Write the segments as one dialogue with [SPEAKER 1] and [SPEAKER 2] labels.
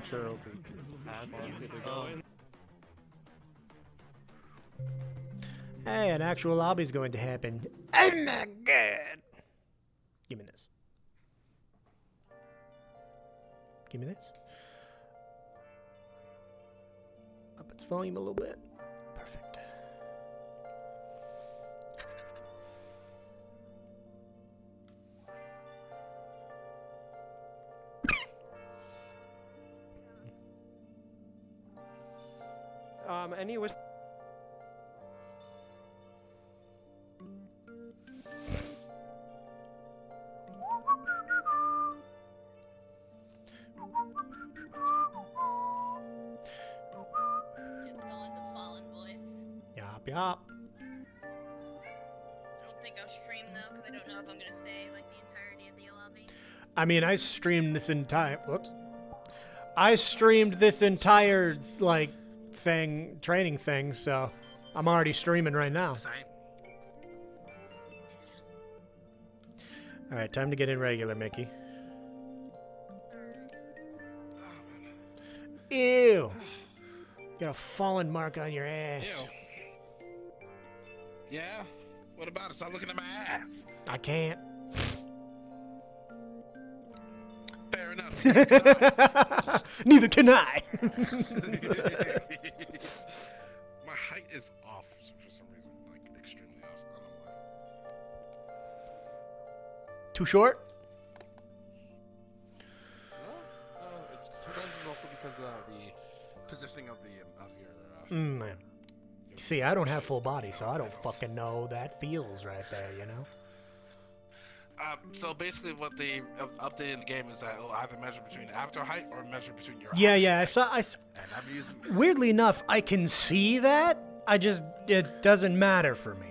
[SPEAKER 1] sure it'll be happy to go.
[SPEAKER 2] Hey, an actual lobby's going to happen. Oh my god! Give me this. Give me this. Up its volume a little bit. Perfect.
[SPEAKER 3] Any wish?
[SPEAKER 2] Yup, yup.
[SPEAKER 4] I don't think I'll stream though, because I don't know if I'm gonna stay like the entirety of the lobby.
[SPEAKER 2] I mean, I streamed this entire. Whoops. I streamed this entire, like, thing, training thing, so I'm already streaming right now. Alright, time to get in regular, Mickey. Ew! You got a fallen mark on your ass.
[SPEAKER 5] Ew. Yeah? What about it? Stop looking at my ass.
[SPEAKER 2] I can't.
[SPEAKER 5] Fair enough.
[SPEAKER 2] Neither can I.
[SPEAKER 5] My height is off for some reason. Like, extremely off. I don't know why.
[SPEAKER 2] Too short?
[SPEAKER 1] Sometimes it's also because of the positioning of your
[SPEAKER 2] Man. See, I don't have full body, so I don't fucking know that feels right there, you know?
[SPEAKER 5] So basically what they updated in the game is that it'll either measure between avatar height or measure between your
[SPEAKER 2] Yeah,
[SPEAKER 5] height.
[SPEAKER 2] yeah, I saw.
[SPEAKER 5] And I'm using...
[SPEAKER 2] Weirdly enough, I can see that. It doesn't matter for me.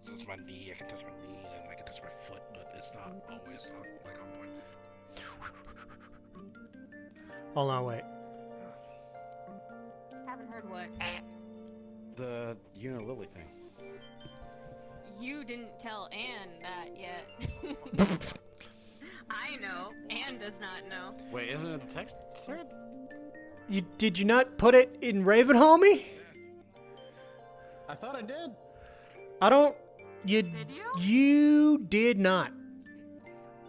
[SPEAKER 5] So it's my knee, I can touch my knee, and I can touch my foot, but it's not always on point.
[SPEAKER 2] Hold on, wait.
[SPEAKER 6] Haven't heard what?
[SPEAKER 1] The Lily thing.
[SPEAKER 6] You didn't tell Anne that yet. I know. Anne does not know.
[SPEAKER 1] Wait, isn't it the text thread?
[SPEAKER 2] Did you not put it in Raven, homie?
[SPEAKER 1] I thought I did.
[SPEAKER 2] I don't.
[SPEAKER 6] Did you?
[SPEAKER 2] You did not.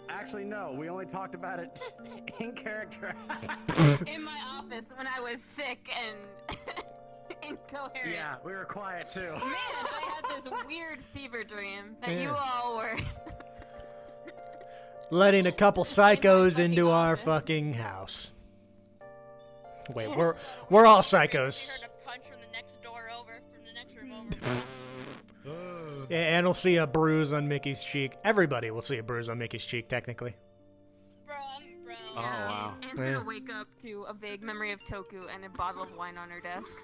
[SPEAKER 1] Actually, no. We only talked about it in character.
[SPEAKER 6] In my office when I was sick and incoherent.
[SPEAKER 1] Yeah, we were quiet too.
[SPEAKER 6] Man, I had this weird fever dream that you all were
[SPEAKER 2] Letting a couple psychos
[SPEAKER 6] fucking
[SPEAKER 2] into our
[SPEAKER 6] office.
[SPEAKER 2] fucking house. Wait, we're all psychos.
[SPEAKER 4] You heard a punch from the next door over, from the next room over.
[SPEAKER 2] Yeah, and we'll see a bruise on Mickey's cheek. Everybody will see a bruise on Mickey's cheek, technically.
[SPEAKER 4] Bro.
[SPEAKER 1] Oh, wow.
[SPEAKER 6] Anne's
[SPEAKER 2] Yeah.
[SPEAKER 6] gonna wake up to a vague memory of Toku and a bottle of wine on her desk.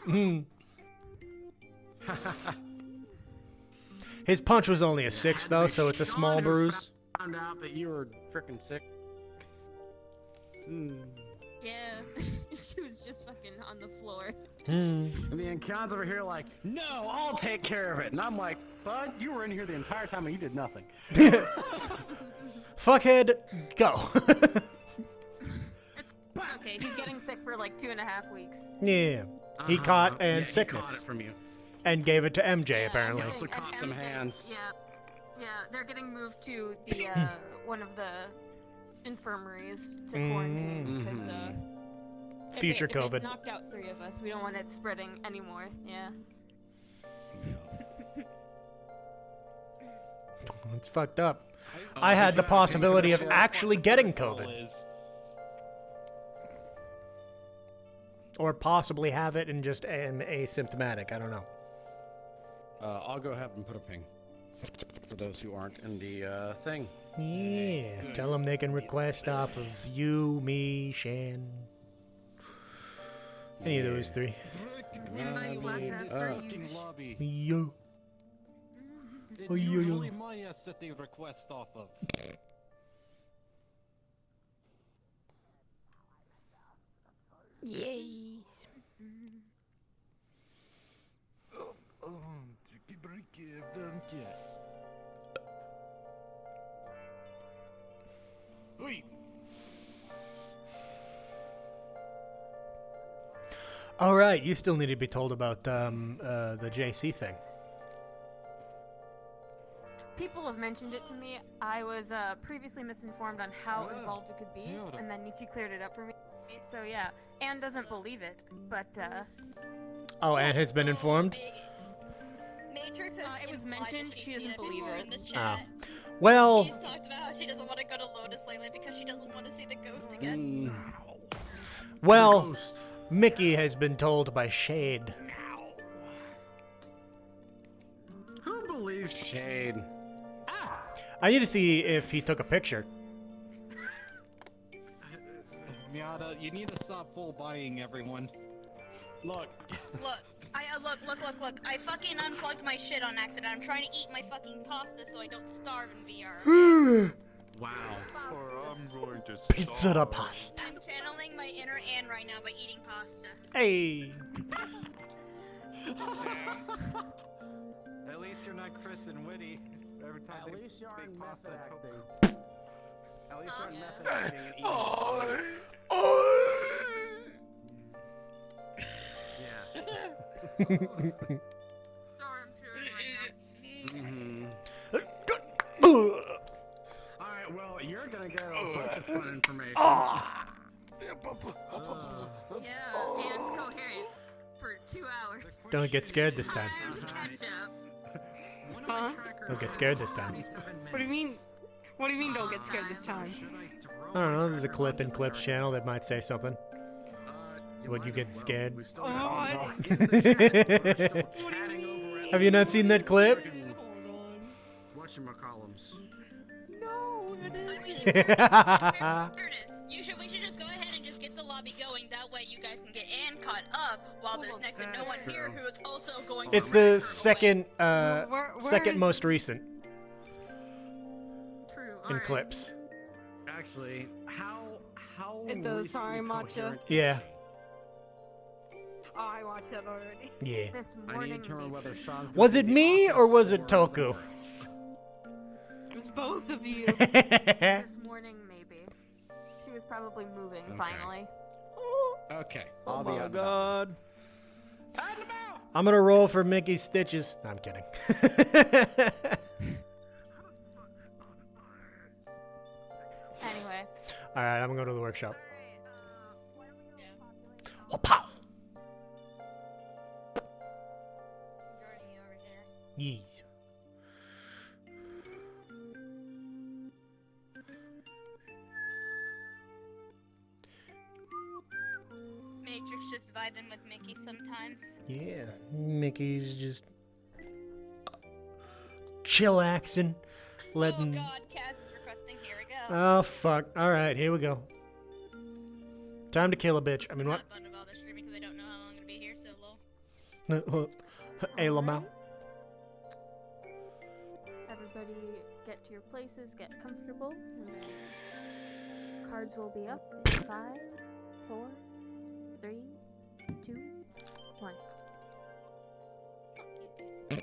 [SPEAKER 2] His punch was only a 6, though, so it's a small bruise.
[SPEAKER 1] Found out that you were freaking sick.
[SPEAKER 6] Yeah, she was just fucking on the floor.
[SPEAKER 1] And the Encan's over here like, no, I'll take care of it. And I'm like, bud, you were in here the entire time and you did nothing.
[SPEAKER 2] Fuckhead, go.
[SPEAKER 6] Okay, he's getting sick for like 2.5 weeks.
[SPEAKER 2] Yeah. He caught
[SPEAKER 1] yeah,
[SPEAKER 2] sickness.
[SPEAKER 1] He caught it from you.
[SPEAKER 2] And gave it to MJ,
[SPEAKER 6] Yeah,
[SPEAKER 2] apparently.
[SPEAKER 6] and-
[SPEAKER 1] also caught
[SPEAKER 6] and
[SPEAKER 1] some
[SPEAKER 6] MJ
[SPEAKER 1] hands.
[SPEAKER 6] Yeah, they're getting moved to the one of the infirmaries to quarantine because
[SPEAKER 2] Future
[SPEAKER 6] if
[SPEAKER 2] COVID.
[SPEAKER 6] it knocked out 3 of us. We don't want it spreading anymore. Yeah.
[SPEAKER 2] It's fucked up. I had the possibility of actually getting COVID. Or possibly have it and just am asymptomatic. I don't know.
[SPEAKER 1] I'll go ahead and put a ping for those who aren't in the thing.
[SPEAKER 2] Yeah. Tell them they can request off of you, me, Shan. Any of those 3.
[SPEAKER 6] Does anybody last ask
[SPEAKER 7] Lobby.
[SPEAKER 2] Yo.
[SPEAKER 7] It's
[SPEAKER 2] Oh, yo, yo.
[SPEAKER 7] usually my ass that they request off of.
[SPEAKER 2] Yes. All right, you still need to be told about the JC thing.
[SPEAKER 6] People have mentioned it to me. I was previously misinformed on how involved it could be, and then Nietzsche cleared it up for me. So yeah, Anne doesn't believe it, but
[SPEAKER 2] Oh, Anne has been informed?
[SPEAKER 4] Matrix has
[SPEAKER 6] it was
[SPEAKER 4] implied
[SPEAKER 6] mentioned,
[SPEAKER 4] that she's
[SPEAKER 6] she doesn't
[SPEAKER 4] seen it
[SPEAKER 6] believe
[SPEAKER 4] before
[SPEAKER 6] it.
[SPEAKER 4] in the chat.
[SPEAKER 2] Well,
[SPEAKER 4] She's talked about how she doesn't want to go to Lotus lately because she doesn't want to see the ghost again.
[SPEAKER 2] well,
[SPEAKER 1] Ghost.
[SPEAKER 2] Mickey has been told by Shade.
[SPEAKER 1] Who believes Shade?
[SPEAKER 2] I need to see if he took a picture.
[SPEAKER 7] Miata, you need to stop full buying everyone.
[SPEAKER 1] Look.
[SPEAKER 4] Look, look. I fucking unplugged my shit on accident. I'm trying to eat my fucking pasta so I don't starve in VR.
[SPEAKER 1] Wow.
[SPEAKER 8] I'm going to
[SPEAKER 2] Pizza da pasta.
[SPEAKER 4] I'm channeling my inner Anne right now by eating pasta.
[SPEAKER 2] Hey.
[SPEAKER 7] At least you're not Chris and Witty. Every time
[SPEAKER 1] At
[SPEAKER 7] they
[SPEAKER 1] least you aren't
[SPEAKER 7] make pasta,
[SPEAKER 1] method
[SPEAKER 7] I hope-
[SPEAKER 1] acting. At least you aren't method acting and eating. Yeah.
[SPEAKER 4] Sorry, I'm chewing right now.
[SPEAKER 1] Alright, well, you're gonna get a bunch of fun information.
[SPEAKER 6] yeah, Anne's coherent for 2 hours.
[SPEAKER 2] Don't get scared this time.
[SPEAKER 6] Catch up.
[SPEAKER 9] Huh?
[SPEAKER 2] Don't get scared this time.
[SPEAKER 9] What do you mean? What do you mean don't get scared this time?
[SPEAKER 2] I don't know, there's a clip in Clips channel that might say something. Would you get scared? Have you not seen that clip?
[SPEAKER 1] Whatchamacallums.
[SPEAKER 9] No, that is...
[SPEAKER 4] I mean, in fairness, we should just go ahead and just get the lobby going. That way you guys can get Anne caught up while there's next to no one here who is also going to
[SPEAKER 2] It's
[SPEAKER 4] drag her
[SPEAKER 2] the
[SPEAKER 4] away.
[SPEAKER 2] second
[SPEAKER 9] is-
[SPEAKER 2] most recent
[SPEAKER 6] True.
[SPEAKER 2] in
[SPEAKER 6] alright.
[SPEAKER 2] Clips.
[SPEAKER 1] Actually, how
[SPEAKER 9] It does, sorry,
[SPEAKER 1] recently
[SPEAKER 9] Matcha.
[SPEAKER 1] coherent is
[SPEAKER 2] Yeah.
[SPEAKER 1] she?
[SPEAKER 9] Oh, I watched that already.
[SPEAKER 2] Yeah.
[SPEAKER 6] This
[SPEAKER 1] I need
[SPEAKER 6] morning.
[SPEAKER 1] to determine whether Sean's
[SPEAKER 2] Was
[SPEAKER 1] gonna
[SPEAKER 2] it
[SPEAKER 1] be
[SPEAKER 2] me,
[SPEAKER 1] the
[SPEAKER 2] or was it
[SPEAKER 1] office
[SPEAKER 2] Toku?
[SPEAKER 1] somewhere else.
[SPEAKER 9] It was both of you.
[SPEAKER 6] This morning, maybe. She was probably moving,
[SPEAKER 1] Okay.
[SPEAKER 6] finally.
[SPEAKER 7] Okay.
[SPEAKER 1] I'll be on
[SPEAKER 2] God. I'm gonna roll for Mickey's stitches. No, I'm kidding.
[SPEAKER 6] Anyway.
[SPEAKER 2] Alright, I'm gonna go to the workshop.
[SPEAKER 4] Yeah.
[SPEAKER 2] Wha-pow!
[SPEAKER 4] Joining you over here.
[SPEAKER 2] Yeez.
[SPEAKER 4] Matrix just vibing with Mickey sometimes.
[SPEAKER 2] Yeah, Mickey's just chillaxing,
[SPEAKER 4] Oh
[SPEAKER 2] letting.
[SPEAKER 4] god, Kaz is requesting. Here we go.
[SPEAKER 2] Oh fuck! All right, here we go. Time to kill a bitch. I mean, what?
[SPEAKER 4] Not fun to bother streaming because I don't know how long I'm gonna be here solo.
[SPEAKER 2] Hey, Lamau.
[SPEAKER 6] Everybody get to your places, get comfortable. And then cards will be up in 5, 4, 3, 2, 1.
[SPEAKER 4] Fuck you, dude.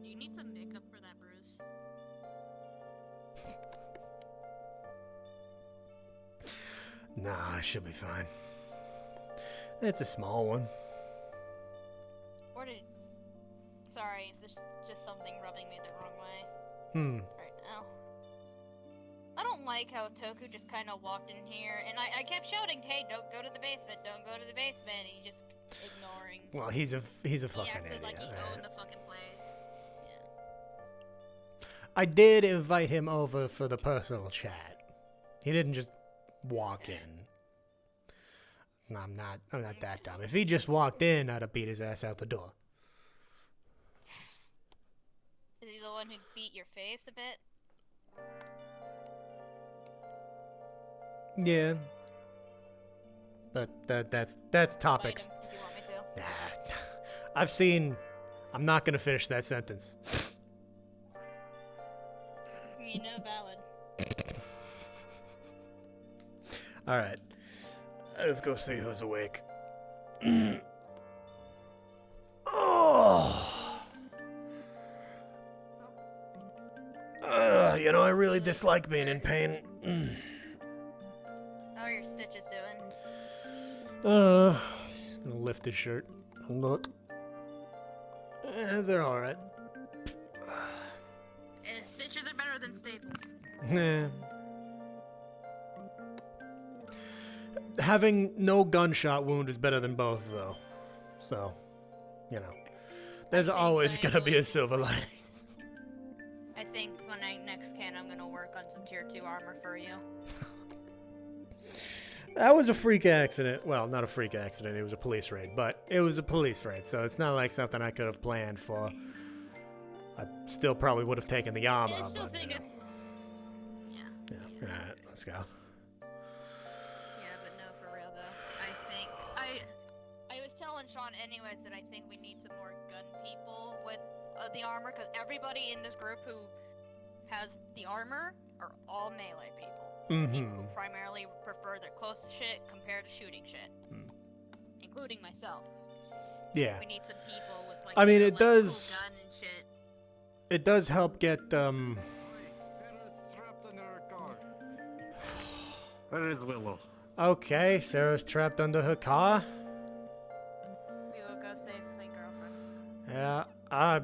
[SPEAKER 4] Do you need some makeup for that bruise?
[SPEAKER 2] Nah, I should be fine. It's a small one.
[SPEAKER 4] Or did... Sorry, there's just something rubbing me the wrong way right now. I don't like how Toku just kind of walked in here, and I kept shouting, hey, don't go to the basement, don't go to the basement, and he just ignoring.
[SPEAKER 2] Well, he's a
[SPEAKER 4] He
[SPEAKER 2] fucking
[SPEAKER 4] acted
[SPEAKER 2] idiot.
[SPEAKER 4] like he
[SPEAKER 2] right?
[SPEAKER 4] owned the fucking place. Yeah.
[SPEAKER 2] I did invite him over for the personal chat. He didn't just walk in. No, I'm not that dumb. If he just walked in, I'd have beat his ass out the door.
[SPEAKER 4] Is he the one who beat your face a bit?
[SPEAKER 2] Yeah. But that's topics.
[SPEAKER 4] Fight him if you want me to.
[SPEAKER 2] Nah, I've seen. I'm not gonna finish that sentence.
[SPEAKER 4] You know, valid.
[SPEAKER 2] All right, let's go see who's awake. Oh. You know, I really dislike being in pain.
[SPEAKER 4] How are your stitches doing?
[SPEAKER 2] He's gonna lift his shirt and look. They're alright.
[SPEAKER 4] Stitches are better than staples.
[SPEAKER 2] Nah. Having no gunshot wound is better than both, though. So, you know. There's always gonna be a silver lining.
[SPEAKER 4] I think when I next can, I'm gonna work on some tier 2 armor for you.
[SPEAKER 2] That was a freak accident. Well, not a freak accident. It was a police raid. But it was a police raid, so it's not like something I could have planned for. I still probably would have taken the armor.
[SPEAKER 4] I still
[SPEAKER 2] but,
[SPEAKER 4] think
[SPEAKER 2] you know. Yeah. Alright, let's go.
[SPEAKER 4] Yeah, but no, for real though. I was telling Sean anyways that I think we need some more gun people with the armor, because everybody in this group who has the armor are all melee people. People who primarily prefer their close shit compared to shooting shit. Including myself.
[SPEAKER 2] Yeah.
[SPEAKER 4] We need some people with like,
[SPEAKER 2] I mean, it
[SPEAKER 4] like,
[SPEAKER 2] does.
[SPEAKER 4] cool gun and shit.
[SPEAKER 2] It does help get
[SPEAKER 8] Sarah's trapped under her car.
[SPEAKER 1] Where is Willow?
[SPEAKER 2] Okay, Sarah's trapped under her car.
[SPEAKER 6] We will go save my girlfriend.
[SPEAKER 2] Yeah, alright.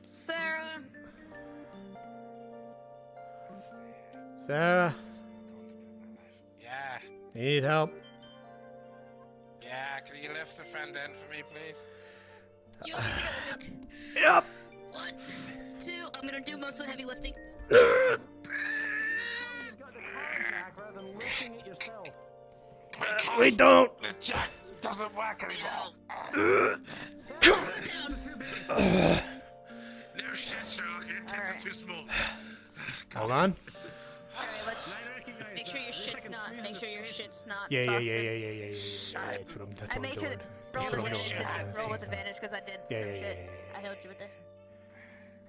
[SPEAKER 4] Sarah.
[SPEAKER 2] Sarah,
[SPEAKER 5] Yeah.
[SPEAKER 2] you need help?
[SPEAKER 5] Yeah, can you lift the front end for me, please?
[SPEAKER 4] You want me to get the book?
[SPEAKER 2] Yep.
[SPEAKER 4] 1, 2. I'm gonna do most of the heavy lifting.
[SPEAKER 1] You've got the carjack rather than lifting it yourself.
[SPEAKER 2] We don't.
[SPEAKER 5] The jack doesn't work anymore. No shit, Sherlock. Your tits are too small.
[SPEAKER 2] Hold on.
[SPEAKER 4] Alright, let's make sure your shit's not. Make sure your shit's not.
[SPEAKER 2] Yeah.
[SPEAKER 4] busted.
[SPEAKER 2] That's what I'm. That's
[SPEAKER 4] I
[SPEAKER 2] what I'm
[SPEAKER 4] made sure
[SPEAKER 2] doing.
[SPEAKER 4] that roll
[SPEAKER 2] That's
[SPEAKER 4] with
[SPEAKER 2] what I'm
[SPEAKER 4] advantage.
[SPEAKER 2] doing.
[SPEAKER 4] Roll with advantage because I did some shit. I helped you with it.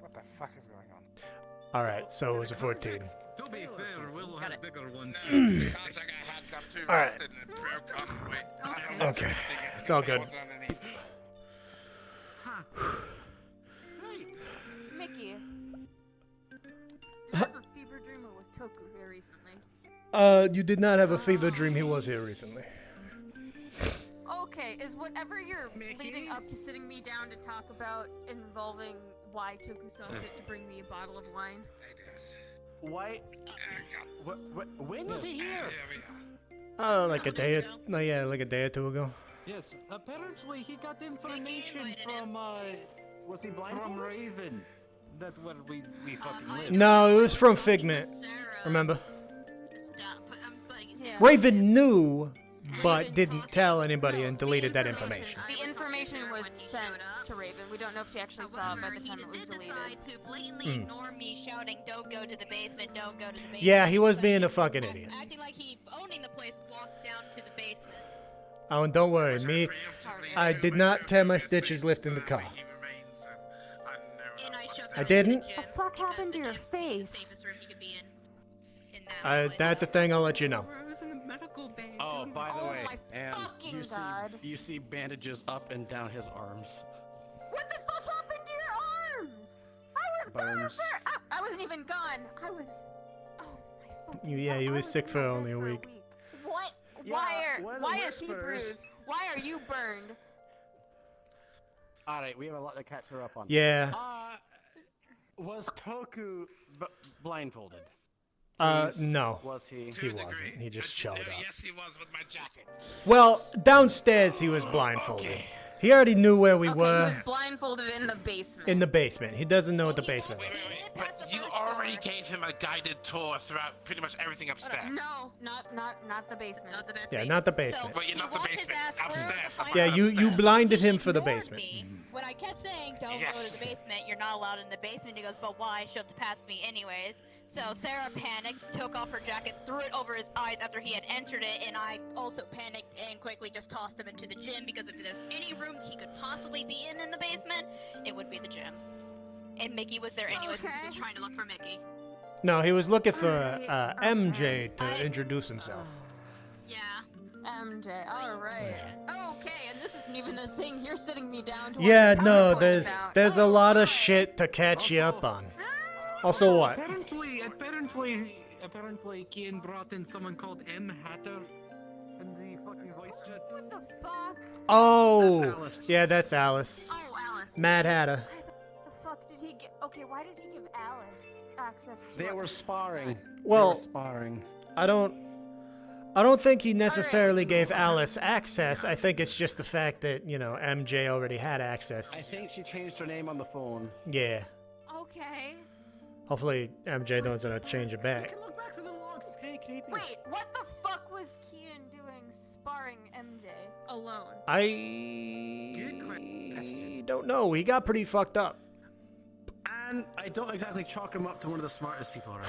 [SPEAKER 5] What the fuck is going on?
[SPEAKER 2] All right, so it was a 14.
[SPEAKER 7] To be fair, Willow has bigger ones.
[SPEAKER 5] The contract I had got too
[SPEAKER 2] All right.
[SPEAKER 5] rusted and it broke off the way.
[SPEAKER 2] Okay, it's all good.
[SPEAKER 6] Mickey. Did you have a fever dream or was Toku here recently?
[SPEAKER 2] You did not have a fever dream. He was here recently.
[SPEAKER 6] Okay, is whatever you're leading up to sitting me down to talk about involving why Toku saw fit to bring me a bottle of wine?
[SPEAKER 1] Why? When was he here?
[SPEAKER 2] Oh, like a day or like a day or two ago.
[SPEAKER 7] Yes, apparently he got information
[SPEAKER 4] invited
[SPEAKER 7] from
[SPEAKER 1] Was he
[SPEAKER 7] from
[SPEAKER 1] blindfolded?
[SPEAKER 7] Raven. That's where we fucking live.
[SPEAKER 2] No, it was from Figment. Remember?
[SPEAKER 4] Stop. I'm sliding his
[SPEAKER 6] Yeah.
[SPEAKER 2] Raven knew, but didn't tell anybody and deleted that information.
[SPEAKER 6] The information was sent to Raven. We don't know if she actually saw it by the time it was
[SPEAKER 4] did
[SPEAKER 6] deleted.
[SPEAKER 4] decide to blatantly ignore me shouting, "Don't go to the basement, don't go to the basement."
[SPEAKER 2] Yeah, he was
[SPEAKER 4] So
[SPEAKER 2] being a fucking idiot.
[SPEAKER 4] Acting like he, owning the place, walked down to the basement.
[SPEAKER 2] Oh, and don't worry, me, I did not tear my stitches lifting the car.
[SPEAKER 4] And I shoved
[SPEAKER 2] I
[SPEAKER 4] him
[SPEAKER 2] didn't?
[SPEAKER 4] into the gym
[SPEAKER 6] The fuck
[SPEAKER 4] because
[SPEAKER 6] happened
[SPEAKER 4] the
[SPEAKER 6] to your
[SPEAKER 4] gym's the
[SPEAKER 6] face?
[SPEAKER 4] safest room he could be in that place.
[SPEAKER 2] That's a thing I'll let you know.
[SPEAKER 9] I was in the medical bay.
[SPEAKER 1] Oh, by the
[SPEAKER 6] Oh
[SPEAKER 1] way,
[SPEAKER 6] my
[SPEAKER 1] and
[SPEAKER 6] fucking
[SPEAKER 1] you
[SPEAKER 6] God.
[SPEAKER 1] you see bandages up and down his arms.
[SPEAKER 6] What the fuck happened to your arms? I was gone
[SPEAKER 1] Burns.
[SPEAKER 6] for. I wasn't even gone. I was. Oh my fucking.
[SPEAKER 2] Yeah,
[SPEAKER 6] God,
[SPEAKER 2] he
[SPEAKER 6] I
[SPEAKER 2] was sick
[SPEAKER 6] in
[SPEAKER 2] for
[SPEAKER 6] bed
[SPEAKER 2] only a week.
[SPEAKER 6] What?
[SPEAKER 1] Yeah, one of the
[SPEAKER 6] Why is he
[SPEAKER 1] whispers-
[SPEAKER 6] bruised? Why are you burned?
[SPEAKER 1] All right, we have a lot to catch her up on.
[SPEAKER 2] Yeah.
[SPEAKER 1] Was Toku blindfolded?
[SPEAKER 2] No.
[SPEAKER 1] Was he?
[SPEAKER 2] He wasn't. He just showed up.
[SPEAKER 5] Yes, he was with my jacket.
[SPEAKER 2] Well, downstairs he was blindfolded. He already knew where we
[SPEAKER 6] Okay,
[SPEAKER 2] were.
[SPEAKER 6] he was blindfolded in the basement.
[SPEAKER 2] In the basement. He doesn't know what the basement
[SPEAKER 4] Wait,
[SPEAKER 2] is.
[SPEAKER 5] But you already gave him a guided tour throughout pretty much everything upstairs.
[SPEAKER 6] No, not the basement.
[SPEAKER 4] Not the best
[SPEAKER 2] Yeah,
[SPEAKER 4] thing.
[SPEAKER 2] not the basement.
[SPEAKER 5] But you're not
[SPEAKER 4] he
[SPEAKER 5] the
[SPEAKER 4] walked his
[SPEAKER 5] basement.
[SPEAKER 4] ass through
[SPEAKER 5] Upstairs.
[SPEAKER 4] the
[SPEAKER 5] I'm
[SPEAKER 4] front
[SPEAKER 2] Yeah,
[SPEAKER 5] not
[SPEAKER 2] you
[SPEAKER 5] upstairs.
[SPEAKER 2] blinded him for the
[SPEAKER 4] ignored
[SPEAKER 2] basement.
[SPEAKER 4] me when I kept saying, "Don't
[SPEAKER 5] Yes.
[SPEAKER 4] go to the basement. You're not allowed in the basement." He goes, "But why?" Shoved past me anyways. So Sarah panicked, took off her jacket, threw it over his eyes after he had entered it, and I also panicked and quickly just tossed him into the gym because if there's any room he could possibly be in the basement, it would be the gym. And Mickey was there anyways because he was trying to look for Mickey.
[SPEAKER 2] No, he was looking for
[SPEAKER 6] Alright,
[SPEAKER 2] MJ to
[SPEAKER 4] I-
[SPEAKER 2] introduce himself.
[SPEAKER 4] Yeah.
[SPEAKER 6] MJ, alright. Okay, and this isn't even the thing you're sitting me down to.
[SPEAKER 2] Yeah,
[SPEAKER 6] watch
[SPEAKER 2] no,
[SPEAKER 6] PowerPoint about.
[SPEAKER 2] there's a lot of
[SPEAKER 6] Alright.
[SPEAKER 2] shit to catch you up on. Also what?
[SPEAKER 7] Apparently, Kian brought in someone called M. Hatter in the fucking voice chat.
[SPEAKER 6] What the fuck?
[SPEAKER 2] Oh,
[SPEAKER 7] That's Alice.
[SPEAKER 2] yeah, that's Alice.
[SPEAKER 6] Oh, Alice.
[SPEAKER 2] Mad Hatter.
[SPEAKER 6] Why the fuck did he get? Okay, why did he give Alice access to?
[SPEAKER 1] They
[SPEAKER 6] it?
[SPEAKER 1] were sparring.
[SPEAKER 2] Well-
[SPEAKER 1] they were sparring.
[SPEAKER 2] I don't think he necessarily gave Alice access. I think it's just the fact that, you know, MJ already had access.
[SPEAKER 1] I think she changed her name on the phone.
[SPEAKER 2] Yeah.
[SPEAKER 6] Okay.
[SPEAKER 2] Hopefully MJ doesn't change it
[SPEAKER 1] I
[SPEAKER 2] back.
[SPEAKER 1] can look back to the logs. It's kind of creepy.
[SPEAKER 6] Wait, what the fuck was Kian doing sparring MJ alone?
[SPEAKER 1] Good question.
[SPEAKER 2] don't know. He got pretty fucked up.
[SPEAKER 1] And I don't exactly chalk him up to one of the smartest people around.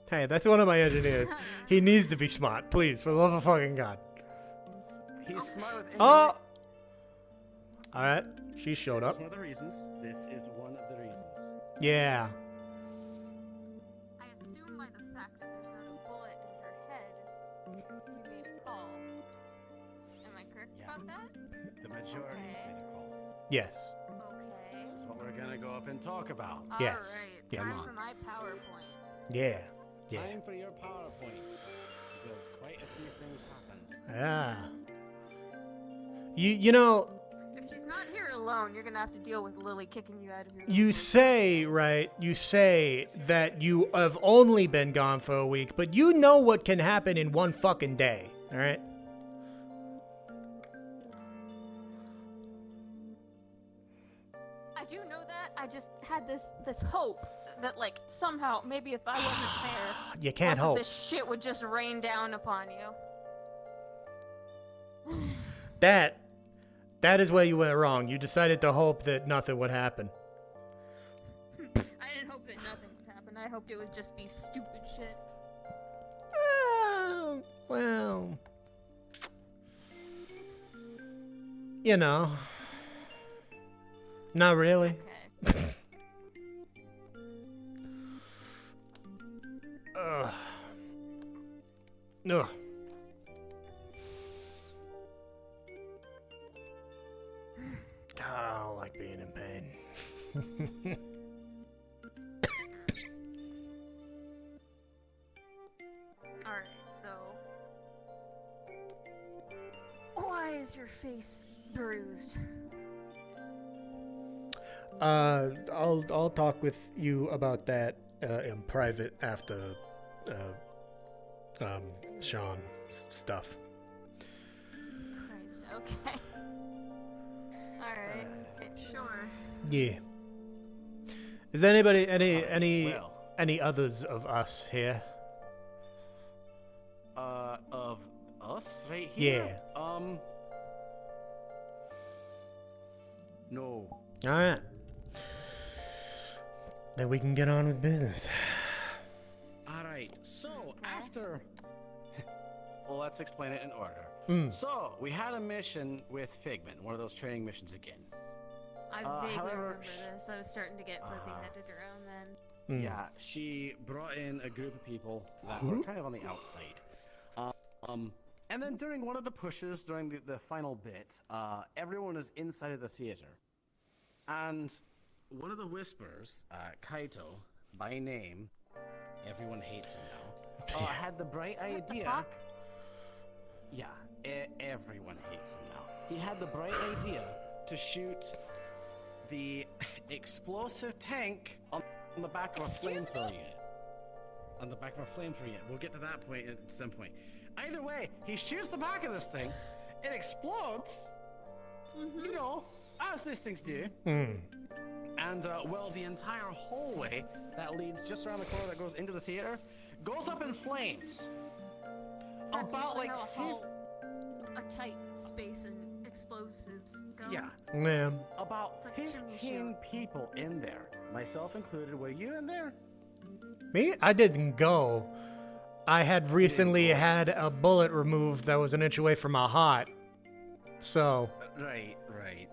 [SPEAKER 2] Hey, that's one of my engineers. He needs to be smart, please, for the love of fucking God.
[SPEAKER 1] He's smart with
[SPEAKER 2] Oh! Alright, she showed
[SPEAKER 1] This
[SPEAKER 2] up.
[SPEAKER 1] is one of the reasons. This is one of the reasons.
[SPEAKER 2] Yeah.
[SPEAKER 6] I assume by the fact that there's not a bullet in her head, you made a call. Am I correct
[SPEAKER 1] Yeah.
[SPEAKER 6] about that?
[SPEAKER 1] The majority
[SPEAKER 6] Okay.
[SPEAKER 1] made a call.
[SPEAKER 2] Yes.
[SPEAKER 6] Okay.
[SPEAKER 1] This is what we're gonna go up and talk about.
[SPEAKER 2] Yes.
[SPEAKER 6] Alright,
[SPEAKER 2] Yeah.
[SPEAKER 6] time
[SPEAKER 1] Come on.
[SPEAKER 6] for my PowerPoint.
[SPEAKER 2] Yeah. Yeah.
[SPEAKER 1] Time for your PowerPoint. Because quite a few things happened.
[SPEAKER 2] Yeah. You know,
[SPEAKER 6] If she's not here alone, you're gonna have to deal with Lily kicking you out of your
[SPEAKER 2] you say, right, you say that you have only been gone for a week, but you know what can happen in one fucking day, alright?
[SPEAKER 6] I do know that. I just had this hope that like somehow maybe if I wasn't there,
[SPEAKER 2] You can't
[SPEAKER 6] most of
[SPEAKER 2] hope.
[SPEAKER 6] this shit would just rain down upon you.
[SPEAKER 2] That is where you went wrong. You decided to hope that nothing would happen.
[SPEAKER 6] I didn't hope that nothing would happen. I hoped it would just be stupid shit.
[SPEAKER 2] Well, you know, not really.
[SPEAKER 6] Okay.
[SPEAKER 2] Ugh. Ugh. God, I don't like being in pain.
[SPEAKER 6] Alright, so why is your face bruised?
[SPEAKER 2] I'll talk with you about that in private after Sean stuff.
[SPEAKER 6] Christ, okay. Alright, sure.
[SPEAKER 2] Yeah. Is there anybody
[SPEAKER 1] Well.
[SPEAKER 2] any others of us here?
[SPEAKER 1] Of us right here?
[SPEAKER 2] Yeah.
[SPEAKER 1] No.
[SPEAKER 2] All right. Then we can get on with business.
[SPEAKER 1] Alright, so after. Well, let's explain it in order.
[SPEAKER 2] Mm.
[SPEAKER 1] So, we had a mission with Figment, one of those training missions again.
[SPEAKER 6] I
[SPEAKER 1] Uh,
[SPEAKER 6] vaguely
[SPEAKER 1] however,
[SPEAKER 6] remember this. I was starting to get fuzzy-headed around then.
[SPEAKER 2] Mm.
[SPEAKER 1] Yeah, she brought in a group of people that were kind of on the outside. And then during one of the pushes, during the final bit, everyone is inside of the theater. And one of the Whisperers, Kaito, by name, everyone hates him now, had the bright idea.
[SPEAKER 6] fuck?
[SPEAKER 1] Yeah, everyone hates him now. He had the bright idea to shoot the explosive tank on the back of a flamethrower unit. On the back of a flamethrower unit. We'll get to that point at some point. Either way, he shoots the back of this thing. It explodes. You know, as these things do.
[SPEAKER 2] Mm.
[SPEAKER 1] And, well, the entire hallway that leads just around the corner that goes into the theater goes up in flames.
[SPEAKER 6] That's
[SPEAKER 1] About
[SPEAKER 6] usually
[SPEAKER 1] like
[SPEAKER 6] how a tight space and explosives go.
[SPEAKER 1] yeah,
[SPEAKER 2] Yeah.
[SPEAKER 1] about
[SPEAKER 6] It's like a chimney
[SPEAKER 1] 15 people in there, myself included. Were you in there?
[SPEAKER 2] Me? I didn't go. I had recently had a bullet removed that was an inch away from my heart. So,
[SPEAKER 1] Right.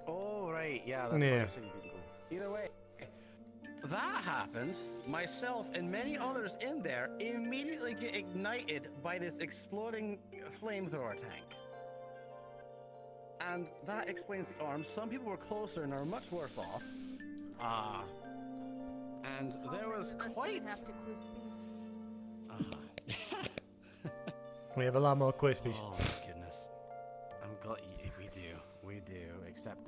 [SPEAKER 1] Oh, right. Yeah, that's
[SPEAKER 2] Yeah.
[SPEAKER 1] what I said you didn't go. Either way, that happens, myself and many others in there immediately get ignited by this exploding flamethrower tank. And that explains the arms. Some people were closer and are much worse off. And there was quite...
[SPEAKER 6] have to quiz me.
[SPEAKER 2] We have a lot more Quispies.
[SPEAKER 1] Oh my goodness. I'm glad we do. Except,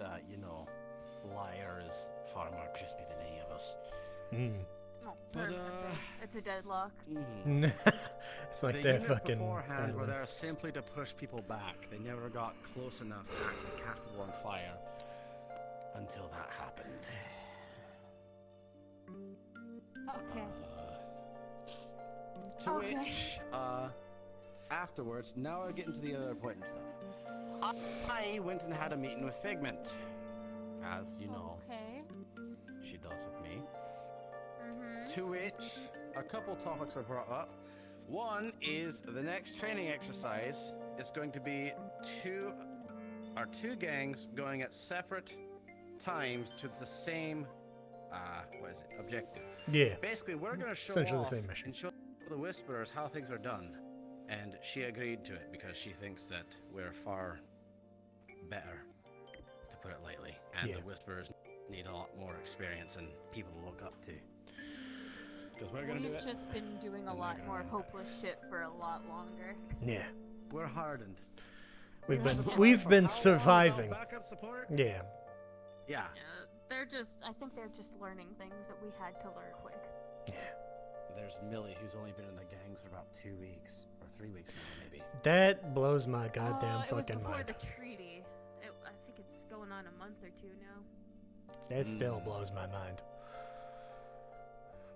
[SPEAKER 1] Liar is far more crispy than any of us.
[SPEAKER 6] Oh,
[SPEAKER 1] But,
[SPEAKER 6] perfect. It's a deadlock.
[SPEAKER 2] It's like
[SPEAKER 1] the
[SPEAKER 2] they're
[SPEAKER 1] units
[SPEAKER 2] fucking.
[SPEAKER 1] beforehand were
[SPEAKER 2] battling.
[SPEAKER 1] there simply to push people back. They never got close enough to actually catch people on fire until that happened.
[SPEAKER 6] Okay.
[SPEAKER 1] To
[SPEAKER 6] Okay.
[SPEAKER 1] which, afterwards, now we're getting to the other important stuff. I went and had a meeting with Figment, as you know,
[SPEAKER 6] Okay.
[SPEAKER 1] she does with me.
[SPEAKER 6] Mm-hmm.
[SPEAKER 1] To which a couple topics are brought up. One is the next training exercise is going to be two gangs going at separate times to the same objective.
[SPEAKER 2] Yeah.
[SPEAKER 1] Basically, we're going to show
[SPEAKER 2] Essentially the
[SPEAKER 1] off
[SPEAKER 2] same mission.
[SPEAKER 1] and show the Whisperers how things are done. And she agreed to it because she thinks that we're far better, to put it lightly. And
[SPEAKER 2] Yeah.
[SPEAKER 1] the Whisperers need a lot more experience and people to look up to. Because we're going to do
[SPEAKER 6] We've
[SPEAKER 1] it.
[SPEAKER 6] just been doing a
[SPEAKER 1] and
[SPEAKER 6] lot
[SPEAKER 1] they're gonna
[SPEAKER 6] more
[SPEAKER 1] run it.
[SPEAKER 6] hopeless shit for a lot longer.
[SPEAKER 2] Yeah.
[SPEAKER 1] We're hardened.
[SPEAKER 2] We've
[SPEAKER 1] We have
[SPEAKER 2] been
[SPEAKER 1] to
[SPEAKER 2] we've
[SPEAKER 1] survive
[SPEAKER 2] been
[SPEAKER 1] for how long without
[SPEAKER 2] surviving.
[SPEAKER 1] Backup support?
[SPEAKER 2] Yeah.
[SPEAKER 1] Yeah.
[SPEAKER 6] I think they're just learning things that we had to learn quick.
[SPEAKER 1] There's Millie, who's only been in the gangs for about 2 weeks or 3 weeks now, maybe.
[SPEAKER 2] That blows my goddamn
[SPEAKER 6] it was
[SPEAKER 2] fucking
[SPEAKER 6] before
[SPEAKER 2] mind.
[SPEAKER 6] the treaty. I think it's going on a month or two now.
[SPEAKER 2] That still blows my mind.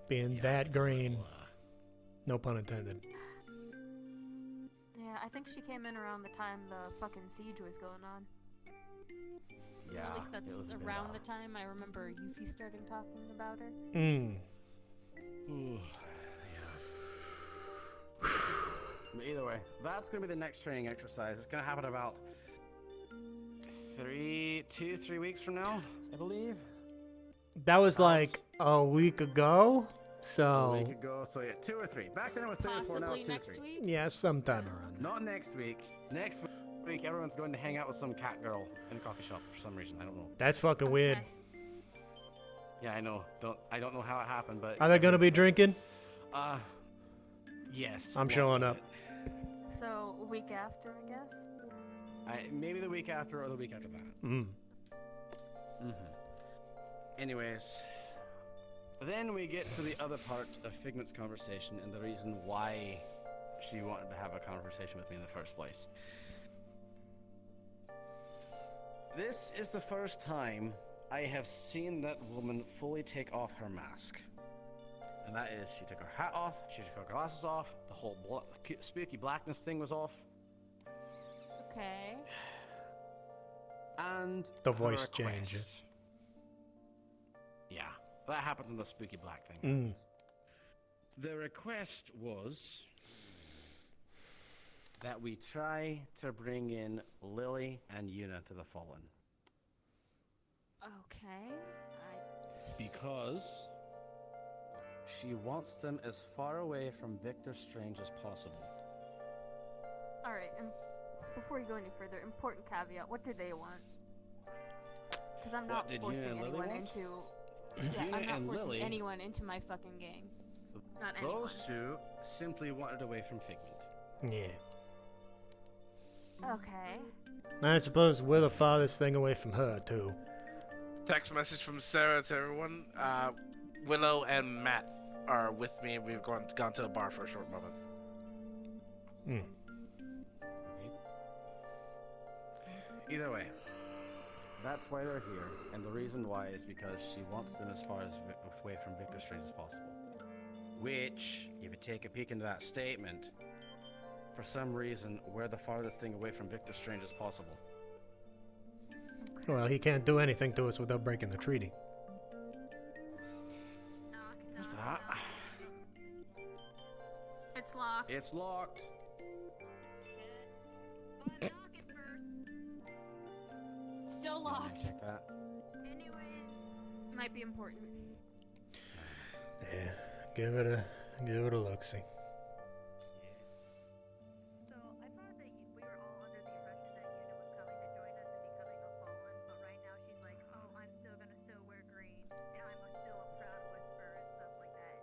[SPEAKER 2] Being
[SPEAKER 1] Yeah,
[SPEAKER 2] that
[SPEAKER 1] it's a
[SPEAKER 2] green.
[SPEAKER 1] little,
[SPEAKER 2] No pun intended.
[SPEAKER 6] Yeah, I think she came in around the time the fucking siege was going on.
[SPEAKER 1] yeah.
[SPEAKER 6] At least
[SPEAKER 1] it
[SPEAKER 6] that's
[SPEAKER 1] was a bit,
[SPEAKER 6] around the time I remember Yuffie starting talking about her.
[SPEAKER 1] Ooh, yeah. But either way, that's gonna be the next training exercise. It's gonna happen about 3 weeks from now, I believe.
[SPEAKER 2] That was like a week ago.
[SPEAKER 1] A
[SPEAKER 2] So
[SPEAKER 1] week ago, so yeah, 2 or 3. Back then it was 3 or 4, now
[SPEAKER 6] Possibly
[SPEAKER 1] it's 2 or
[SPEAKER 6] next
[SPEAKER 1] 3.
[SPEAKER 6] week.
[SPEAKER 2] yeah, sometime around.
[SPEAKER 1] Not next week. Next week, everyone's going to hang out with some cat girl in a coffee shop for some reason. I don't know.
[SPEAKER 2] That's fucking weird.
[SPEAKER 6] Okay.
[SPEAKER 1] Yeah, I know. I don't know how it happened, but
[SPEAKER 2] Are they gonna be drinking?
[SPEAKER 1] Yes.
[SPEAKER 2] I'm
[SPEAKER 1] lots
[SPEAKER 2] showing
[SPEAKER 1] of
[SPEAKER 2] up.
[SPEAKER 1] it.
[SPEAKER 6] So a week after, I guess.
[SPEAKER 1] Maybe the week after or the week after that.
[SPEAKER 2] Mm.
[SPEAKER 1] Anyways, then we get to the other part of Figment's conversation and the reason why she wanted to have a conversation with me in the first place. This is the first time I have seen that woman fully take off her mask. And that is, she took her hat off, she took her glasses off, the whole spooky blackness thing was off,
[SPEAKER 6] Okay.
[SPEAKER 1] and
[SPEAKER 2] The
[SPEAKER 1] her
[SPEAKER 2] voice
[SPEAKER 1] request.
[SPEAKER 2] changes.
[SPEAKER 1] Yeah, that happens in the spooky black thing.
[SPEAKER 2] Mm.
[SPEAKER 1] The request was that we try to bring in Lily and Yuna to the Fallen.
[SPEAKER 6] Okay.
[SPEAKER 1] Because she wants them as far away from Victor Strange as possible.
[SPEAKER 6] Alright, and before you go any further, important caveat, what did they want? Because I'm
[SPEAKER 1] What
[SPEAKER 6] not
[SPEAKER 1] did Yuna
[SPEAKER 6] forcing
[SPEAKER 1] and Lily
[SPEAKER 6] anyone
[SPEAKER 1] want?
[SPEAKER 6] into...
[SPEAKER 1] Yuna
[SPEAKER 6] Yeah, I'm not
[SPEAKER 1] and
[SPEAKER 6] forcing
[SPEAKER 1] Lily-
[SPEAKER 6] anyone into my fucking gang. Not anyone.
[SPEAKER 1] Those two simply wanted away from Figment.
[SPEAKER 2] Yeah.
[SPEAKER 6] Okay.
[SPEAKER 2] I suppose we're the farthest thing away from her too.
[SPEAKER 5] Text message from Sarah to everyone. Willow and Matt are with me. We've gone to a bar for a short moment.
[SPEAKER 1] Either way, that's why they're here, and the reason why is because she wants them as far as away from Victor Strange as possible. Which, if you take a peek into that statement, for some reason, we're the farthest thing away from Victor Strange as possible.
[SPEAKER 2] Well, he can't do anything to us without breaking the treaty.
[SPEAKER 1] What's that?
[SPEAKER 6] It's locked.
[SPEAKER 1] It's locked.
[SPEAKER 6] Still
[SPEAKER 1] You wanna
[SPEAKER 6] locked.
[SPEAKER 1] check that?
[SPEAKER 6] Might be important.
[SPEAKER 2] Yeah, give it a look-see.
[SPEAKER 6] So I thought that we were all under the impression that Yuna was coming to join us and becoming a fallen, but right now she's like, oh, I'm still gonna wear green, and I'm still a proud whisper and stuff like that.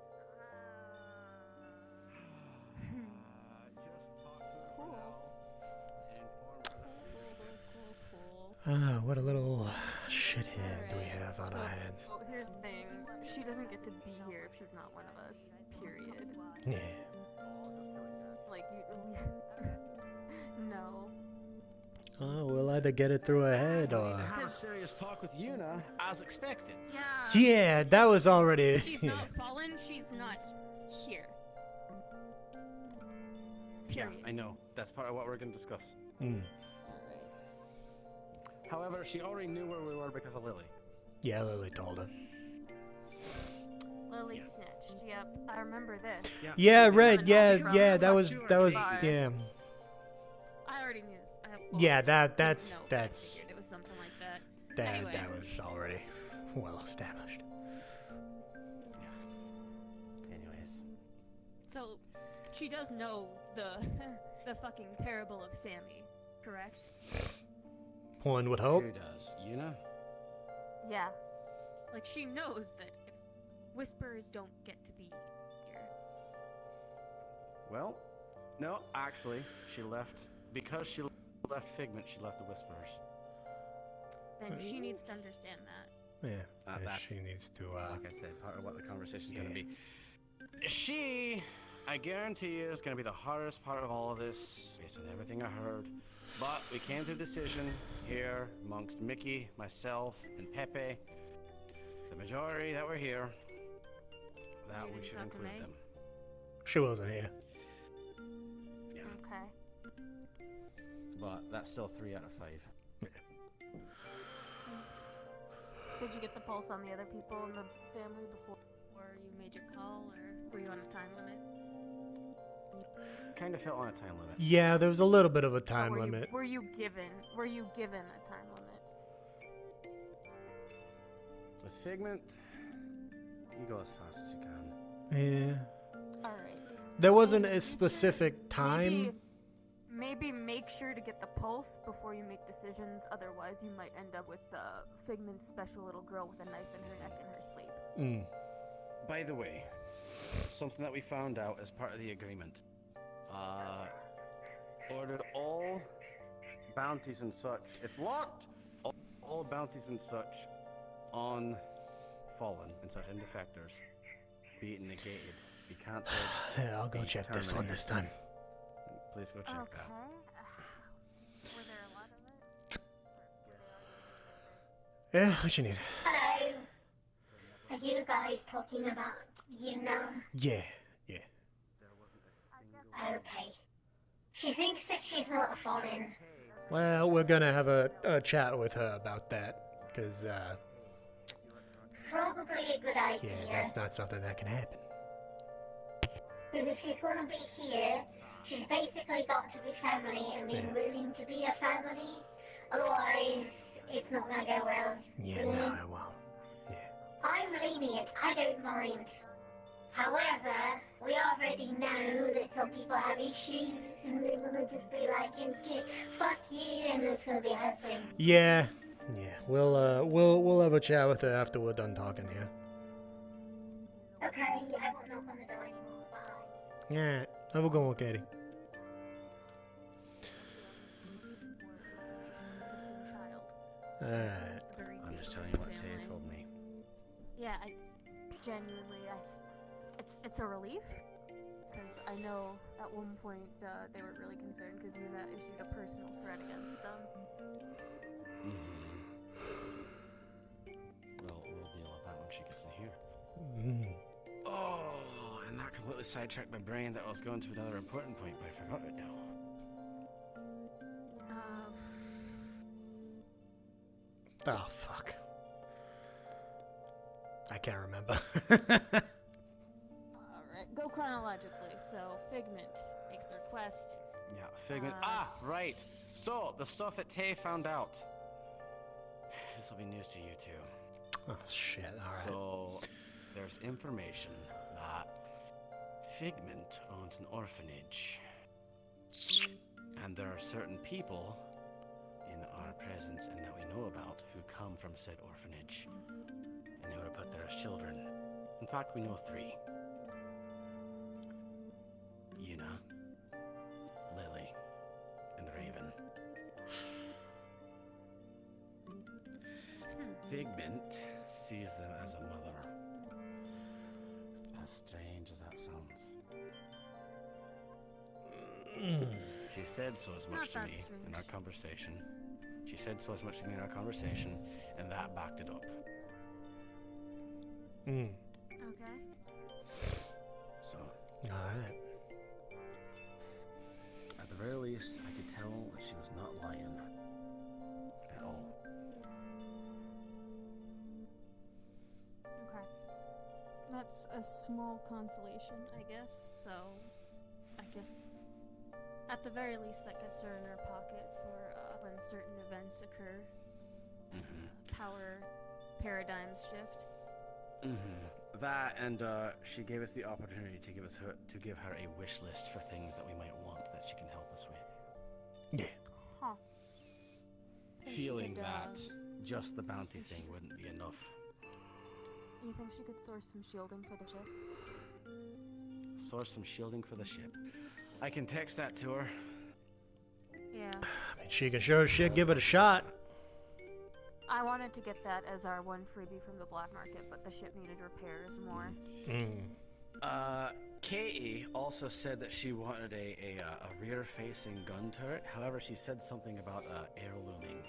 [SPEAKER 2] What a little shithead we have on our hands.
[SPEAKER 6] So here's the thing: she doesn't get to be here if she's not one of us. Period.
[SPEAKER 2] Yeah.
[SPEAKER 6] Like no.
[SPEAKER 2] Oh, we'll either get it through her head or.
[SPEAKER 1] Have a serious talk with Yuna, as expected.
[SPEAKER 6] Yeah.
[SPEAKER 2] Yeah, that was already.
[SPEAKER 6] She's not fallen. She's not here.
[SPEAKER 1] Yeah,
[SPEAKER 6] Period.
[SPEAKER 1] I know. That's part of what we're going to discuss.
[SPEAKER 2] Mm.
[SPEAKER 1] However, she already knew where we were because of Lily.
[SPEAKER 2] Yeah, Lily told her.
[SPEAKER 6] Lily snitched. Yep, I remember this.
[SPEAKER 2] Yeah, right. Yeah, that was
[SPEAKER 6] Sorry.
[SPEAKER 2] yeah.
[SPEAKER 6] I already knew.
[SPEAKER 2] Yeah,
[SPEAKER 6] I
[SPEAKER 2] that's
[SPEAKER 6] figured it was something like that. Anyway.
[SPEAKER 2] that was already well established.
[SPEAKER 1] Anyways.
[SPEAKER 6] So, she does know the the fucking parable of Sammy, correct?
[SPEAKER 2] One would hope.
[SPEAKER 1] Who does? Yuna?
[SPEAKER 6] Yeah. Like she knows that if whispers don't get to be here.
[SPEAKER 1] Well, no, actually, she left. Because she left Figment, she left the Whisperers.
[SPEAKER 6] Then she needs to understand that.
[SPEAKER 2] Yeah,
[SPEAKER 1] that's-
[SPEAKER 2] she needs to.
[SPEAKER 1] Like I said, part of what the conversation's going to be. She, I guarantee you, is going to be the hardest part of all of this, based on everything I heard. But we came to a decision here amongst Mickey, myself, and Pepe, the majority that were here, that
[SPEAKER 6] You
[SPEAKER 1] we
[SPEAKER 6] didn't
[SPEAKER 1] should
[SPEAKER 6] talk to
[SPEAKER 1] include
[SPEAKER 6] me?
[SPEAKER 1] them.
[SPEAKER 2] She wasn't here.
[SPEAKER 1] Yeah,
[SPEAKER 6] Okay.
[SPEAKER 1] but that's still 3 out of 5.
[SPEAKER 6] Did you get the pulse on the other people in the family before you made your call, or were you on a time limit?
[SPEAKER 1] Kind of felt on a time limit.
[SPEAKER 2] Yeah, there was a little bit of a
[SPEAKER 6] Or
[SPEAKER 2] time
[SPEAKER 6] were
[SPEAKER 2] limit.
[SPEAKER 6] were you given a time limit?
[SPEAKER 1] With Figment, you go as fast as you can.
[SPEAKER 2] Yeah.
[SPEAKER 6] All right.
[SPEAKER 2] There wasn't a specific time.
[SPEAKER 6] Maybe make sure to get the pulse before you make decisions. Otherwise, you might end up with Figment's special little girl with a knife in her neck in her sleep.
[SPEAKER 2] Mm.
[SPEAKER 1] By the way, something that we found out as part of the agreement. Ordered all bounties and such. It's locked. All bounties and such on Fallen and such and defectors be negated, be cancelled.
[SPEAKER 2] Yeah, I'll go
[SPEAKER 1] be
[SPEAKER 2] check this one
[SPEAKER 1] terminated.
[SPEAKER 2] this time.
[SPEAKER 1] Please go check
[SPEAKER 6] Okay.
[SPEAKER 1] that.
[SPEAKER 6] Were there a lot of it?
[SPEAKER 2] Yeah, what you need?
[SPEAKER 10] Hello. Are you guys talking about Yuna?
[SPEAKER 2] Yeah.
[SPEAKER 10] Okay. She thinks that she's not a fallen.
[SPEAKER 2] Well, we're gonna have a chat with her about that, because,
[SPEAKER 10] Probably a good idea.
[SPEAKER 2] yeah, that's not something that can happen.
[SPEAKER 10] Because if she's going to be here, she's basically got to be family and be willing to be a family. Otherwise, it's not going to go well.
[SPEAKER 2] Yeah, no, it won't.
[SPEAKER 10] I'm lenient. I don't mind. However, we already know that some people have issues and they want to just be like, fuck you, and it's going to be happening.
[SPEAKER 2] Yeah. We'll have a chat with her after we're done talking here.
[SPEAKER 10] Okay, I won't knock on the door anymore. Bye.
[SPEAKER 2] Yeah, have a good one, Katie. Alright.
[SPEAKER 1] I'm just telling you what Taya told me.
[SPEAKER 6] Yeah, I genuinely, it's a relief. Because I know at one point they were really concerned because Yuna issued a personal threat against them.
[SPEAKER 1] We'll deal with that when she gets in here.
[SPEAKER 2] Mm.
[SPEAKER 1] Oh, and that completely sidetracked my brain that I was going to another important point, but I forgot it now.
[SPEAKER 2] Oh, fuck. I can't remember.
[SPEAKER 6] Alright, go chronologically. So, Figment makes the request.
[SPEAKER 1] Yeah, Figment. Right. So, the stuff that Tay found out. This will be news to you too.
[SPEAKER 2] Oh, shit, alright.
[SPEAKER 1] So, there's information that Figment owns an orphanage. And there are certain people in our presence and that we know about who come from said orphanage. And they would have put there as children. In fact, we know 3. Yuna, Lily, and Raven. Figment sees them as a mother. As strange as that sounds. She said so as much to me in our conversation. She said so as much to me in our conversation, and that backed it up.
[SPEAKER 6] Okay.
[SPEAKER 1] So,
[SPEAKER 2] Alright.
[SPEAKER 1] at the very least, I could tell that she was not lying. At all.
[SPEAKER 6] Okay. That's a small consolation, I guess. So, I guess at the very least that gets her in her pocket for when certain events occur. Power paradigms shift.
[SPEAKER 1] That, and she gave us the opportunity to give her a wish list for things that we might want that she can help us with.
[SPEAKER 2] Yeah.
[SPEAKER 6] Huh.
[SPEAKER 1] Feeling that just the bounty thing wouldn't be enough.
[SPEAKER 6] You think she could source some shielding for the ship?
[SPEAKER 1] Source some shielding for the ship. I can text that to her.
[SPEAKER 6] Yeah.
[SPEAKER 2] I mean, she can sure as shit give it a shot.
[SPEAKER 6] I wanted to get that as our one freebie from the black market, but the ship needed repairs more.
[SPEAKER 1] Katie also said that she wanted a rear-facing gun turret. However, she said something about heirlooming.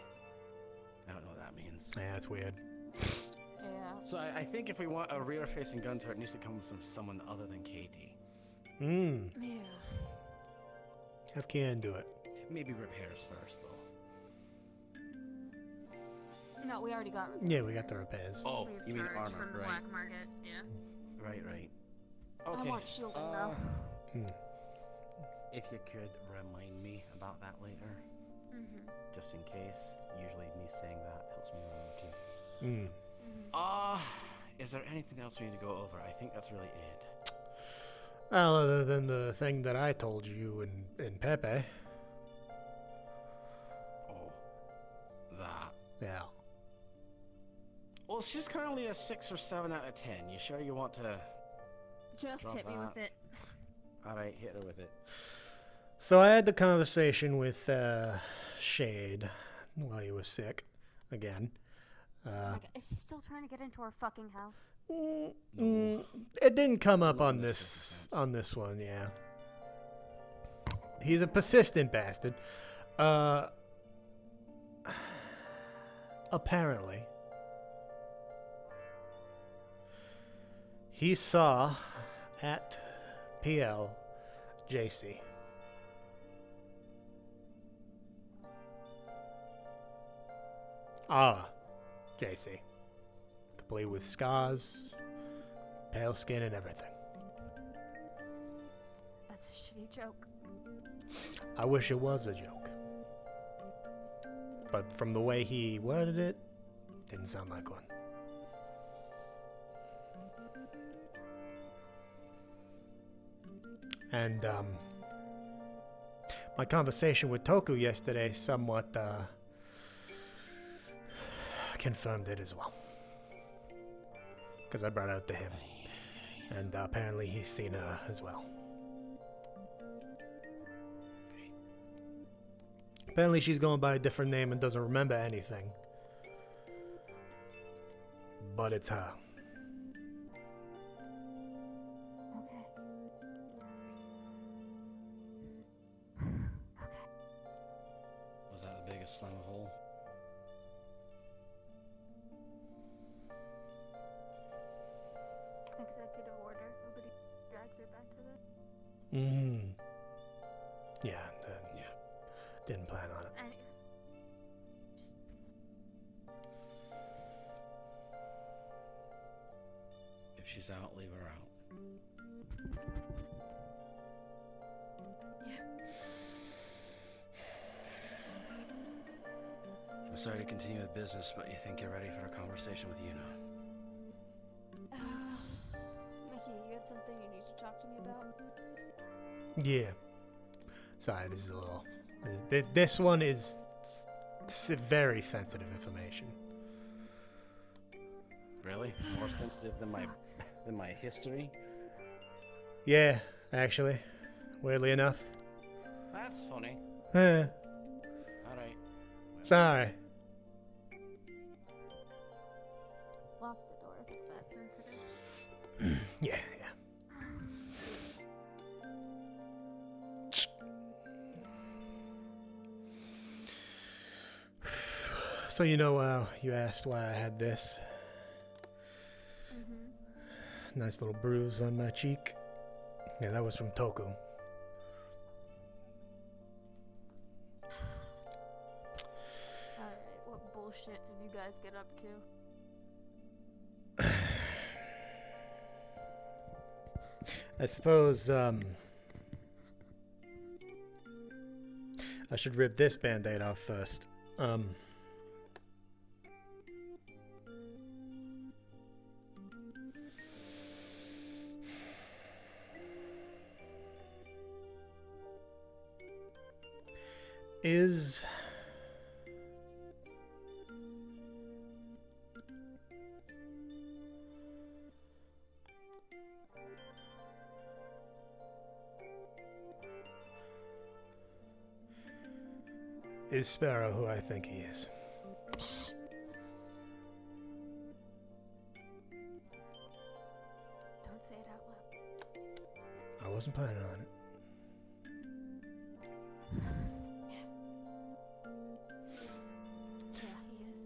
[SPEAKER 1] I don't know what that means.
[SPEAKER 2] Yeah, that's weird.
[SPEAKER 6] Yeah.
[SPEAKER 1] So I think if we want a rear-facing gun turret, it needs to come from someone other than Katie.
[SPEAKER 6] Yeah.
[SPEAKER 2] Have Kian do it.
[SPEAKER 1] Maybe repairs first, though.
[SPEAKER 6] No, we already got repairs.
[SPEAKER 2] Yeah, we got the repairs.
[SPEAKER 1] Oh,
[SPEAKER 6] Free of
[SPEAKER 1] you mean
[SPEAKER 6] charge
[SPEAKER 1] armor,
[SPEAKER 6] from the
[SPEAKER 1] right?
[SPEAKER 6] black market, yeah.
[SPEAKER 1] Right.
[SPEAKER 6] I
[SPEAKER 1] Okay.
[SPEAKER 6] want shielding though.
[SPEAKER 1] If you could remind me about that later, just in case. Usually me saying that helps me remember too. Is there anything else we need to go over? I think that's really it.
[SPEAKER 2] Well, other than the thing that I told you in Pepe.
[SPEAKER 1] Oh, that.
[SPEAKER 2] Yeah.
[SPEAKER 1] Well, she's currently a 6 or 7 out of 10. You sure you want to?
[SPEAKER 6] Just
[SPEAKER 1] Drop
[SPEAKER 6] hit me
[SPEAKER 1] that.
[SPEAKER 6] with it.
[SPEAKER 1] All right, hit her with it.
[SPEAKER 2] So I had the conversation with Shade while he was sick again.
[SPEAKER 6] Is he still trying to get into our fucking house?
[SPEAKER 2] It didn't come up
[SPEAKER 1] Not
[SPEAKER 2] on
[SPEAKER 1] in this
[SPEAKER 2] this one, yeah. He's a persistent bastard. Apparently, he saw at PL JC. JC. Complete with scars, pale skin, and everything.
[SPEAKER 6] That's a shitty joke.
[SPEAKER 2] I wish it was a joke. But from the way he worded it, didn't sound like one. And, my conversation with Toku yesterday somewhat, confirmed it as well. Because I brought it up to him. And apparently he's seen her as well. Apparently she's going by a different name and doesn't remember anything. But it's her.
[SPEAKER 6] Okay.
[SPEAKER 1] Was that the biggest slam of all?
[SPEAKER 6] Executive order. Nobody drags her back to this.
[SPEAKER 2] Yeah, didn't plan on it.
[SPEAKER 6] And just
[SPEAKER 1] If she's out, leave her out. I'm sorry to continue with business, but you think you're ready for a conversation with Yuna?
[SPEAKER 11] something you need to talk to me about?
[SPEAKER 2] Yeah. Sorry, this is a little. This one is very sensitive information.
[SPEAKER 1] Really? More sensitive than my history?
[SPEAKER 2] Yeah, actually. Weirdly enough.
[SPEAKER 1] That's funny.
[SPEAKER 2] Eh,
[SPEAKER 1] Alright.
[SPEAKER 2] sorry.
[SPEAKER 11] Lock the door if it's that sensitive.
[SPEAKER 2] Yeah. So you asked why I had this. Nice little bruise on my cheek. Yeah, that was from Toku.
[SPEAKER 11] Alright, what bullshit did you guys get up to?
[SPEAKER 2] I suppose, I should rip this band-aid off first. Is Sparrow who I think he is?
[SPEAKER 11] Don't say it out loud.
[SPEAKER 2] I wasn't planning on it.
[SPEAKER 11] Yeah, he is.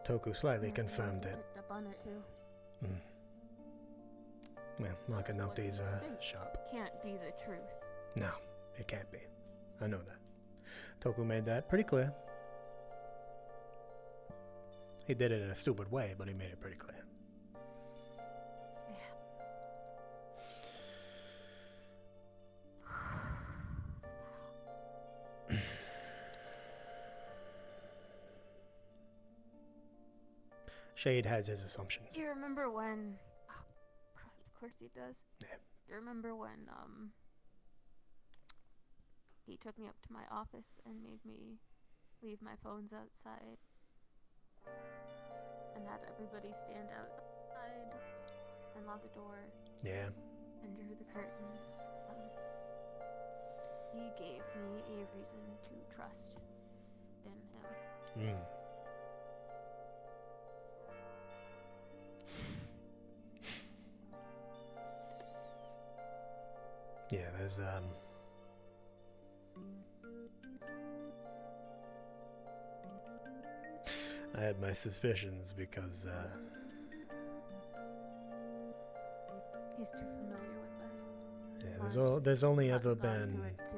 [SPEAKER 2] Toku slightly
[SPEAKER 11] Yeah,
[SPEAKER 2] confirmed
[SPEAKER 11] I
[SPEAKER 2] it.
[SPEAKER 11] picked up on it too.
[SPEAKER 2] Well, marking out
[SPEAKER 11] What
[SPEAKER 2] these
[SPEAKER 11] you think
[SPEAKER 2] sharp.
[SPEAKER 11] Can't be the truth.
[SPEAKER 2] No, it can't be. I know that. Toku made that pretty clear. He did it in a stupid way, but he made it pretty clear. Shade has his assumptions.
[SPEAKER 11] Do you remember when... Oh, crap, of course he does.
[SPEAKER 2] Yeah.
[SPEAKER 11] Do you remember when, he took me up to my office and made me leave my phones outside? And had everybody stand outside and lock the door.
[SPEAKER 2] Yeah.
[SPEAKER 11] And drew the curtains. He gave me a reason to trust in him.
[SPEAKER 2] Yeah, there's I had my suspicions because
[SPEAKER 11] He's too familiar with us.
[SPEAKER 2] yeah, there's only ever
[SPEAKER 11] Gotten onto
[SPEAKER 2] been
[SPEAKER 11] it too.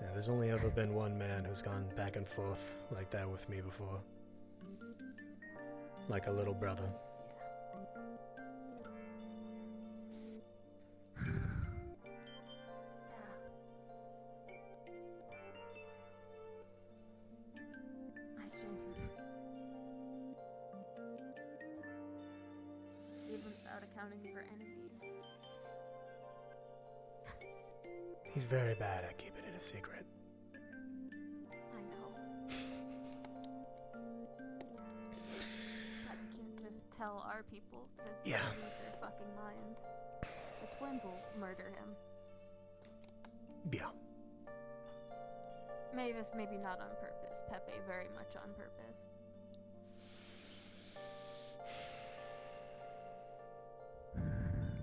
[SPEAKER 2] yeah, there's only ever been one man who's gone back and forth like that with me before. Like a little brother.
[SPEAKER 11] Even without accounting for enemies.
[SPEAKER 2] He's very bad at keeping it a secret.
[SPEAKER 11] I know. But you can't just tell our people because they
[SPEAKER 2] Yeah.
[SPEAKER 11] lose their fucking minds. The twins will murder him.
[SPEAKER 2] Yeah.
[SPEAKER 11] Mavis maybe not on purpose. Pepe very much on purpose.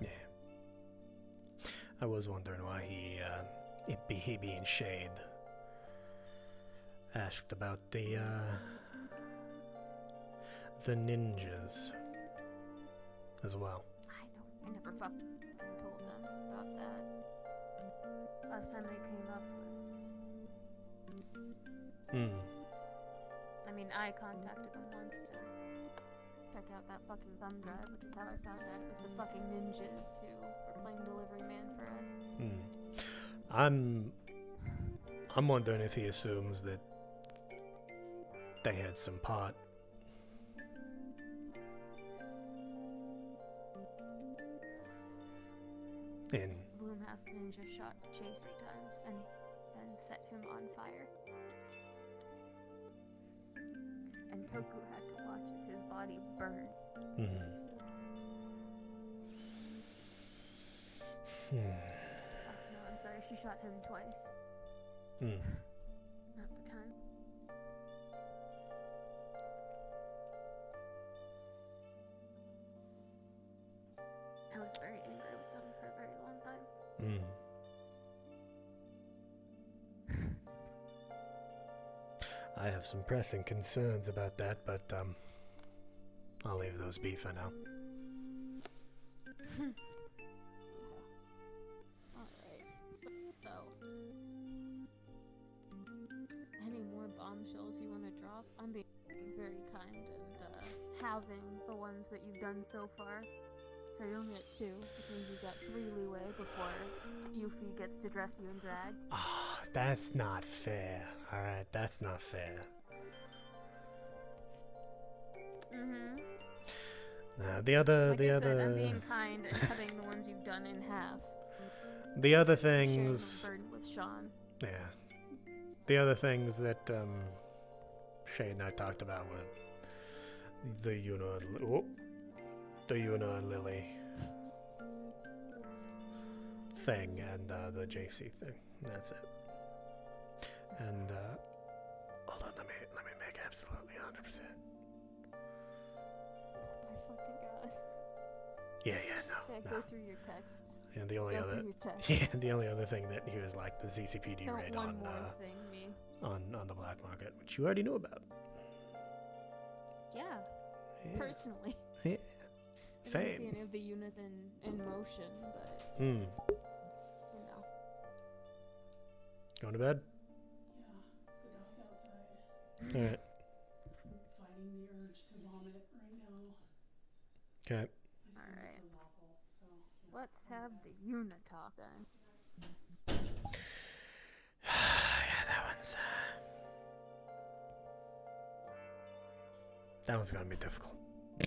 [SPEAKER 2] Yeah. I was wondering why he being Shade asked about the ninjas as well.
[SPEAKER 11] I never fucking told them about that. Last time they came up was... I mean, I contacted them once to check out that fucking thumb drive, which is how I found out it was the fucking ninjas who were playing delivery man for us.
[SPEAKER 2] I'm wondering if he assumes that they had some pot. In
[SPEAKER 11] Bloomhouse Ninja shot Chase 3 times and set him on fire. And Toku had to watch as his body burned.
[SPEAKER 2] Hmm.
[SPEAKER 11] Oh, no, I'm sorry, she shot him twice.
[SPEAKER 2] Hmm.
[SPEAKER 11] Not the time. I was very angry with them for a very long time.
[SPEAKER 2] Hmm. I have some pressing concerns about that, but I'll leave those be for now.
[SPEAKER 11] Alright, so any more bombshells you want to drop? I'm being very kind and halving the ones that you've done so far. So you're only at 2, which means you've got 3 leeway before Yuffie gets to dress you in drag.
[SPEAKER 2] Ah, that's not fair. Alright, that's not fair.
[SPEAKER 11] Mm-hmm.
[SPEAKER 2] Now, the other...
[SPEAKER 11] Like I said, I'm being kind and cutting the ones you've done in half.
[SPEAKER 2] The other
[SPEAKER 11] Sharing
[SPEAKER 2] things...
[SPEAKER 11] the burden with Sean.
[SPEAKER 2] Yeah. The other things that Shay and I talked about were the Yuna and Lily thing and the JC thing. That's it. And hold on, let me make absolutely 100%.
[SPEAKER 11] My fucking god.
[SPEAKER 2] Yeah, no.
[SPEAKER 11] Go through your texts.
[SPEAKER 2] And the only
[SPEAKER 11] Go
[SPEAKER 2] other
[SPEAKER 11] through your texts.
[SPEAKER 2] yeah, the only other thing that he was like the ZCPD
[SPEAKER 11] Don't
[SPEAKER 2] raid
[SPEAKER 11] one
[SPEAKER 2] on
[SPEAKER 11] more thing, me.
[SPEAKER 2] on the black market, which you already knew about.
[SPEAKER 11] Yeah. Personally.
[SPEAKER 2] Yeah.
[SPEAKER 11] I
[SPEAKER 2] Same.
[SPEAKER 11] didn't see any of the unit in motion, but
[SPEAKER 2] Hmm.
[SPEAKER 11] you know.
[SPEAKER 2] Going to bed?
[SPEAKER 12] Yeah,
[SPEAKER 2] Alright.
[SPEAKER 12] I'm fighting the urge to vomit right now.
[SPEAKER 2] Okay.
[SPEAKER 12] My stomach
[SPEAKER 11] Alright.
[SPEAKER 12] feels awful, so.
[SPEAKER 11] Let's have the unit talk then.
[SPEAKER 2] Yeah, that one's gonna be difficult.
[SPEAKER 11] I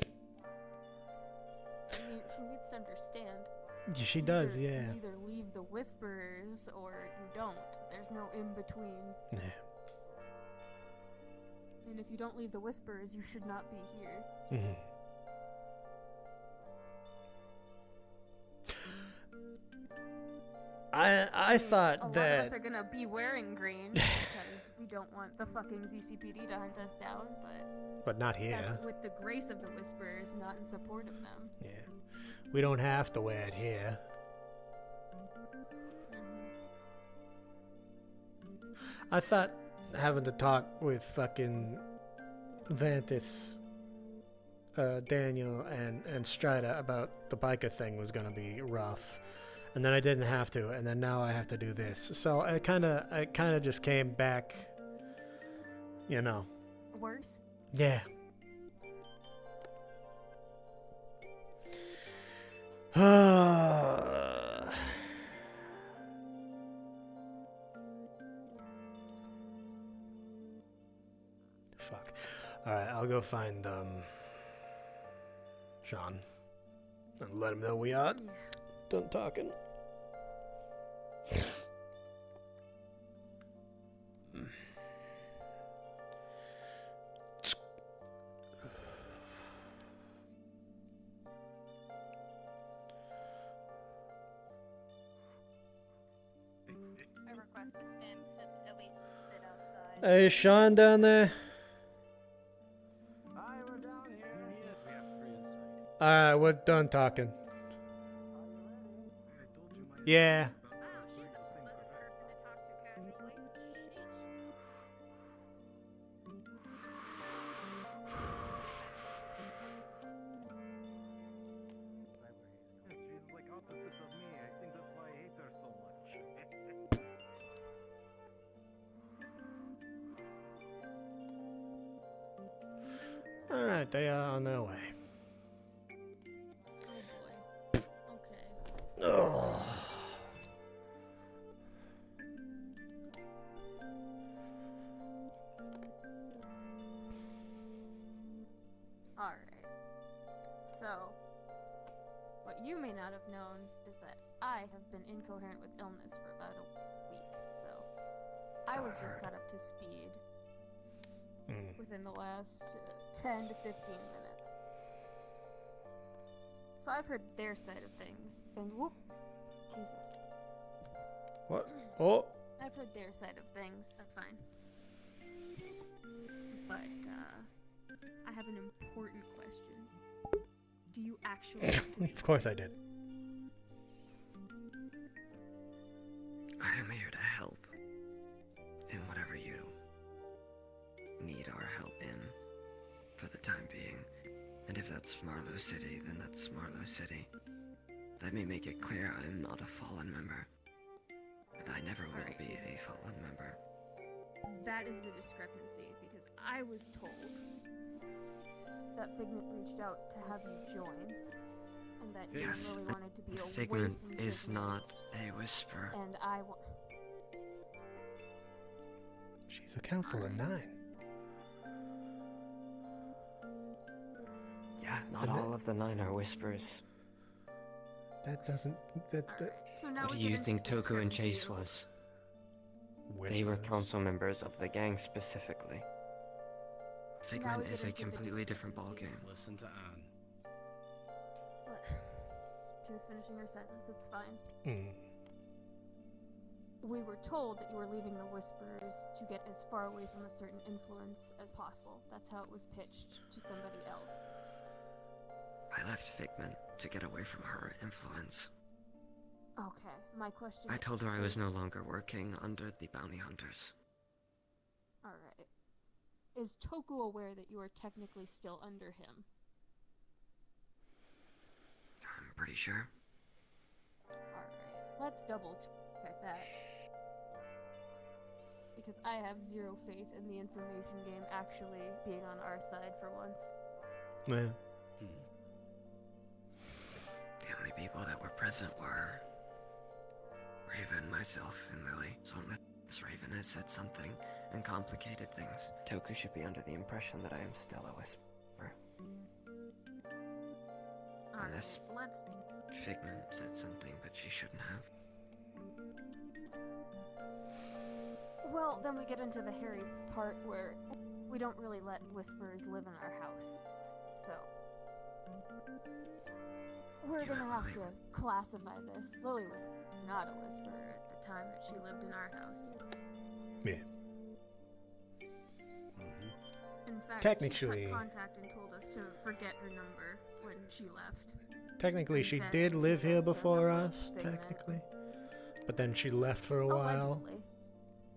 [SPEAKER 11] mean, she needs to understand.
[SPEAKER 2] Yeah, she does,
[SPEAKER 11] You
[SPEAKER 2] yeah.
[SPEAKER 11] either leave the Whisperers or you don't. There's no in between.
[SPEAKER 2] Yeah.
[SPEAKER 11] And if you don't leave the Whisperers, you should not be here.
[SPEAKER 2] Mm-hmm. I thought
[SPEAKER 11] a lot
[SPEAKER 2] that
[SPEAKER 11] of us are gonna be wearing green because we don't want the fucking ZCPD to hunt us down,
[SPEAKER 2] but not here.
[SPEAKER 11] that's with the grace of the Whisperers, not in support of them.
[SPEAKER 2] Yeah. We don't have to wear it here. I thought having to talk with fucking Vantis, Daniel, and Strider about the biker thing was gonna be rough, and then I didn't have to, and then now I have to do this. So it kind of just came back, you know.
[SPEAKER 11] Worse?
[SPEAKER 2] Yeah. Fuck. Alright, I'll go find Sean and let him know we are done talking.
[SPEAKER 4] I request to stand at least sit outside.
[SPEAKER 2] Hey, is Sean down there?
[SPEAKER 1] Hi, we're down here. Yes, we have free insight.
[SPEAKER 2] Alright, we're done talking. Yeah.
[SPEAKER 8] She's like opposite of me. I think that's why I hate her so much.
[SPEAKER 2] Alright, they are on their way.
[SPEAKER 11] Oh boy. Okay.
[SPEAKER 2] Oh.
[SPEAKER 11] Alright. So, what you may not have known is that I have been incoherent with illness for about a week, though. I was just got up to speed within the last 10 to 15 minutes. So I've heard their side of things, and whoop, Jesus.
[SPEAKER 2] What? Oh!
[SPEAKER 11] I've heard their side of things, that's fine. But, I have an important question. Do you actually want to be
[SPEAKER 2] Of course I did.
[SPEAKER 13] I am here to help in whatever you need our help in for the time being. And if that's Marlowe City, then that's Marlowe City. Let me make it clear I am not a fallen member. And I never will be a fallen member.
[SPEAKER 11] That is the discrepancy, because I was told that Figment reached out to have you join, and that you
[SPEAKER 13] Yes,
[SPEAKER 11] really wanted to be away
[SPEAKER 13] Figment
[SPEAKER 11] from
[SPEAKER 13] is
[SPEAKER 11] Figment,
[SPEAKER 13] not a whisper.
[SPEAKER 11] and
[SPEAKER 2] She's a counselor 9.
[SPEAKER 13] Yeah, not all of the 9 are whispers.
[SPEAKER 2] That doesn't...
[SPEAKER 11] So now
[SPEAKER 13] What
[SPEAKER 11] we
[SPEAKER 13] do
[SPEAKER 11] get
[SPEAKER 13] you
[SPEAKER 11] into
[SPEAKER 13] think
[SPEAKER 11] the
[SPEAKER 13] Toku and
[SPEAKER 11] discrepancy
[SPEAKER 13] Chase
[SPEAKER 11] of-
[SPEAKER 13] was? They were council members of the gang specifically. Figment is a completely different ballgame.
[SPEAKER 1] Listen to Anne.
[SPEAKER 11] What? She was finishing her sentence, it's fine. We were told that you were leaving the Whisperers to get as far away from a certain influence as possible. That's how it was pitched to somebody else.
[SPEAKER 13] I left Figment to get away from her influence.
[SPEAKER 11] Okay, my question
[SPEAKER 13] I
[SPEAKER 11] is-
[SPEAKER 13] told her I was no longer working under the bounty hunters.
[SPEAKER 11] Alright. Is Toku aware that you are technically still under him?
[SPEAKER 13] I'm pretty sure.
[SPEAKER 11] Alright, let's double check that. Because I have zero faith in the information game actually being on our side for once.
[SPEAKER 2] Yeah.
[SPEAKER 13] The only people that were present were Raven, myself, and Lily. So unless Raven has said something and complicated things, Toku should be under the impression that I am still a whisper. Unless
[SPEAKER 11] let's...
[SPEAKER 13] Figment said something, but she shouldn't have.
[SPEAKER 11] Well, then we get into the hairy part where we don't really let Whisperers live in our house. So... we're gonna have to classify this. Lily was not a Whisperer at the time that she lived in our house.
[SPEAKER 2] Yeah.
[SPEAKER 11] In fact,
[SPEAKER 2] Technically-
[SPEAKER 11] she cut contact and told us to forget her number when she left.
[SPEAKER 2] Technically, she
[SPEAKER 11] Then
[SPEAKER 2] did live here
[SPEAKER 11] said to
[SPEAKER 2] before
[SPEAKER 11] help
[SPEAKER 2] us,
[SPEAKER 11] Figment.
[SPEAKER 2] technically. But then she left for a while.
[SPEAKER 11] Allegedly.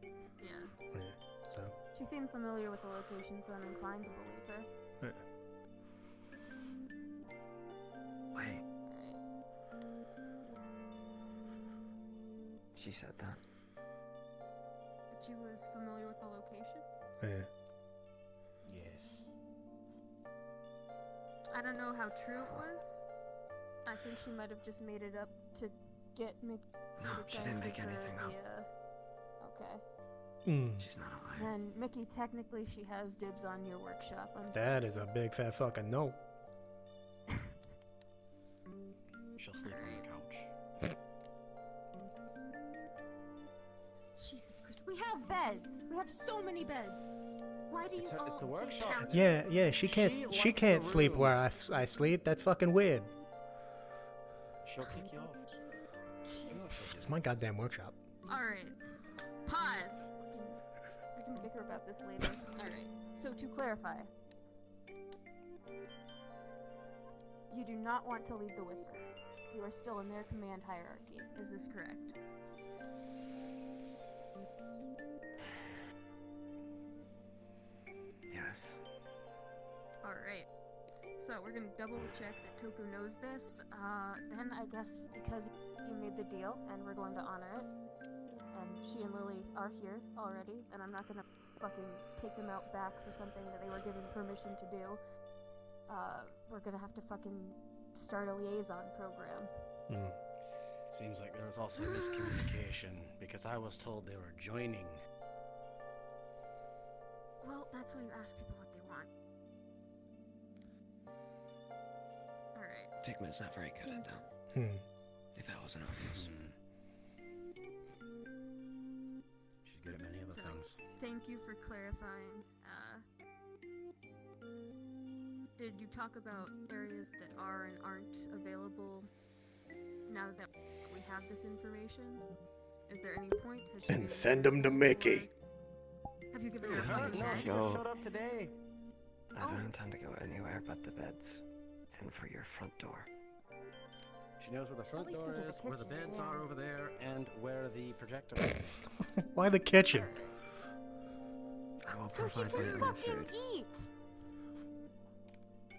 [SPEAKER 11] Yeah.
[SPEAKER 2] Yeah, so...
[SPEAKER 11] She seemed familiar with the location, so I'm inclined to believe her.
[SPEAKER 13] Wait. She said that.
[SPEAKER 11] That she was familiar with the location?
[SPEAKER 2] Yeah.
[SPEAKER 1] Yes.
[SPEAKER 11] I don't know how true it was. I think she might have just made it up to get Mickey.
[SPEAKER 13] No, she didn't make anything up.
[SPEAKER 11] Okay.
[SPEAKER 13] She's not a liar.
[SPEAKER 11] Then Mickey, technically, she has dibs on your workshop.
[SPEAKER 2] That is a big fat fucking no.
[SPEAKER 1] She'll sleep on the couch.
[SPEAKER 11] Jesus Christ, we have beds. We have so many beds. Why do you all
[SPEAKER 1] it's the
[SPEAKER 11] take
[SPEAKER 1] workshop.
[SPEAKER 11] couches?
[SPEAKER 2] Yeah, she can't
[SPEAKER 1] She likes the
[SPEAKER 2] sleep
[SPEAKER 1] room.
[SPEAKER 2] where I sleep. That's fucking weird.
[SPEAKER 1] She'll kick you off.
[SPEAKER 2] It's my goddamn workshop.
[SPEAKER 11] All right, pause. We can bicker about this later. All right. So to clarify, you do not want to leave the Whisper. You are still in their command hierarchy. Is this correct?
[SPEAKER 13] Yes.
[SPEAKER 11] Alright. So we're gonna double check that Toku knows this. Then I guess because you made the deal and we're going to honor it, and she and Lily are here already, and I'm not gonna fucking take them out back for something that they were given permission to do, we're gonna have to fucking start a liaison program.
[SPEAKER 1] Seems like there was also miscommunication because I was told they were joining.
[SPEAKER 11] Well, that's why you ask people what they want. Alright.
[SPEAKER 13] Figment's not very good at that. If that wasn't obvious.
[SPEAKER 1] She's good at many other
[SPEAKER 11] So,
[SPEAKER 1] things.
[SPEAKER 11] thank you for clarifying. Did you talk about areas that are and aren't available now that we have this information? Is there any point? Has she
[SPEAKER 2] And
[SPEAKER 11] been
[SPEAKER 2] send them to Mickey.
[SPEAKER 11] Have you given her a
[SPEAKER 1] No,
[SPEAKER 11] fight
[SPEAKER 1] she
[SPEAKER 11] yet?
[SPEAKER 1] just showed up today.
[SPEAKER 13] I don't intend to go anywhere but the beds. And for your front door.
[SPEAKER 1] She knows where the front
[SPEAKER 6] least
[SPEAKER 1] door
[SPEAKER 6] go to the
[SPEAKER 1] is, where the
[SPEAKER 6] kitchen,
[SPEAKER 1] beds
[SPEAKER 6] yeah.
[SPEAKER 1] are over there, and where the projector is.
[SPEAKER 2] Why the kitchen?
[SPEAKER 13] I will
[SPEAKER 9] So she
[SPEAKER 13] provide
[SPEAKER 9] can
[SPEAKER 13] your own
[SPEAKER 9] fucking
[SPEAKER 13] food.
[SPEAKER 9] eat.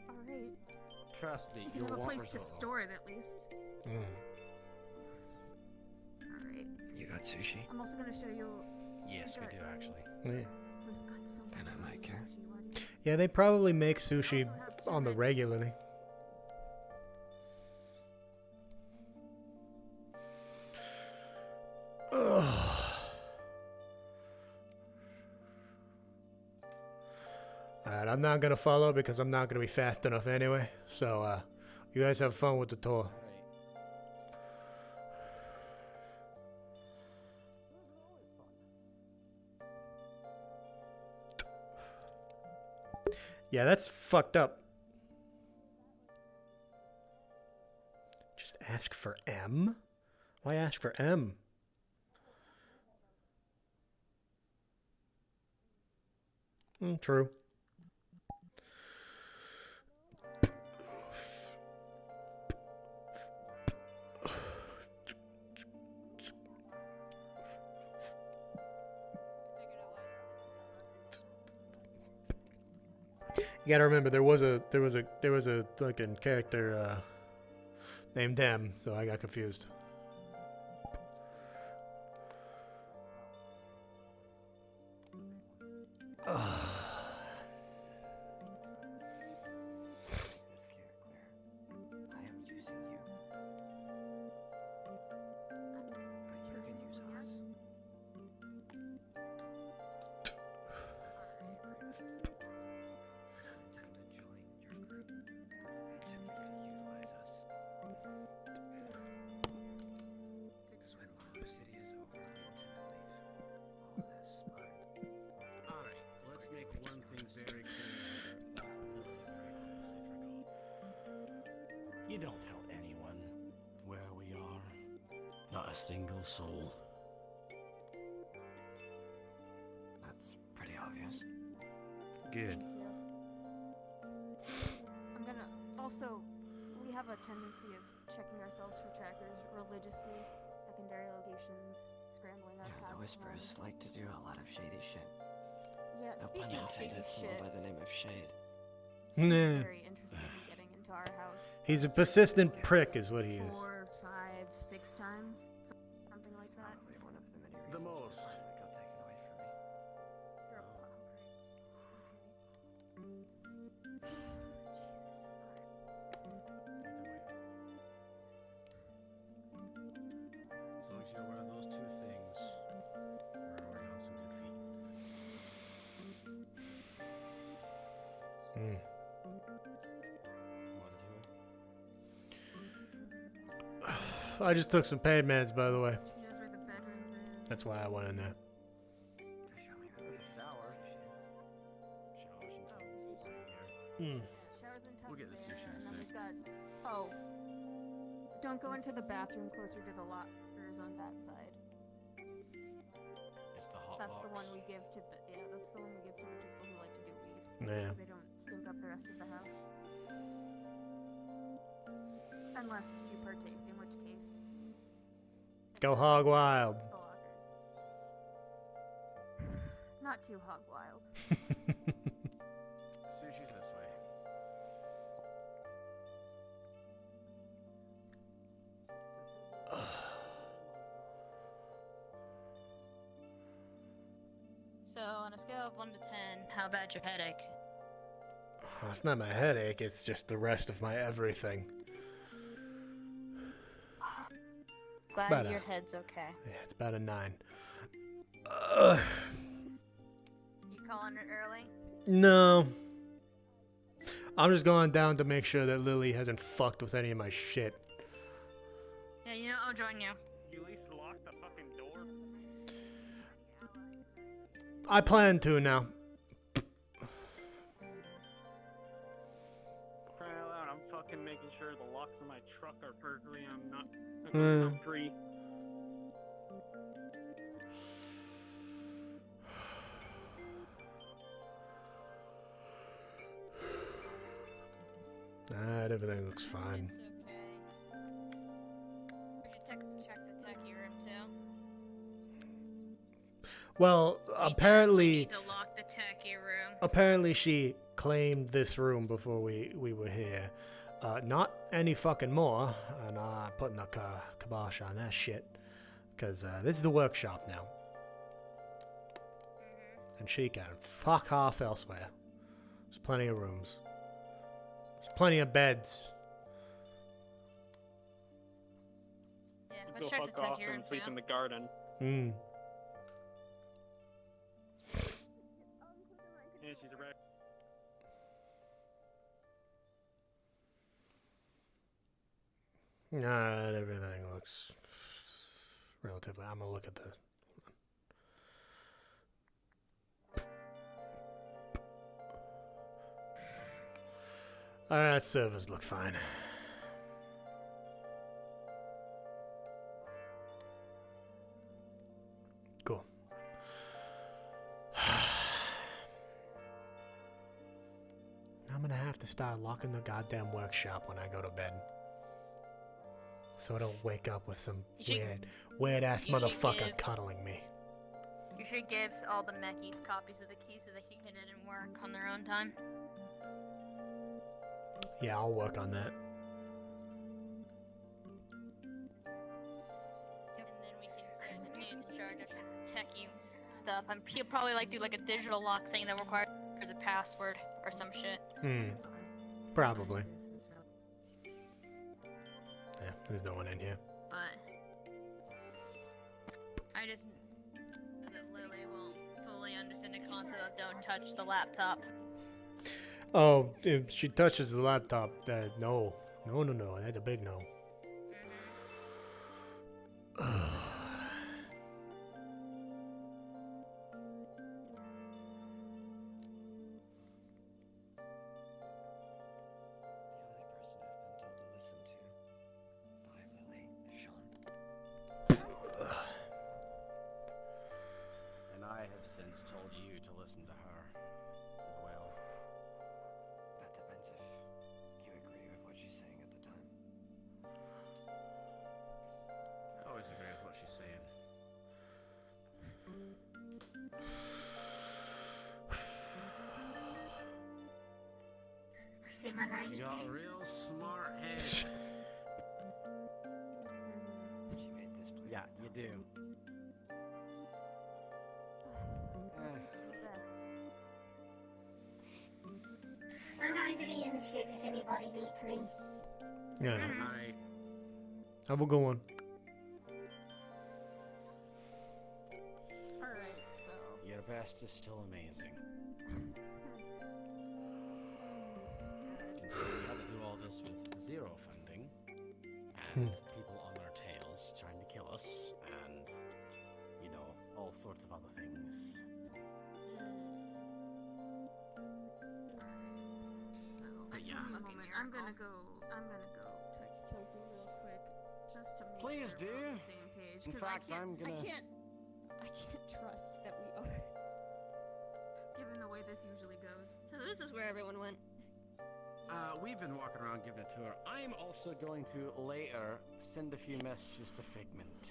[SPEAKER 11] Alright.
[SPEAKER 1] Trust me,
[SPEAKER 11] You can
[SPEAKER 1] you'll
[SPEAKER 11] have a
[SPEAKER 1] want
[SPEAKER 11] place to
[SPEAKER 1] risotto.
[SPEAKER 11] store it at least. Alright.
[SPEAKER 13] You got sushi?
[SPEAKER 11] I'm also gonna show you.
[SPEAKER 1] Yes, we do actually.
[SPEAKER 2] Yeah.
[SPEAKER 11] We've got so much
[SPEAKER 13] And I might care.
[SPEAKER 11] sushi. Why do you?
[SPEAKER 2] Yeah, they probably make sushi on the regularly. Alright, I'm not gonna follow because I'm not gonna be fast enough anyway. So, you guys have fun with the tour. Yeah, that's fucked up. Just ask for M? Why ask for M? True. You gotta remember there was a fucking character named M, so I got confused.
[SPEAKER 13] I am using you. But you can use us.
[SPEAKER 1] Alright, let's make one thing very clear that will be very honestly forgot. You don't tell anyone where we are. Not a single soul.
[SPEAKER 13] That's pretty obvious.
[SPEAKER 1] Good.
[SPEAKER 11] I'm gonna also. We have a tendency of checking ourselves for trackers religiously, secondary locations, scrambling our
[SPEAKER 13] Yeah, the
[SPEAKER 11] paths.
[SPEAKER 13] Whispers like to do a lot of shady shit.
[SPEAKER 11] Yeah,
[SPEAKER 13] No pun
[SPEAKER 11] speaking of shady
[SPEAKER 13] intended, someone
[SPEAKER 11] shit,
[SPEAKER 13] by the name of Shade.
[SPEAKER 2] Nah.
[SPEAKER 11] very interested in getting into our house.
[SPEAKER 2] He's a persistent prick, is what he is.
[SPEAKER 11] 4, 5, 6 times, something like that.
[SPEAKER 13] Probably one of the many
[SPEAKER 1] The
[SPEAKER 13] reasons
[SPEAKER 1] most.
[SPEAKER 13] why it got taken away from me.
[SPEAKER 11] You're a pop, right? It's okay. Jesus.
[SPEAKER 1] As long as you're aware of those two things, we're already on some good feet.
[SPEAKER 2] I just took some pain meds, by the way.
[SPEAKER 11] She knows where the bedrooms is.
[SPEAKER 2] That's why I went in there.
[SPEAKER 1] There's a shower. Showers and tubs here.
[SPEAKER 2] Mm.
[SPEAKER 11] Showers and tubs
[SPEAKER 1] We'll get the
[SPEAKER 11] there,
[SPEAKER 1] sushi in a
[SPEAKER 11] and then
[SPEAKER 1] sec.
[SPEAKER 11] we've got. Oh. Don't go into the bathroom closer to the lockers on that side.
[SPEAKER 1] It's the hot
[SPEAKER 11] That's
[SPEAKER 1] box.
[SPEAKER 11] the one we give to the. Yeah, that's the one we give to the people who like to do weed.
[SPEAKER 2] Yeah.
[SPEAKER 11] So they don't stink up the rest of the house. Unless you partake, in which case.
[SPEAKER 2] Go hog wild.
[SPEAKER 11] The lockers. Not too hog wild.
[SPEAKER 1] Sushi's this way.
[SPEAKER 4] So, on a scale of 1 to 10, how bad's your headache?
[SPEAKER 2] Oh, it's not my headache, it's just the rest of my everything.
[SPEAKER 4] Glad
[SPEAKER 2] About
[SPEAKER 4] your
[SPEAKER 2] a-
[SPEAKER 4] head's okay.
[SPEAKER 2] Yeah, it's about a 9.
[SPEAKER 4] You calling it early?
[SPEAKER 2] No. I'm just going down to make sure that Lily hasn't fucked with any of my shit.
[SPEAKER 4] Yeah, you join you.
[SPEAKER 3] You at least lock the fucking door.
[SPEAKER 2] I plan to now.
[SPEAKER 3] Crying out loud, I'm fucking making sure the locks on my truck are burglary. I'm not free.
[SPEAKER 2] Everything looks fine.
[SPEAKER 4] It's okay. We should check the techie room too.
[SPEAKER 2] Well, apparently,
[SPEAKER 4] need to lock the techie room.
[SPEAKER 2] Apparently, she claimed this room before we were here. Not any fucking more, and putting a kibosh on that shit, because this is the workshop now, and she can fuck off elsewhere. There's plenty of rooms. There's plenty of beds.
[SPEAKER 4] Yeah,
[SPEAKER 3] Go
[SPEAKER 4] let's check the
[SPEAKER 3] fuck off
[SPEAKER 4] techie room
[SPEAKER 3] and sleep
[SPEAKER 4] too.
[SPEAKER 3] in the garden.
[SPEAKER 2] Hmm.
[SPEAKER 3] Yeah, she's a rat.
[SPEAKER 2] Nah, everything looks relatively. I'm gonna look at the. Alright, servers look fine. Cool. I'm gonna have to start locking the goddamn workshop when I go to bed. So I don't wake up with some weird ass
[SPEAKER 4] you should
[SPEAKER 2] motherfucker
[SPEAKER 4] give-
[SPEAKER 2] cuddling me.
[SPEAKER 4] You should give all the mechis copies of the key so they can get in and work on their own time.
[SPEAKER 2] Yeah, I'll work on that.
[SPEAKER 4] And then we can say that he's in charge of techie stuff. He'll probably like do like a digital lock thing that requires a password or some shit.
[SPEAKER 2] Probably. Yeah, there's no one in here.
[SPEAKER 4] But I just know that Lily won't fully understand the concept of don't touch the laptop.
[SPEAKER 2] Oh, if she touches the laptop, no. No, that's a big no.
[SPEAKER 1] And I have since told you to listen to her as well.
[SPEAKER 13] That depends if you agree with what she's saying at the time.
[SPEAKER 1] I always agree with what she's saying.
[SPEAKER 7] You got a real smart head.
[SPEAKER 1] Yeah, you do.
[SPEAKER 10] I'm going to be in the ship if anybody beats me.
[SPEAKER 2] Yeah.
[SPEAKER 7] Alright.
[SPEAKER 2] Have a good one.
[SPEAKER 11] Alright, so.
[SPEAKER 1] Your best is still amazing. Considering we had to do all this with zero funding, and people on our tails trying to kill us, and, you know, all sorts of other things.
[SPEAKER 11] So,
[SPEAKER 7] yeah.
[SPEAKER 11] give me a moment. I'm gonna go text Toku real quick, just to make
[SPEAKER 1] Please
[SPEAKER 11] sure we're on
[SPEAKER 1] do.
[SPEAKER 11] the same page.
[SPEAKER 1] In
[SPEAKER 11] 'cause
[SPEAKER 1] fact,
[SPEAKER 11] I
[SPEAKER 1] I'm gonna-
[SPEAKER 11] I can't trust that we are. Given the way this usually goes.
[SPEAKER 4] So this is where everyone went.
[SPEAKER 1] We've been walking around giving a tour. I'm also going to later send a few messages to Figment.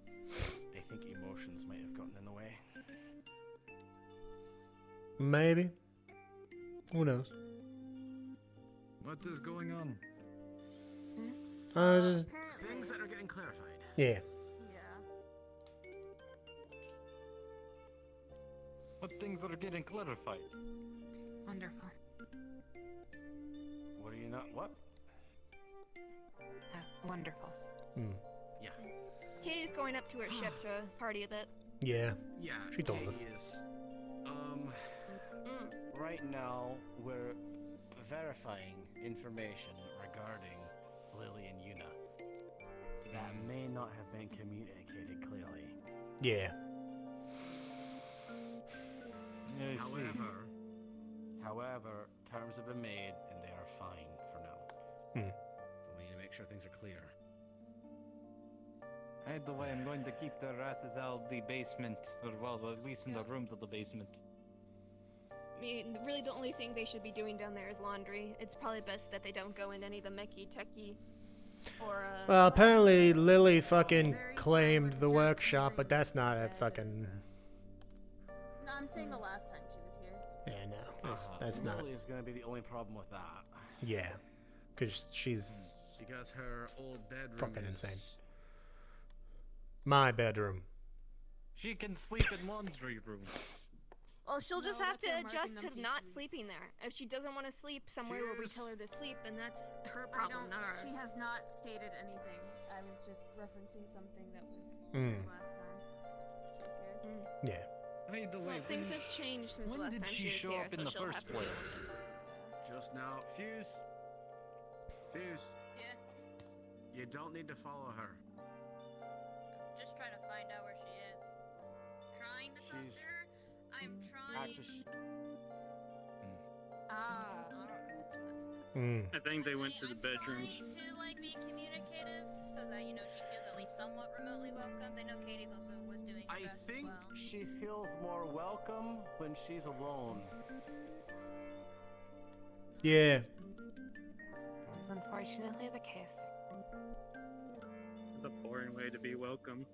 [SPEAKER 1] I think emotions might have gotten in the way.
[SPEAKER 2] Maybe. Who knows?
[SPEAKER 7] What is going on?
[SPEAKER 2] Just
[SPEAKER 7] Things that are getting clarified.
[SPEAKER 2] yeah.
[SPEAKER 8] What things that are getting clarified?
[SPEAKER 6] Wonderful.
[SPEAKER 1] What are you not? What?
[SPEAKER 6] Wonderful.
[SPEAKER 7] Yeah.
[SPEAKER 9] Katie's going up to her ship to party a bit.
[SPEAKER 2] Yeah.
[SPEAKER 7] Yeah.
[SPEAKER 2] She told us.
[SPEAKER 7] Is.
[SPEAKER 1] Right now, we're verifying information regarding Lily and Yuna that may not have been communicated clearly.
[SPEAKER 2] Yeah.
[SPEAKER 1] However, terms have been made and they are fine for now.
[SPEAKER 7] We need to make sure things are clear. Either way, I'm going to keep their asses out of the basement, or well, at least in the rooms of the basement.
[SPEAKER 9] I mean, really the only thing they should be doing down there is laundry. It's probably best that they don't go in any of the mechie-techie or,
[SPEAKER 2] Well, apparently Lily fucking claimed the workshop, but that's not a fucking...
[SPEAKER 11] No, I'm saying the last time she was here.
[SPEAKER 2] Yeah, no, that's not...
[SPEAKER 1] Lily is going to be the only problem with that.
[SPEAKER 2] Yeah, because she's...
[SPEAKER 7] Because her old bedroom
[SPEAKER 2] fucking
[SPEAKER 7] is...
[SPEAKER 2] insane. My bedroom.
[SPEAKER 7] She can sleep in laundry room.
[SPEAKER 9] Well, she'll just
[SPEAKER 11] No,
[SPEAKER 9] have to
[SPEAKER 11] that's her
[SPEAKER 9] adjust to
[SPEAKER 11] marking them
[SPEAKER 9] not
[SPEAKER 11] PC.
[SPEAKER 9] sleeping there. If she doesn't want to sleep somewhere where we tell her to sleep, then that's her problem, not ours.
[SPEAKER 11] She has not stated anything. I was just referencing something that was
[SPEAKER 2] Mm.
[SPEAKER 11] said last time. She was here.
[SPEAKER 2] Yeah.
[SPEAKER 7] Hey, the way
[SPEAKER 9] Well, things have changed since the
[SPEAKER 7] when
[SPEAKER 9] last
[SPEAKER 7] did
[SPEAKER 9] time
[SPEAKER 7] she
[SPEAKER 9] was
[SPEAKER 7] show
[SPEAKER 9] here,
[SPEAKER 7] up in
[SPEAKER 9] so
[SPEAKER 7] the
[SPEAKER 9] she'll
[SPEAKER 7] first
[SPEAKER 9] have to-
[SPEAKER 7] place? Just now. Fuse. Fuse.
[SPEAKER 4] Yeah.
[SPEAKER 7] You don't need to follow her.
[SPEAKER 4] Just trying to find out where she is. Trying to talk
[SPEAKER 1] She's-
[SPEAKER 4] to her. I'm trying.
[SPEAKER 1] Actually,
[SPEAKER 3] I think they went to the bedrooms.
[SPEAKER 4] Trying to like be communicative so that she feels at least somewhat remotely welcomed. I know Katie's also was doing her
[SPEAKER 1] I
[SPEAKER 4] best
[SPEAKER 1] think
[SPEAKER 4] as well.
[SPEAKER 1] she feels more welcome when she's alone.
[SPEAKER 2] Yeah.
[SPEAKER 14] That is unfortunately the case.
[SPEAKER 3] It's a boring way to be welcome.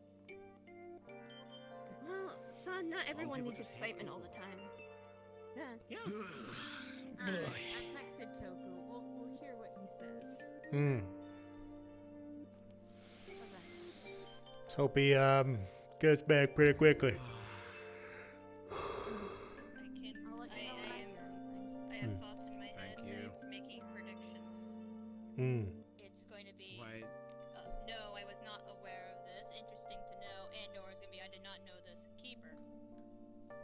[SPEAKER 9] Well, son, not everyone
[SPEAKER 1] people
[SPEAKER 9] needs
[SPEAKER 1] just hate
[SPEAKER 9] excitement all the time. Yeah.
[SPEAKER 11] Alright, I texted Toku. We'll hear what he says.
[SPEAKER 2] Hmm.
[SPEAKER 11] Okay.
[SPEAKER 2] Let's hope he gets back pretty quickly.
[SPEAKER 11] I'll let you know when I hear anything.
[SPEAKER 4] I have thoughts in my head.
[SPEAKER 7] Thank you.
[SPEAKER 4] I'm making predictions.
[SPEAKER 2] Hmm.
[SPEAKER 4] It's going to be.
[SPEAKER 7] Why?
[SPEAKER 4] No, I was not aware of this. Interesting to know. And/or it's going to be. I did not know this. Keeper. That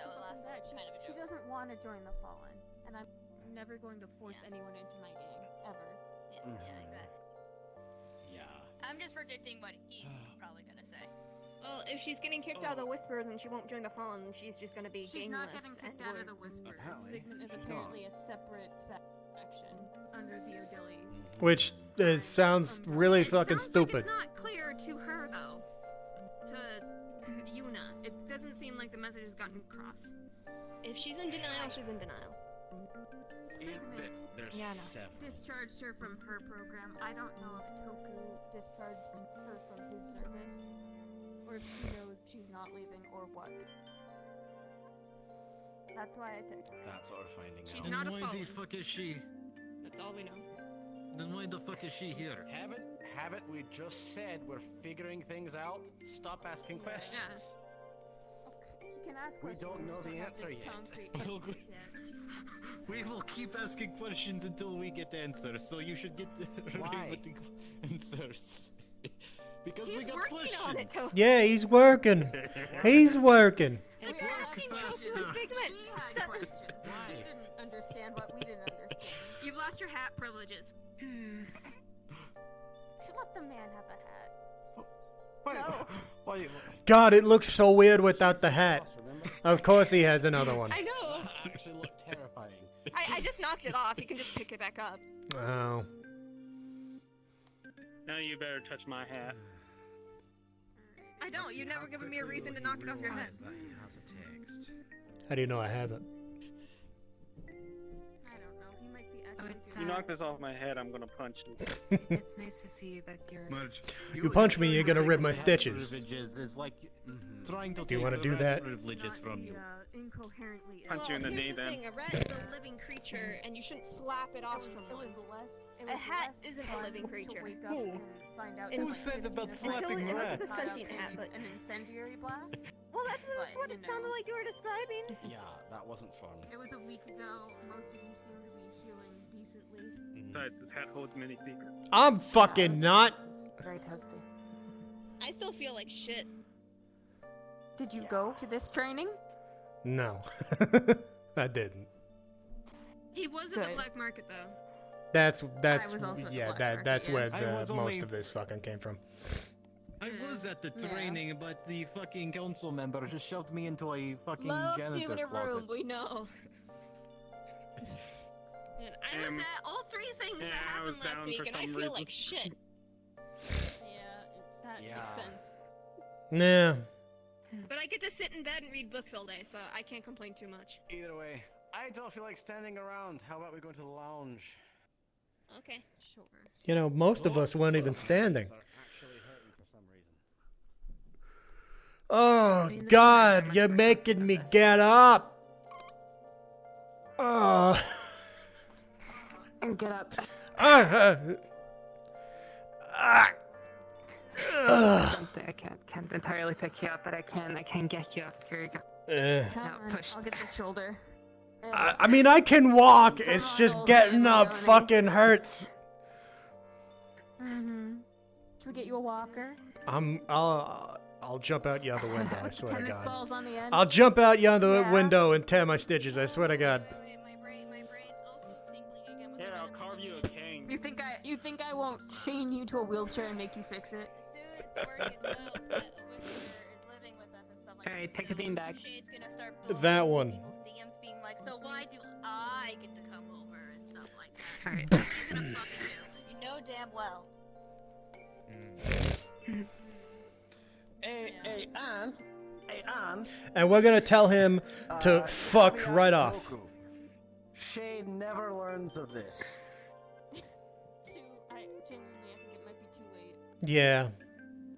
[SPEAKER 11] She'll
[SPEAKER 4] last
[SPEAKER 11] come
[SPEAKER 4] one
[SPEAKER 11] back.
[SPEAKER 4] was kind of a
[SPEAKER 11] She
[SPEAKER 4] joke.
[SPEAKER 11] doesn't want to join the Fallen, and I'm never going to force anyone into my gang ever.
[SPEAKER 4] Yeah, yeah, exactly.
[SPEAKER 1] Yeah.
[SPEAKER 4] I'm just predicting what he's probably gonna say.
[SPEAKER 9] Well, if she's getting kicked out of the Whispers and she won't join the Fallen, she's just gonna be
[SPEAKER 11] She's
[SPEAKER 9] gangless
[SPEAKER 11] not getting kicked
[SPEAKER 9] and
[SPEAKER 11] out of
[SPEAKER 9] we're-
[SPEAKER 11] the Whispers.
[SPEAKER 1] Apparently,
[SPEAKER 11] Figment is
[SPEAKER 1] she's
[SPEAKER 11] apparently a separate faction under the Odili.
[SPEAKER 2] Which sounds really fucking
[SPEAKER 9] Sounds
[SPEAKER 2] stupid.
[SPEAKER 9] like it's not clear to her though. To Yuna, it doesn't seem like the message has gotten across. If she's in denial, she's in denial.
[SPEAKER 11] Figment
[SPEAKER 7] There's
[SPEAKER 9] Yeah, no.
[SPEAKER 7] 7.
[SPEAKER 11] discharged her from her program. I don't know if Toku discharged her from his service, or if she knows she's not leaving, or what. That's why I texted.
[SPEAKER 1] That's what we're finding
[SPEAKER 9] She's
[SPEAKER 1] out.
[SPEAKER 9] not a
[SPEAKER 7] why the
[SPEAKER 9] Fallen.
[SPEAKER 7] fuck is she?
[SPEAKER 9] That's all we know.
[SPEAKER 7] Then why the fuck is she here?
[SPEAKER 1] Haven't we just said we're figuring things out? Stop asking questions.
[SPEAKER 11] He can ask
[SPEAKER 1] We
[SPEAKER 11] questions.
[SPEAKER 1] don't know
[SPEAKER 11] just
[SPEAKER 1] the
[SPEAKER 11] have
[SPEAKER 1] answer yet.
[SPEAKER 11] concrete
[SPEAKER 7] We'll-
[SPEAKER 11] answers yet.
[SPEAKER 7] We will keep asking questions until we get answers, so you should get
[SPEAKER 1] Why?
[SPEAKER 7] with the answers. Because we
[SPEAKER 9] He's
[SPEAKER 7] got
[SPEAKER 9] working
[SPEAKER 7] questions.
[SPEAKER 9] on it, Tofu.
[SPEAKER 2] Yeah, he's working. He's working.
[SPEAKER 9] And
[SPEAKER 11] We are
[SPEAKER 9] fucking
[SPEAKER 11] questions.
[SPEAKER 9] Tofu and Figment.
[SPEAKER 11] She had questions. She didn't understand what we didn't understand.
[SPEAKER 9] You've lost your hat privileges.
[SPEAKER 11] Let the man have a hat.
[SPEAKER 1] Why?
[SPEAKER 2] God, it looks so weird without the hat. Of course he has another one.
[SPEAKER 1] I know. Actually, look terrifying.
[SPEAKER 9] I just knocked it off. You can just pick it back up.
[SPEAKER 2] Oh.
[SPEAKER 3] Now you better touch my hat.
[SPEAKER 9] I don't. You've never given me a reason to knock it off your head.
[SPEAKER 7] How's a text?
[SPEAKER 2] How do you know I haven't?
[SPEAKER 11] I don't know. He might be
[SPEAKER 3] If you knock this off my head, I'm gonna punch you.
[SPEAKER 14] It's nice to see that you're.
[SPEAKER 7] Marge,
[SPEAKER 2] You punch me, you're gonna rip my stitches.
[SPEAKER 7] Privileges is like trying to
[SPEAKER 2] Do you
[SPEAKER 7] take
[SPEAKER 2] wanna
[SPEAKER 7] the
[SPEAKER 2] do
[SPEAKER 7] rat
[SPEAKER 2] that?
[SPEAKER 7] privileges from you.
[SPEAKER 11] Incoherently.
[SPEAKER 3] Punch you in the
[SPEAKER 9] here's
[SPEAKER 3] knee,
[SPEAKER 9] the
[SPEAKER 3] then.
[SPEAKER 9] thing. A rat is a living creature, and you shouldn't slap it off someone. A hat isn't a living creature.
[SPEAKER 11] To wake up and find out
[SPEAKER 9] Who
[SPEAKER 11] that, like,
[SPEAKER 7] said
[SPEAKER 11] 15
[SPEAKER 7] about
[SPEAKER 11] of
[SPEAKER 7] slapping
[SPEAKER 11] them
[SPEAKER 9] unless
[SPEAKER 11] got
[SPEAKER 9] it's a
[SPEAKER 11] caught up
[SPEAKER 9] sentient
[SPEAKER 11] in
[SPEAKER 9] hat, but-
[SPEAKER 11] an incendiary blast.
[SPEAKER 9] Well, that's
[SPEAKER 11] But,
[SPEAKER 9] what
[SPEAKER 11] you
[SPEAKER 9] it sounded
[SPEAKER 11] know.
[SPEAKER 9] like you were describing.
[SPEAKER 1] Yeah, that wasn't fun.
[SPEAKER 11] It was a week ago. Most of you seem to be healing decently.
[SPEAKER 3] Besides, this hat holds many secrets.
[SPEAKER 2] I'm fucking not.
[SPEAKER 14] Very toasty.
[SPEAKER 9] I still feel like shit.
[SPEAKER 11] Did you go to this training?
[SPEAKER 2] No. I didn't.
[SPEAKER 9] He was at the black market though.
[SPEAKER 2] That's
[SPEAKER 11] was also at the
[SPEAKER 2] yeah,
[SPEAKER 11] black
[SPEAKER 2] that's
[SPEAKER 11] market,
[SPEAKER 2] where
[SPEAKER 11] yes.
[SPEAKER 7] I was
[SPEAKER 2] most
[SPEAKER 7] only-
[SPEAKER 2] of this fucking came from.
[SPEAKER 7] I was at the
[SPEAKER 11] Yeah.
[SPEAKER 7] training, but the fucking council member just shoved me into a fucking
[SPEAKER 9] Locked
[SPEAKER 7] janitor
[SPEAKER 9] you in a
[SPEAKER 7] closet.
[SPEAKER 9] room, we know. And I was at all three things that
[SPEAKER 3] I was
[SPEAKER 9] happened last
[SPEAKER 3] down
[SPEAKER 9] week,
[SPEAKER 3] for
[SPEAKER 9] and I
[SPEAKER 3] some
[SPEAKER 9] feel
[SPEAKER 3] reason.
[SPEAKER 9] like shit.
[SPEAKER 11] That
[SPEAKER 7] Yeah.
[SPEAKER 11] makes sense.
[SPEAKER 2] Nah.
[SPEAKER 9] But I get to sit in bed and read books all day, so I can't complain too much.
[SPEAKER 1] Either way, I don't feel like standing around. How about we go to the lounge?
[SPEAKER 9] Okay.
[SPEAKER 11] Sure.
[SPEAKER 2] You know, most of us weren't even standing.
[SPEAKER 1] Are actually hurting for some reason.
[SPEAKER 2] Oh God, you're making me get up. Oh.
[SPEAKER 14] And get up. I can't entirely pick you up, but I can get you up. Here you go.
[SPEAKER 11] Come
[SPEAKER 14] Now
[SPEAKER 11] on,
[SPEAKER 14] push.
[SPEAKER 11] I'll get this shoulder.
[SPEAKER 2] I mean, I can walk. It's just getting up fucking hurts.
[SPEAKER 11] Mm-hmm. Should we get you a walker?
[SPEAKER 2] I'll jump out the other window. I
[SPEAKER 11] With
[SPEAKER 2] swear to
[SPEAKER 11] tennis
[SPEAKER 2] God.
[SPEAKER 11] balls on the end?
[SPEAKER 2] I'll jump out the other
[SPEAKER 11] Yeah.
[SPEAKER 2] window and tear my stitches. I swear to God.
[SPEAKER 3] Yeah, I'll carve you a king.
[SPEAKER 11] You think I won't chain you to a wheelchair and make you fix it?
[SPEAKER 14] Alright, take a bean bag.
[SPEAKER 2] That one.
[SPEAKER 4] DMs being like, so why do I get to come over and stuff like that?
[SPEAKER 14] Alright.
[SPEAKER 4] What he's gonna fucking do? You know damn well.
[SPEAKER 1] Hey, Anne.
[SPEAKER 2] And we're gonna tell him to fuck
[SPEAKER 1] hear me
[SPEAKER 2] right
[SPEAKER 1] out,
[SPEAKER 2] off.
[SPEAKER 1] Goku. Shay never learns of this.
[SPEAKER 11] I genuinely think it might be too late.
[SPEAKER 2] Yeah,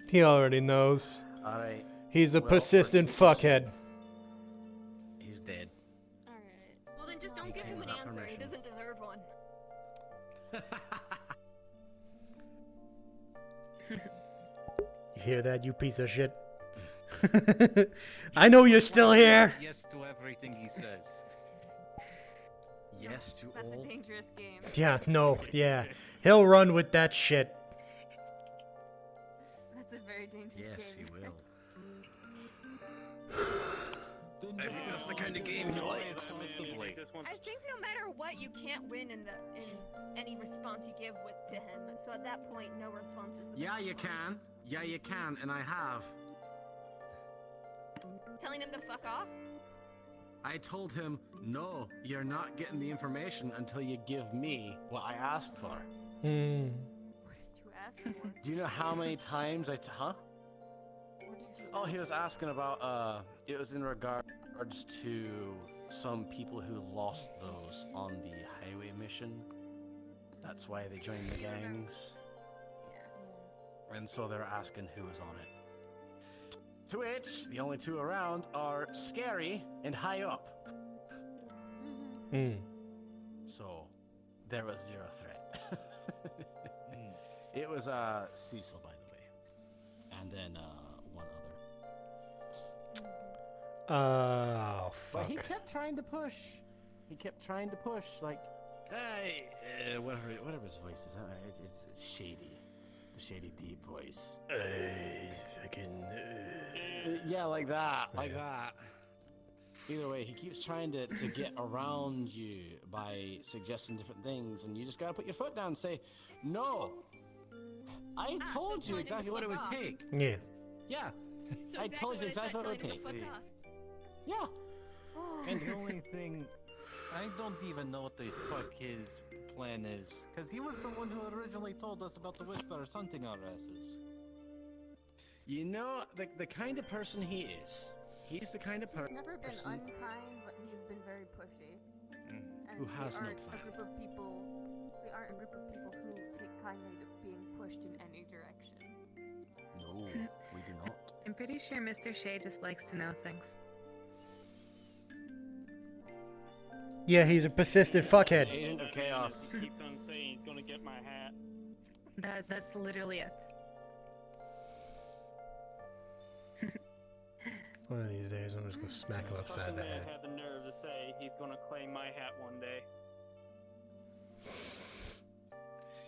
[SPEAKER 2] he already knows.
[SPEAKER 1] All right.
[SPEAKER 2] He's a
[SPEAKER 1] Well,
[SPEAKER 2] persistent fuckhead.
[SPEAKER 1] He's dead.
[SPEAKER 11] Alright.
[SPEAKER 9] Well, then just don't give him an
[SPEAKER 1] without
[SPEAKER 9] answer. He
[SPEAKER 1] permission.
[SPEAKER 9] doesn't deserve one.
[SPEAKER 2] You hear that, you piece of shit? I know you're still here.
[SPEAKER 7] Yes to everything he says.
[SPEAKER 1] Yes to
[SPEAKER 11] That's
[SPEAKER 1] all.
[SPEAKER 11] a dangerous game.
[SPEAKER 2] Yeah, no, yeah. He'll run with that shit.
[SPEAKER 11] That's a very dangerous
[SPEAKER 1] Yes, he
[SPEAKER 11] game.
[SPEAKER 1] will.
[SPEAKER 7] Maybe
[SPEAKER 1] that's the kind of game he likes.
[SPEAKER 7] Submissively.
[SPEAKER 9] I think no matter what, you can't win in any response you give to him. So at that point, no response is the
[SPEAKER 8] Yeah,
[SPEAKER 9] best
[SPEAKER 8] you
[SPEAKER 9] response.
[SPEAKER 8] can. Yeah, you can, and I have.
[SPEAKER 9] Telling him to fuck off?
[SPEAKER 8] I told him, no, you're not getting the information until you
[SPEAKER 1] Give me what I asked for.
[SPEAKER 2] Hmm.
[SPEAKER 11] What did you ask for?
[SPEAKER 1] Do you know how many times huh?
[SPEAKER 11] What did you
[SPEAKER 1] Oh, he
[SPEAKER 11] ask
[SPEAKER 1] was asking about, it was in regards to some people who lost those on the highway mission. That's why they joined the gangs. And so they're asking who was on it. To which, the only two around are Scary and High Up.
[SPEAKER 2] Hmm.
[SPEAKER 1] So, there was zero threat. It was, Cecil, by the way. And then, one other.
[SPEAKER 2] Oh,
[SPEAKER 1] But he
[SPEAKER 2] fuck.
[SPEAKER 1] kept trying to push. Like, hey, whatever his voice is. It's shady. The shady deep voice.
[SPEAKER 2] Fucking.
[SPEAKER 1] Yeah, like that. Either way, he keeps trying to get around you by suggesting different things, and you just gotta put your foot down and say, no. I told you exactly what it would take.
[SPEAKER 2] Yeah.
[SPEAKER 1] Yeah.
[SPEAKER 9] So
[SPEAKER 1] I told you exactly what it would
[SPEAKER 9] telling
[SPEAKER 1] take.
[SPEAKER 9] him to fuck off.
[SPEAKER 1] Yeah.
[SPEAKER 7] And the only thing, I don't even know what the fuck his plan is, because he was the one who originally told us about the Whisperers hunting our asses.
[SPEAKER 1] You know, the kind of person he is. He's the kind of
[SPEAKER 11] He's
[SPEAKER 1] person
[SPEAKER 11] never been unkind, but he's been very pushy. And
[SPEAKER 1] who has no
[SPEAKER 11] we aren't
[SPEAKER 1] plan.
[SPEAKER 11] a group of people. We aren't a group of people who take kindly to being pushed in any direction.
[SPEAKER 1] No, we do not.
[SPEAKER 14] I'm pretty sure Mr. Shea just likes to know things.
[SPEAKER 2] Yeah, he's a persistent fuckhead.
[SPEAKER 1] Agent of Chaos.
[SPEAKER 3] He keeps on saying he's gonna get my hat.
[SPEAKER 14] That's literally it.
[SPEAKER 2] One of these days, I'm just gonna smack him upside
[SPEAKER 3] Fucking
[SPEAKER 2] the
[SPEAKER 3] man
[SPEAKER 2] head.
[SPEAKER 3] had the nerve to say he's gonna claim my hat one day.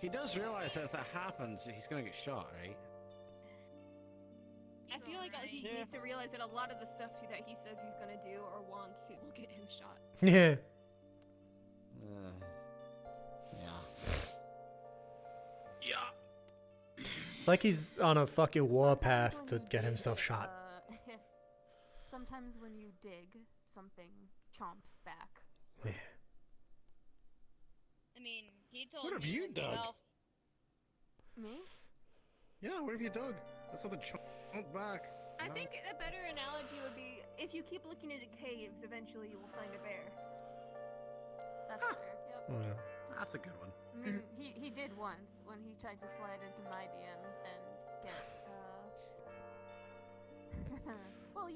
[SPEAKER 1] He does realize that if that happens, he's gonna get shot, right?
[SPEAKER 9] I feel like he needs to realize that a lot of the stuff that he says he's gonna do or wants will get him shot.
[SPEAKER 2] Yeah. It's like he's on a fucking warpath
[SPEAKER 11] Sometimes
[SPEAKER 2] to
[SPEAKER 11] when you
[SPEAKER 2] get
[SPEAKER 11] dig,
[SPEAKER 2] himself shot.
[SPEAKER 11] Sometimes when you dig, something chomps back.
[SPEAKER 2] Yeah.
[SPEAKER 4] I mean, he told
[SPEAKER 15] What have
[SPEAKER 4] me
[SPEAKER 15] you dug?
[SPEAKER 4] himself.
[SPEAKER 11] Me?
[SPEAKER 15] Yeah, what have you dug? That's something chunk back.
[SPEAKER 9] I think a better analogy would be if you keep looking into caves, eventually you will find a bear.
[SPEAKER 11] That's fair. Yep.
[SPEAKER 2] Yeah.
[SPEAKER 8] That's a good one.
[SPEAKER 11] I mean, he did once when he tried to slide into my DMs and get well,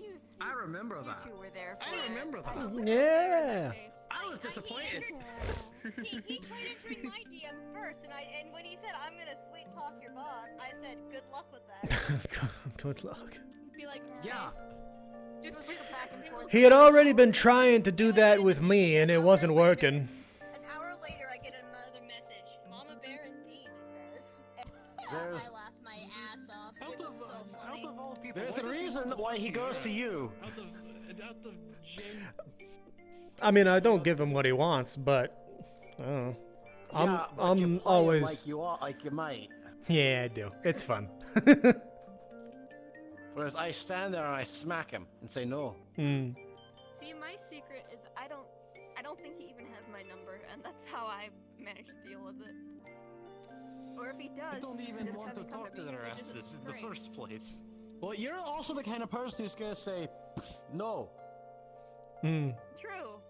[SPEAKER 8] I remember
[SPEAKER 11] you
[SPEAKER 8] that.
[SPEAKER 11] two were there.
[SPEAKER 15] I
[SPEAKER 11] for it.
[SPEAKER 15] remember that.
[SPEAKER 2] Yeah.
[SPEAKER 8] I was disappointed.
[SPEAKER 4] He tried entering my DMs first, and when he said, "I'm gonna sweet talk your boss," I said, "Good luck with that."
[SPEAKER 2] Good luck.
[SPEAKER 9] Be like,
[SPEAKER 8] Yeah.
[SPEAKER 9] just back and forth.
[SPEAKER 2] He had already been trying to do that with me, and it wasn't working.
[SPEAKER 4] An hour later, I get another message. Mama Bear indeed, it says. I laughed my ass off. It was so funny.
[SPEAKER 7] Out of all people,
[SPEAKER 1] There's
[SPEAKER 7] why
[SPEAKER 1] a
[SPEAKER 7] does he
[SPEAKER 1] reason
[SPEAKER 7] want to
[SPEAKER 1] why
[SPEAKER 7] talk
[SPEAKER 1] he
[SPEAKER 7] to
[SPEAKER 1] goes to you.
[SPEAKER 7] Out of Jane.
[SPEAKER 2] I mean, I don't give him what he wants, but I don't know.
[SPEAKER 1] But you
[SPEAKER 2] I'm
[SPEAKER 1] play
[SPEAKER 2] always.
[SPEAKER 1] it like you are, like you might.
[SPEAKER 2] Yeah, I do. It's fun.
[SPEAKER 1] Whereas I stand there and I smack him and say no.
[SPEAKER 2] Mm.
[SPEAKER 9] See, my secret is I don't think he even has my number, and that's how I manage to deal with it. Or if he does,
[SPEAKER 7] You don't
[SPEAKER 9] he
[SPEAKER 7] even
[SPEAKER 9] just
[SPEAKER 7] want
[SPEAKER 9] have
[SPEAKER 7] to
[SPEAKER 9] me come
[SPEAKER 7] talk to
[SPEAKER 9] me,
[SPEAKER 7] their
[SPEAKER 9] which isn't
[SPEAKER 7] asses in the
[SPEAKER 9] great.
[SPEAKER 7] first place.
[SPEAKER 1] Well, you're also the kind of person who's gonna say no.
[SPEAKER 2] Mm.
[SPEAKER 9] True.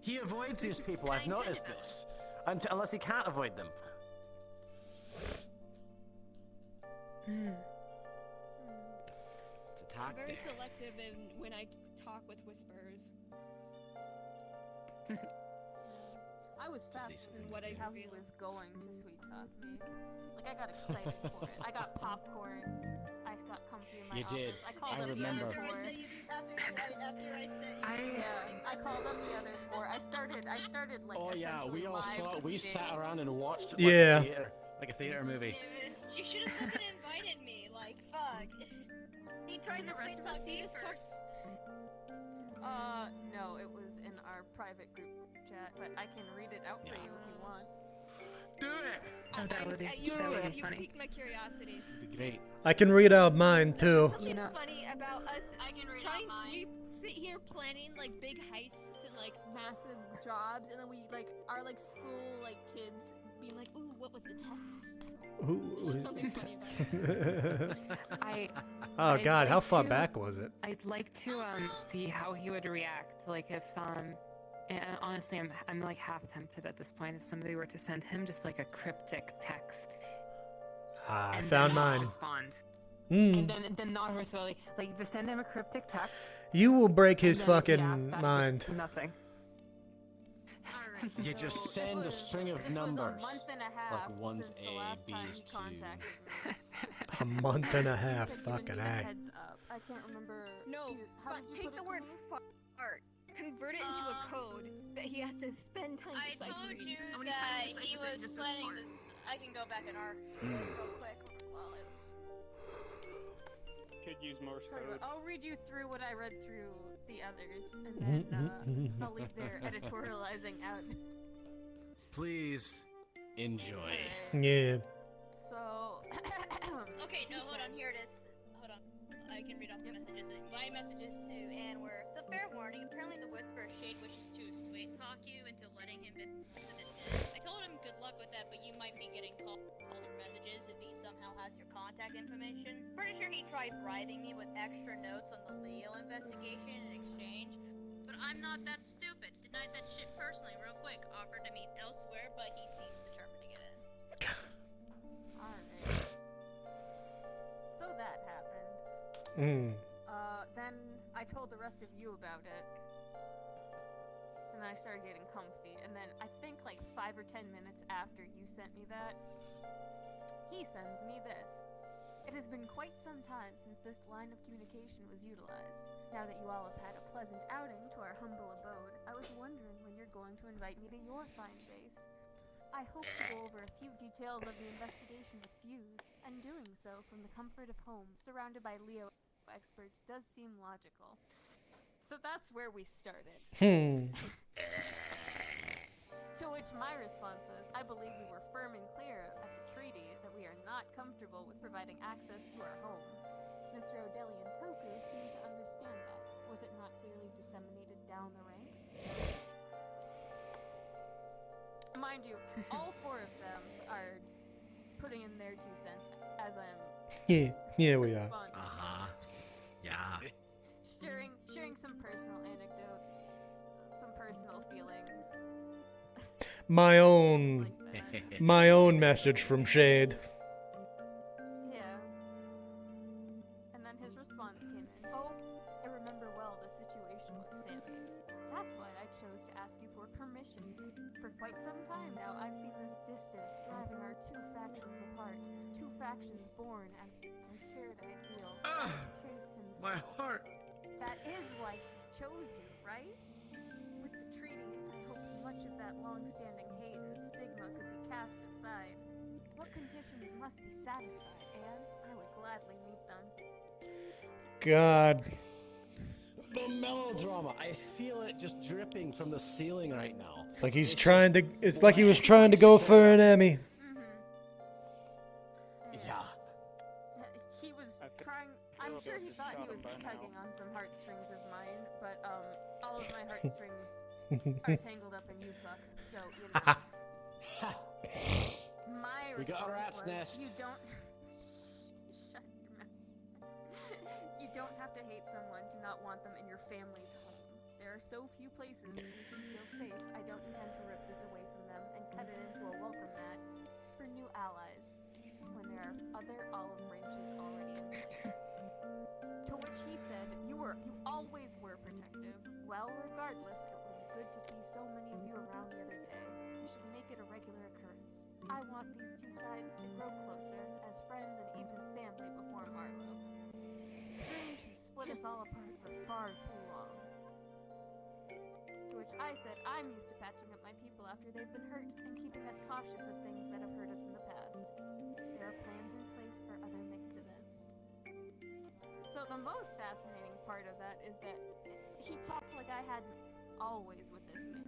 [SPEAKER 1] He avoids these people. I've
[SPEAKER 9] intended
[SPEAKER 1] noticed
[SPEAKER 9] that.
[SPEAKER 1] this. Unless he can't avoid them.
[SPEAKER 15] It's a
[SPEAKER 9] I'm very
[SPEAKER 15] tactic.
[SPEAKER 9] selective in when I talk with whisperers.
[SPEAKER 11] I was
[SPEAKER 15] decent
[SPEAKER 11] fascinated
[SPEAKER 15] thing
[SPEAKER 9] what
[SPEAKER 15] to
[SPEAKER 9] I
[SPEAKER 15] do.
[SPEAKER 11] how he was going to sweet talk me. Like I got excited for it. I got popcorn. I got comfy in my
[SPEAKER 1] You
[SPEAKER 11] office.
[SPEAKER 1] did.
[SPEAKER 11] I called
[SPEAKER 1] I
[SPEAKER 11] them
[SPEAKER 1] remember.
[SPEAKER 11] the other four.
[SPEAKER 4] After I said
[SPEAKER 11] Yeah, I called them the other four. I started like.
[SPEAKER 1] Oh yeah, we all
[SPEAKER 11] essentially
[SPEAKER 1] saw it. We
[SPEAKER 11] live
[SPEAKER 1] sat
[SPEAKER 11] tweeting.
[SPEAKER 1] around and watched it
[SPEAKER 2] Yeah.
[SPEAKER 1] like a theater movie.
[SPEAKER 4] You should have fucking invited me. Like, fuck. He tried to sweet talk me first.
[SPEAKER 11] No, it was in our private group chat, but I can read it out for you if you want.
[SPEAKER 1] Do it!
[SPEAKER 14] Oh, that would be
[SPEAKER 9] You
[SPEAKER 14] funny.
[SPEAKER 9] piqued my curiosity.
[SPEAKER 1] It'd be great.
[SPEAKER 2] I can read out mine too.
[SPEAKER 9] Something
[SPEAKER 14] You know-
[SPEAKER 9] funny about us
[SPEAKER 4] I can read
[SPEAKER 9] trying.
[SPEAKER 4] out mine.
[SPEAKER 9] We sit here planning like big heists and like massive jobs, and then we like are like school like kids being like, "Ooh, what was the text?" There's just something funny about it.
[SPEAKER 2] Oh
[SPEAKER 14] I'd
[SPEAKER 2] God, how
[SPEAKER 14] like
[SPEAKER 2] far
[SPEAKER 14] to-
[SPEAKER 2] back was it?
[SPEAKER 14] I'd like to see how he would react. Like if and honestly, I'm like half tempted at this point if somebody were to send him just like a cryptic text.
[SPEAKER 2] I
[SPEAKER 14] and
[SPEAKER 2] found
[SPEAKER 14] then not
[SPEAKER 2] mine.
[SPEAKER 14] respond.
[SPEAKER 2] Mm.
[SPEAKER 14] And then not respond. Like just send him a cryptic text.
[SPEAKER 2] You will break his
[SPEAKER 14] and then if he asks
[SPEAKER 2] fucking
[SPEAKER 14] back, just
[SPEAKER 2] mind.
[SPEAKER 14] Nothing.
[SPEAKER 9] Alright.
[SPEAKER 1] You just
[SPEAKER 11] So,
[SPEAKER 1] send
[SPEAKER 11] this
[SPEAKER 1] a
[SPEAKER 11] was-
[SPEAKER 1] string of
[SPEAKER 11] this
[SPEAKER 1] numbers.
[SPEAKER 11] was a month and a half
[SPEAKER 1] Like one's
[SPEAKER 11] since the
[SPEAKER 1] A,
[SPEAKER 11] last time
[SPEAKER 1] B's
[SPEAKER 11] he
[SPEAKER 1] two.
[SPEAKER 11] contacted me.
[SPEAKER 2] A month and a half,
[SPEAKER 11] He had given
[SPEAKER 2] fucking
[SPEAKER 11] me the
[SPEAKER 2] A.
[SPEAKER 11] heads up. I can't remember.
[SPEAKER 9] No,
[SPEAKER 11] he was- how did you
[SPEAKER 9] take
[SPEAKER 11] put
[SPEAKER 9] the
[SPEAKER 11] it to
[SPEAKER 9] word
[SPEAKER 11] me?
[SPEAKER 9] fart, convert it into a code that he has to spend time
[SPEAKER 4] I
[SPEAKER 9] deciphering.
[SPEAKER 4] told you
[SPEAKER 9] and when
[SPEAKER 4] that
[SPEAKER 9] he finally
[SPEAKER 4] he
[SPEAKER 9] deciphers it,
[SPEAKER 4] was
[SPEAKER 9] just says
[SPEAKER 4] planning
[SPEAKER 9] fart.
[SPEAKER 4] this. I can go back in our real quick. While it...
[SPEAKER 3] Could use Morse
[SPEAKER 11] Tell you
[SPEAKER 3] code.
[SPEAKER 11] what, I'll read you through what I read through the others, and
[SPEAKER 2] Mm-hmm.
[SPEAKER 11] then I'll leave their editorializing out.
[SPEAKER 1] Please enjoy.
[SPEAKER 2] Yeah.
[SPEAKER 11] So.
[SPEAKER 4] Okay, no, hold on. Here it is. Hold on. I can read off the messages. My messages to Anne were: "It's a fair warning. Apparently, the Whisperer Shade wishes to sweet talk you into letting him into the den. I told him good luck with that, but you might be getting calls or messages if he somehow has your contact information. Pretty sure he tried bribing me with extra notes on the Leo investigation in exchange. But I'm not that stupid. Denied that shit personally, real quick. Offered to meet elsewhere, but he seems determined to get in."
[SPEAKER 11] Alright. So that happened.
[SPEAKER 2] Mm.
[SPEAKER 11] Then I told the rest of you about it. And then I started getting comfy. And then I think like 5 or 10 minutes after you sent me that, he sends me this. "It has been quite some time since this line of communication was utilized. Now that you all have had a pleasant outing to our humble abode, I was wondering when you're going to invite me to your fine base. I hope to go over a few details of the investigation with Fuse, and doing so from the comfort of home, surrounded by Leo experts, does seem logical. So that's where we started. To which my response was, I believe we were firm and clear at the treaty that we are not comfortable with providing access to our home. Mr. O'Delly and Toku seemed to understand that. Was it not clearly disseminated down the ranks? Mind you, all 4 of them are putting in their 2 cents as I'm
[SPEAKER 2] Yeah, we are.
[SPEAKER 8] Yeah.
[SPEAKER 11] Sharing some personal anecdotes, some personal feelings.
[SPEAKER 2] My own message from Shade.
[SPEAKER 11] Yeah. And then his response came in. Oh, I remember well the situation with Sammy. That's why I chose to ask you for permission. For quite some time now, I've seen this distance driving our 2 factions apart. 2 factions born out of a shared ideal. Chase himself.
[SPEAKER 8] My heart.
[SPEAKER 11] That is why he chose you, right? With the treaty, I hoped much of that long-standing hate and stigma could be cast aside. What conditions must be satisfied, and I would gladly meet them.
[SPEAKER 2] God.
[SPEAKER 1] The melodrama. I feel it just dripping from the ceiling right now.
[SPEAKER 2] It's like he's trying to. It's like he was trying to go for an Emmy.
[SPEAKER 1] Yeah.
[SPEAKER 11] He was trying. I'm sure he thought he was tugging on some heartstrings of mine, but all of my heartstrings are tangled up in youth bucks, so you know. My
[SPEAKER 1] We got a
[SPEAKER 11] response
[SPEAKER 1] rat's
[SPEAKER 11] was,
[SPEAKER 1] nest.
[SPEAKER 11] You don't. Shut your mouth. You don't have to hate someone to not want them in your family's home. There are so few places where you can feel safe. I don't intend to rip this away from them and cut it into a welcome mat for new allies when there are other olive branches already in place. To which he said, you always were protective. Well, regardless, it was good to see so many of you around the other day. We should make it a regular occurrence. I want these 2 sides to grow closer, as friends and even family before Marlowe. Strange has split us all apart for far too long. To which I said, I'm used to patching up my people after they've been hurt and keeping us cautious of things that have hurt us in the past. There are plans in place for other mixed events. So the most fascinating part of that is that he talked like I hadn't always with this man.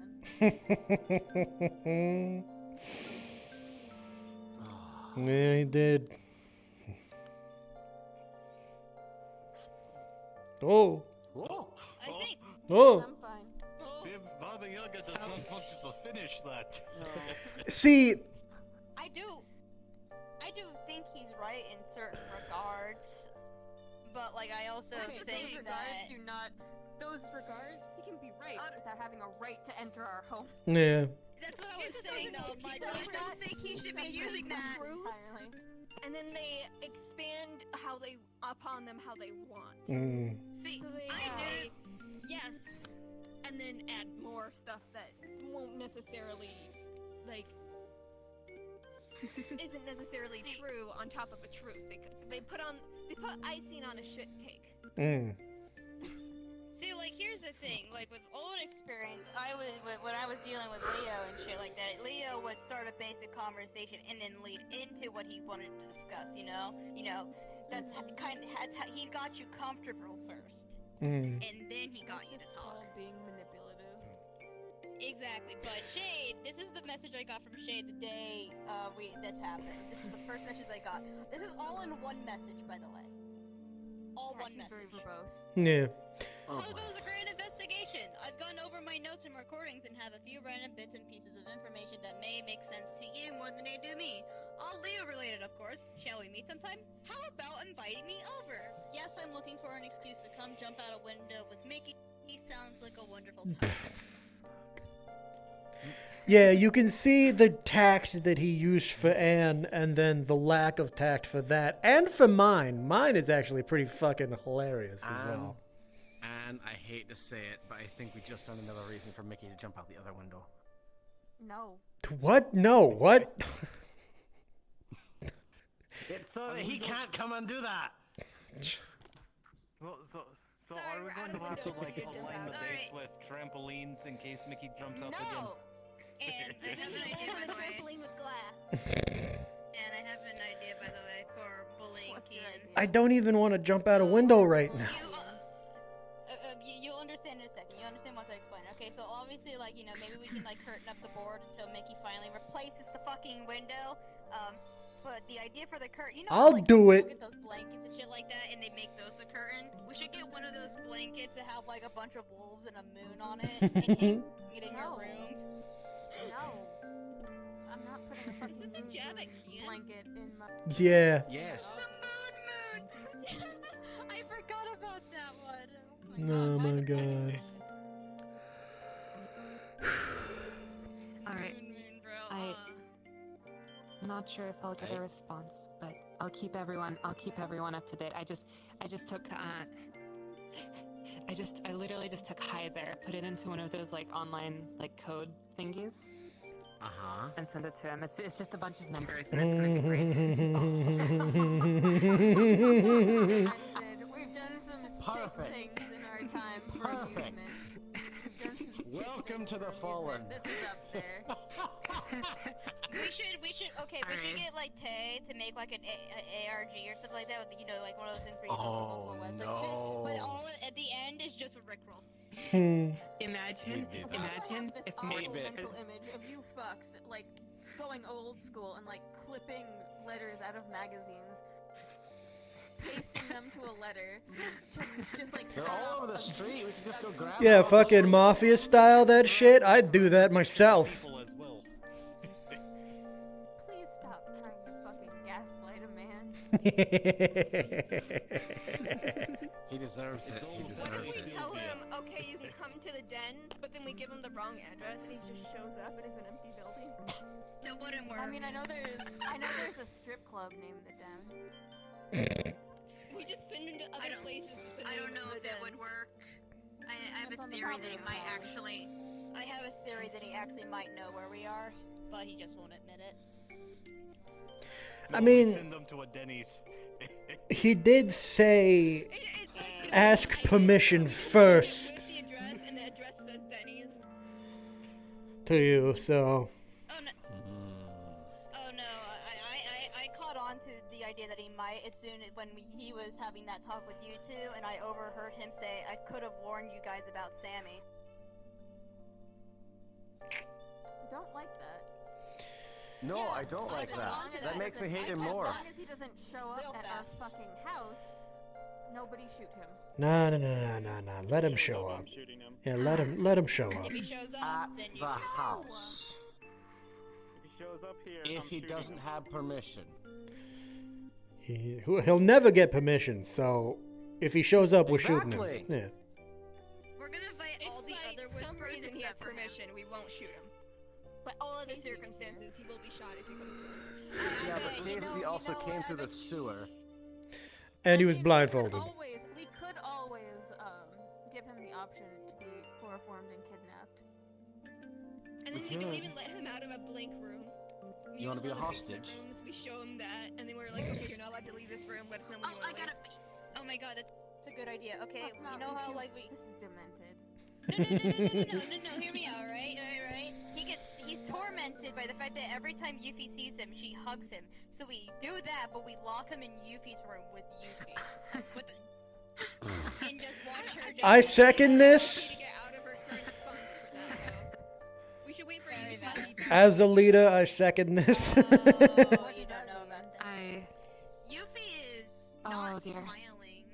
[SPEAKER 2] Yeah, he did. Oh.
[SPEAKER 15] Whoa.
[SPEAKER 2] Oh.
[SPEAKER 11] I'm fine.
[SPEAKER 7] Baba Yaga does not want you to finish that.
[SPEAKER 2] See.
[SPEAKER 4] I do think he's right in certain regards, but like I also think that
[SPEAKER 11] those regards, he can be right without having a right to enter our home.
[SPEAKER 2] Yeah.
[SPEAKER 4] That's what I was saying though, Mike, but I don't think he should be using that.
[SPEAKER 9] Entirely. And then they expand upon them how they want.
[SPEAKER 4] See,
[SPEAKER 9] so they
[SPEAKER 4] I knew
[SPEAKER 9] yes, and then add more stuff that won't necessarily isn't necessarily true on top of a truth. They put icing on a shit cake.
[SPEAKER 4] See, like, here's the thing, like, with old experience, when I was dealing with Leo and shit like that, Leo would start a basic conversation and then lead into what he wanted to discuss, you know? That's how he got you comfortable first. And then he got you to talk.
[SPEAKER 11] Being manipulative.
[SPEAKER 4] Exactly, but Shade, this is the message I got from Shade the day this happened. This is the first message I got. This is all in one message, by the way. All one message.
[SPEAKER 11] Very verbose.
[SPEAKER 2] Yeah.
[SPEAKER 4] How goes a grand investigation? I've gone over my notes and recordings and have a few random bits and pieces of information that may make sense to you more than they do me. All Leo related, of course. Shall we meet sometime? How about inviting me over? Yes, I'm looking for an excuse to come jump out a window with Mickey. He sounds like a wonderful time.
[SPEAKER 2] Yeah, you can see the tact that he used for Anne and then the lack of tact for that. And for mine. Mine is actually pretty fucking hilarious as well.
[SPEAKER 1] And I hate to say it, but I think we just found another reason for Mickey to jump out the other window.
[SPEAKER 11] No.
[SPEAKER 2] What? No, what?
[SPEAKER 1] It's so that he can't come and do that.
[SPEAKER 7] So are we going to have to like align the base with trampolines in case Mickey jumps up again?
[SPEAKER 4] And I have an idea, by the way.
[SPEAKER 9] Trampoline with glass.
[SPEAKER 4] And I have an idea, by the way, for bullying Kian.
[SPEAKER 2] I don't even want to jump out a window right now.
[SPEAKER 4] You'll understand like curtain up the board until Mickey finally replaces the fucking window. But the idea for the curtain, you know,
[SPEAKER 2] I'll
[SPEAKER 4] like,
[SPEAKER 2] do
[SPEAKER 4] people
[SPEAKER 2] it.
[SPEAKER 4] get those blankets and shit like that, and they make those a curtain. We should get one of those blankets that have like a bunch of wolves and a moon on it, and hang it in your room.
[SPEAKER 11] No. I'm not putting a fucking
[SPEAKER 9] Is this a jab at Kian?
[SPEAKER 11] blanket in my...
[SPEAKER 2] Yeah.
[SPEAKER 15] Yes.
[SPEAKER 4] I forgot about that one.
[SPEAKER 2] Oh my god.
[SPEAKER 14] Alright. I'm not sure if I'll get a response, but I'll keep everyone up to date. I literally just took hi there, put it into one of those like online like code thingies. And send it to him. It's just a bunch of numbers and it's gonna be great.
[SPEAKER 11] We've done some sick things in our time for amusement.
[SPEAKER 1] Welcome to the Fallen.
[SPEAKER 11] This is up there.
[SPEAKER 4] We should get like Tay to make like an ARG or something like that with, you know, like one of those things where you go multiple websites and shit. But all at the end is just a Rickroll.
[SPEAKER 14] Imagine if
[SPEAKER 11] mental image of you fucks like going old school and like clipping letters out of magazines, pasting them to a letter, just like
[SPEAKER 1] They're all over the street. We can just go grab
[SPEAKER 2] Yeah,
[SPEAKER 1] them.
[SPEAKER 2] fucking mafia style that shit. I'd do that myself.
[SPEAKER 11] Please stop trying to fucking gaslight a man.
[SPEAKER 1] He deserves it. He
[SPEAKER 9] What
[SPEAKER 1] deserves
[SPEAKER 9] if we
[SPEAKER 1] it.
[SPEAKER 9] tell him, okay, you can come to the den, but then we give him the wrong address and he just shows up and it's an empty building?
[SPEAKER 4] That wouldn't work.
[SPEAKER 11] I mean, I know there's a strip club named the Den.
[SPEAKER 9] We just send him to other places. With the
[SPEAKER 4] I don't
[SPEAKER 9] name
[SPEAKER 4] know
[SPEAKER 9] of
[SPEAKER 4] if
[SPEAKER 9] the
[SPEAKER 4] it
[SPEAKER 9] den.
[SPEAKER 4] would work. I have
[SPEAKER 11] It's
[SPEAKER 4] a
[SPEAKER 11] on the
[SPEAKER 4] theory that he
[SPEAKER 11] property
[SPEAKER 4] might
[SPEAKER 11] line.
[SPEAKER 4] actually. I have a theory that he actually might know where we are, but he just won't admit it.
[SPEAKER 2] I mean,
[SPEAKER 7] Send them to a Denny's.
[SPEAKER 2] he did say ask permission first
[SPEAKER 9] The address and the address says Denny's.
[SPEAKER 2] to you, so.
[SPEAKER 4] Oh no, I caught on to the idea that he might as soon as when he was having that talk with you two, and I overheard him say, I could have warned you guys about Sammy.
[SPEAKER 11] Don't like that.
[SPEAKER 1] No,
[SPEAKER 4] Yeah,
[SPEAKER 1] I don't like
[SPEAKER 4] I
[SPEAKER 1] that.
[SPEAKER 4] got onto
[SPEAKER 1] That
[SPEAKER 4] that.
[SPEAKER 1] makes me hate him
[SPEAKER 11] As
[SPEAKER 1] more.
[SPEAKER 11] long as he doesn't show up
[SPEAKER 4] Real
[SPEAKER 11] at
[SPEAKER 4] fast.
[SPEAKER 11] our fucking house, nobody shoot him.
[SPEAKER 2] No. Let him show up. Yeah, let him show up.
[SPEAKER 4] If he shows up,
[SPEAKER 1] At
[SPEAKER 4] then you
[SPEAKER 1] the house.
[SPEAKER 3] If he shows up here,
[SPEAKER 1] If
[SPEAKER 3] I'm
[SPEAKER 1] he
[SPEAKER 3] shooting
[SPEAKER 1] doesn't
[SPEAKER 3] him.
[SPEAKER 1] have permission.
[SPEAKER 2] He'll never get permission, so if he shows up, we're shooting him.
[SPEAKER 1] Exactly.
[SPEAKER 2] Yeah.
[SPEAKER 4] We're gonna invite all the other
[SPEAKER 9] some
[SPEAKER 4] whispers
[SPEAKER 9] reason he has
[SPEAKER 4] except for him.
[SPEAKER 9] permission, we won't shoot him. But all other circumstances, he will be shot if he goes through.
[SPEAKER 1] Yeah, but Casey also came through the sewer.
[SPEAKER 2] And he was
[SPEAKER 11] We
[SPEAKER 2] blindfolded.
[SPEAKER 11] could always give him the option to be chloroformed and kidnapped.
[SPEAKER 9] And then we don't even let him out of a blank room. We
[SPEAKER 1] You wanna
[SPEAKER 9] use
[SPEAKER 1] be a
[SPEAKER 9] one of the basement
[SPEAKER 1] hostage?
[SPEAKER 9] Rooms, we show him that, and then we're like, okay, you're not allowed to leave this room. Let us know when you
[SPEAKER 4] I
[SPEAKER 9] want to
[SPEAKER 4] gotta. Oh my god, that's a good idea. Okay,
[SPEAKER 11] Let's not
[SPEAKER 4] you know
[SPEAKER 11] be
[SPEAKER 4] how
[SPEAKER 11] too-
[SPEAKER 4] like we.
[SPEAKER 11] This is demented.
[SPEAKER 4] No, hear me out, right? He's tormented by the fact that every time Yuffie sees him, she hugs him. So we do that, but we lock him in Yuffie's room with Yuffie. And just watch her just
[SPEAKER 2] I second this.
[SPEAKER 9] to get out of her current funk for that, though. We should wait for you to come back.
[SPEAKER 2] As a leader, I second this.
[SPEAKER 4] Oh, you don't know about that. Yuffie is not
[SPEAKER 14] dear.
[SPEAKER 4] smiling.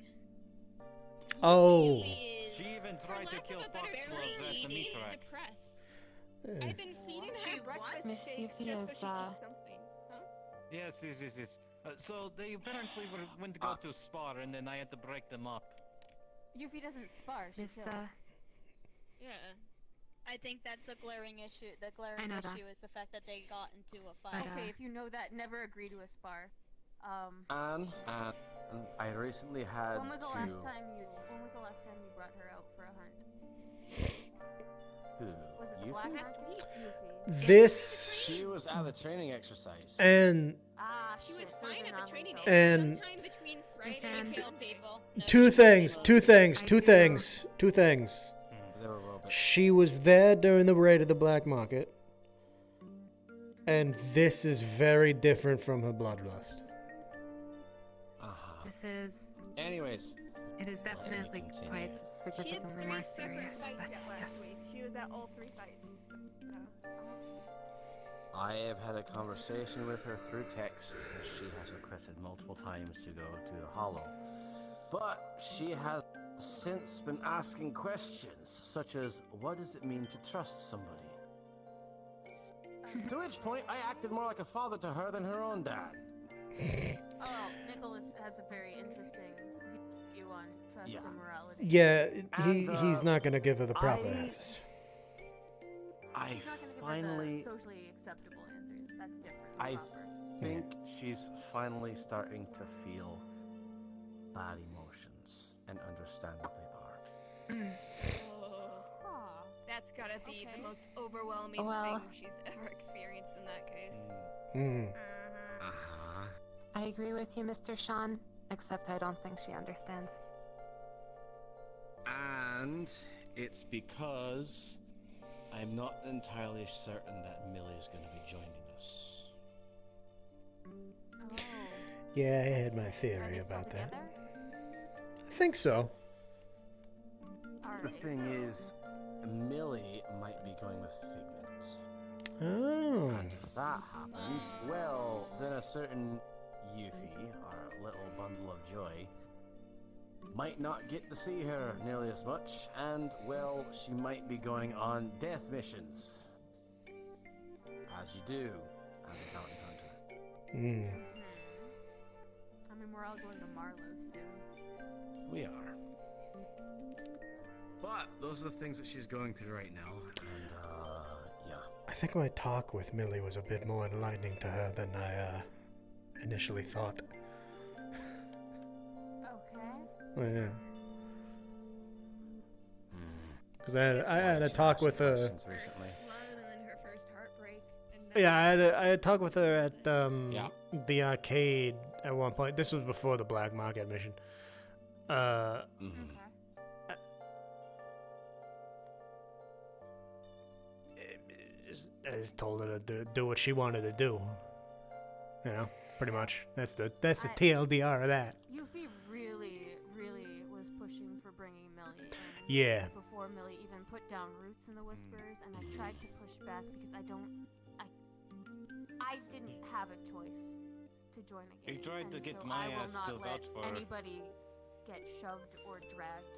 [SPEAKER 2] Oh.
[SPEAKER 7] She even tried to kill Foxglove at the meat rack.
[SPEAKER 9] Depressed. I've been feeding her breakfast
[SPEAKER 14] Miss
[SPEAKER 9] shakes
[SPEAKER 14] Yuffie
[SPEAKER 9] just
[SPEAKER 14] is,
[SPEAKER 9] so she eats something. Huh?
[SPEAKER 7] Yes. So they apparently went to go to a spar, and then I had to break them up.
[SPEAKER 11] Yuffie doesn't spar, she
[SPEAKER 14] Miss,
[SPEAKER 11] kills.
[SPEAKER 9] Yeah.
[SPEAKER 4] I think that's a glaring issue. The
[SPEAKER 14] I
[SPEAKER 4] glaring
[SPEAKER 14] know
[SPEAKER 4] issue
[SPEAKER 14] that.
[SPEAKER 4] is the fact that they got into a fight.
[SPEAKER 11] Okay, if you know that, never agree to a spar.
[SPEAKER 1] And I recently had
[SPEAKER 11] When was the
[SPEAKER 1] to.
[SPEAKER 11] last time you brought her out for a hunt?
[SPEAKER 1] Who?
[SPEAKER 11] Was it the
[SPEAKER 1] Yuffie?
[SPEAKER 11] black market? Yuffie.
[SPEAKER 2] This
[SPEAKER 1] She was at the training exercise.
[SPEAKER 2] and
[SPEAKER 11] Ah,
[SPEAKER 9] She was fine at the training day.
[SPEAKER 2] And-
[SPEAKER 9] Sometime between
[SPEAKER 14] Miss
[SPEAKER 9] Friday
[SPEAKER 14] Ann.
[SPEAKER 4] Kill people. No,
[SPEAKER 2] two things.
[SPEAKER 1] They were rubbish.
[SPEAKER 2] She was there during the raid of the black market. And this is very different from her bloodlust.
[SPEAKER 1] Uh-huh.
[SPEAKER 14] This is
[SPEAKER 1] Anyways,
[SPEAKER 14] It is definitely
[SPEAKER 1] continue.
[SPEAKER 14] quite
[SPEAKER 9] She had
[SPEAKER 14] significantly
[SPEAKER 9] 3
[SPEAKER 14] more
[SPEAKER 9] separate
[SPEAKER 14] serious,
[SPEAKER 9] fights
[SPEAKER 14] but
[SPEAKER 9] at last
[SPEAKER 14] yes.
[SPEAKER 9] week. She was at all 3 fights.
[SPEAKER 1] I have had a conversation with her through text, as she has requested multiple times to go to the Hollow. But she has since been asking questions, such as, what does it mean to trust somebody? To which point, I acted more like a father to her than her own dad.
[SPEAKER 11] Oh, Nicholas has a very interesting view on trust and morality.
[SPEAKER 2] Yeah,
[SPEAKER 1] And,
[SPEAKER 2] he's not gonna give her the proper
[SPEAKER 1] I-
[SPEAKER 2] answers.
[SPEAKER 1] I
[SPEAKER 11] He's not gonna give her
[SPEAKER 1] finally,
[SPEAKER 11] the socially acceptable answers. That's different.
[SPEAKER 1] I
[SPEAKER 11] proper.
[SPEAKER 1] think she's finally starting to feel bad emotions and understand what they are.
[SPEAKER 9] Oh, that's gotta be the most overwhelming
[SPEAKER 14] Well-
[SPEAKER 9] thing she's ever experienced in that case.
[SPEAKER 8] Uh-huh.
[SPEAKER 14] I agree with you, Mr. Sean, except I don't think she understands.
[SPEAKER 1] And it's because I'm not entirely certain that Millie's going to be joining us.
[SPEAKER 11] Oh.
[SPEAKER 2] Yeah, I had my theory about that. I think so.
[SPEAKER 1] The thing is, Millie might be going with Figment.
[SPEAKER 2] Oh.
[SPEAKER 1] And if that happens, well, then a certain Yuffie, our little bundle of joy, might not get to see her nearly as much, and, well, she might be going on death missions. As you do, as a bounty hunter.
[SPEAKER 11] I mean, we're all going to Marlowe soon.
[SPEAKER 1] We are.
[SPEAKER 8] But those are the things that she's going through right now.
[SPEAKER 1] And, yeah.
[SPEAKER 2] I think my talk with Millie was a bit more enlightening to her than I initially thought.
[SPEAKER 11] Okay.
[SPEAKER 2] Well, yeah. Because I had a talk with her.
[SPEAKER 9] First one and then her first heartbreak. And
[SPEAKER 2] Yeah, I had a talk with her at the arcade at one point. This was before the black market mission. I just told her to do what she wanted to do. You know, pretty much. That's the TLDR of that.
[SPEAKER 11] Yuffie really was pushing for bringing Millie in.
[SPEAKER 2] Yeah.
[SPEAKER 11] Before Millie even put down roots in the Whispers, and I tried to push back because I didn't have a choice to join a
[SPEAKER 7] He
[SPEAKER 11] gang.
[SPEAKER 7] tried
[SPEAKER 11] and
[SPEAKER 7] to get
[SPEAKER 11] so
[SPEAKER 7] my
[SPEAKER 11] I will
[SPEAKER 7] ass
[SPEAKER 11] not
[SPEAKER 7] to
[SPEAKER 11] let
[SPEAKER 7] vouch for her.
[SPEAKER 11] anybody get shoved or dragged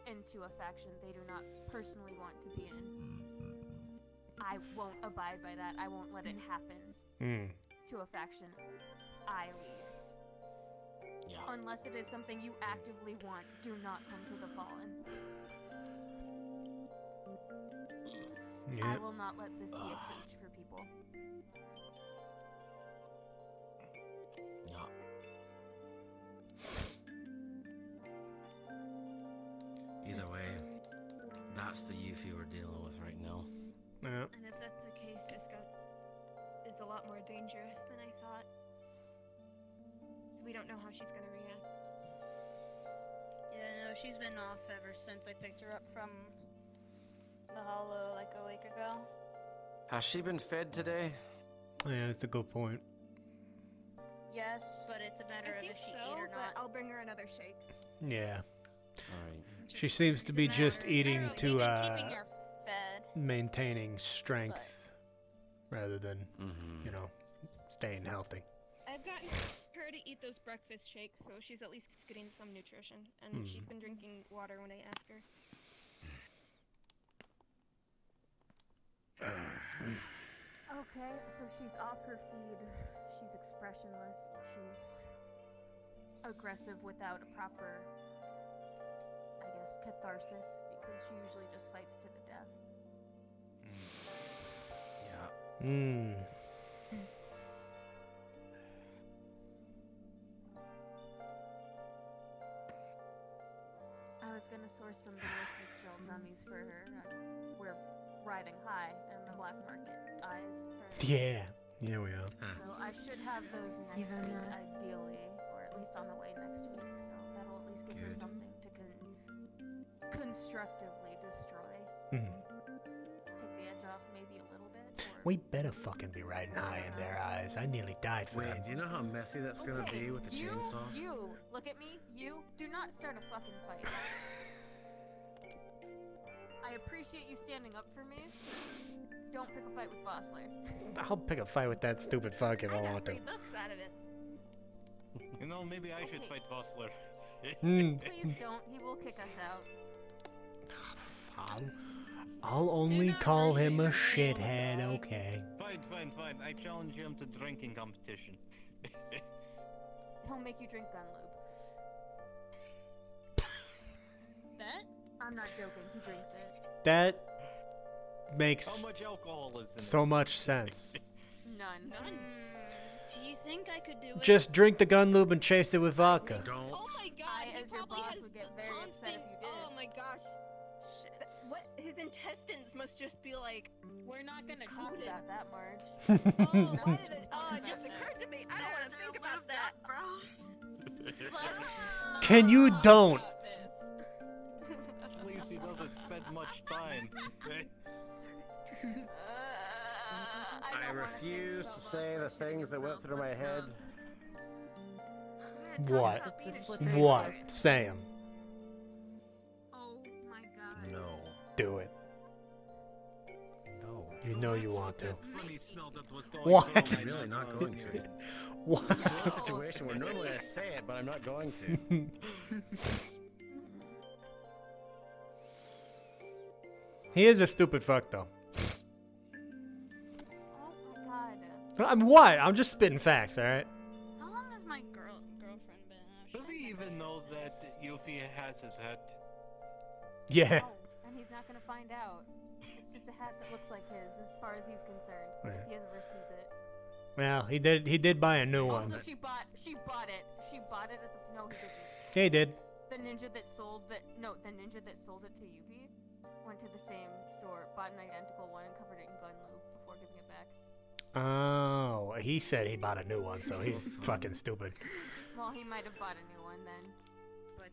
[SPEAKER 11] into a faction they do not personally want to be in. I won't abide by that. I won't let it happen to a faction I lead.
[SPEAKER 1] Yeah.
[SPEAKER 11] Unless it is something you actively want, do not come to the Fallen.
[SPEAKER 2] Yeah.
[SPEAKER 11] I will not let this be a cage for people.
[SPEAKER 1] Yeah.
[SPEAKER 8] Either way, that's the Yuffie we're dealing with right now.
[SPEAKER 2] Yeah.
[SPEAKER 9] And if that's the case, Siska is a lot more dangerous than I thought. So we don't know how she's gonna react.
[SPEAKER 4] Yeah, no, she's been off ever since I picked her up from the Hollow like a week ago.
[SPEAKER 1] Has she been fed today?
[SPEAKER 2] Yeah, that's a good point.
[SPEAKER 4] Yes, but it's a matter
[SPEAKER 9] I
[SPEAKER 4] of
[SPEAKER 9] think
[SPEAKER 4] if she
[SPEAKER 9] so,
[SPEAKER 4] ate or
[SPEAKER 9] but
[SPEAKER 4] not.
[SPEAKER 9] I'll bring her another shake.
[SPEAKER 2] Yeah.
[SPEAKER 1] Alright.
[SPEAKER 2] She seems to be just eating
[SPEAKER 4] We've
[SPEAKER 2] to
[SPEAKER 4] been keeping her fed.
[SPEAKER 2] maintaining strength rather than you know, staying healthy.
[SPEAKER 9] I've gotten her to eat those breakfast shakes, so she's at least getting some nutrition. And she's been drinking water when I ask her.
[SPEAKER 11] Okay, so she's off her feed. She's expressionless. She's aggressive without a proper, I guess, catharsis, because she usually just fights to the death.
[SPEAKER 1] Yeah.
[SPEAKER 11] I was gonna source some ballistic gel dummies for her. We're riding high in the black market eyes.
[SPEAKER 2] Yeah. Yeah, we are.
[SPEAKER 11] So I should have those next
[SPEAKER 14] Even,
[SPEAKER 11] week, ideally, or at least on the way next week. So that'll at least give her something to constructively destroy. Take the edge off maybe a little bit, or
[SPEAKER 2] We better fucking be riding high in their eyes. I nearly died for
[SPEAKER 8] Wait,
[SPEAKER 2] them.
[SPEAKER 8] do you know how messy that's gonna be with the chainsaw?
[SPEAKER 11] You, look at me. You, do not start a fucking fight. I appreciate you standing up for me. Don't pick a fight with Vossler.
[SPEAKER 2] I'll pick a fight with that stupid fuck if I want to.
[SPEAKER 9] looks out of it.
[SPEAKER 7] You know, maybe I should fight Vossler.
[SPEAKER 11] Please don't. He will kick us out.
[SPEAKER 2] I'll only call him a shithead, okay?
[SPEAKER 7] Fine. I challenge him to drinking competition.
[SPEAKER 11] He'll make you drink gun lube. Bet? I'm not joking. He drinks it.
[SPEAKER 2] That makes
[SPEAKER 7] How much alcohol is in
[SPEAKER 2] so much sense.
[SPEAKER 11] None.
[SPEAKER 16] Do you think I could do it?
[SPEAKER 2] Just drink the gun lube and chase it with vodka.
[SPEAKER 8] Don't.
[SPEAKER 9] Oh my god,
[SPEAKER 11] I, as your boss, would get very upset if you did.
[SPEAKER 9] Oh my gosh. What? His intestines must just be like, we're not gonna talk
[SPEAKER 11] about that, Marge.
[SPEAKER 9] Oh, why did it? Oh, it just occurred to me. I don't want to think about that, bro.
[SPEAKER 2] Can you don't?
[SPEAKER 7] At least he doesn't spend much time.
[SPEAKER 1] I refuse to say the things that went through my head.
[SPEAKER 2] What?
[SPEAKER 11] It's a slippery
[SPEAKER 2] What? Say 'em.
[SPEAKER 11] Oh my god.
[SPEAKER 1] No.
[SPEAKER 2] Do it.
[SPEAKER 1] No.
[SPEAKER 2] You know you want to.
[SPEAKER 8] Funny smell that was going
[SPEAKER 2] What?
[SPEAKER 8] through
[SPEAKER 1] I'm
[SPEAKER 8] my
[SPEAKER 1] really
[SPEAKER 8] nose
[SPEAKER 1] not
[SPEAKER 8] when I was
[SPEAKER 1] going
[SPEAKER 8] doing
[SPEAKER 1] to.
[SPEAKER 8] it.
[SPEAKER 2] What?
[SPEAKER 1] This is a situation where normally I say it, but I'm not going to.
[SPEAKER 2] He is a stupid fuck, though.
[SPEAKER 11] Oh my god.
[SPEAKER 2] I'm what? I'm just spitting facts, alright?
[SPEAKER 16] How long has my girlfriend been?
[SPEAKER 7] Does he even know that Yuffie has his hat?
[SPEAKER 2] Yeah.
[SPEAKER 11] No, and he's not gonna find out. It's just a hat that looks like his, as far as he's concerned.
[SPEAKER 2] Right.
[SPEAKER 11] If he ever sees it.
[SPEAKER 2] Well, he did buy a new one.
[SPEAKER 11] Also, she bought it. She bought it at the. No, he didn't.
[SPEAKER 2] Yeah, he did.
[SPEAKER 11] The ninja that sold it to Yubi went to the same store, bought an identical one, and covered it in gun lube before giving it back.
[SPEAKER 2] Oh, he said he bought a new one, so he's fucking stupid.
[SPEAKER 11] Well, he might have bought a new one then, but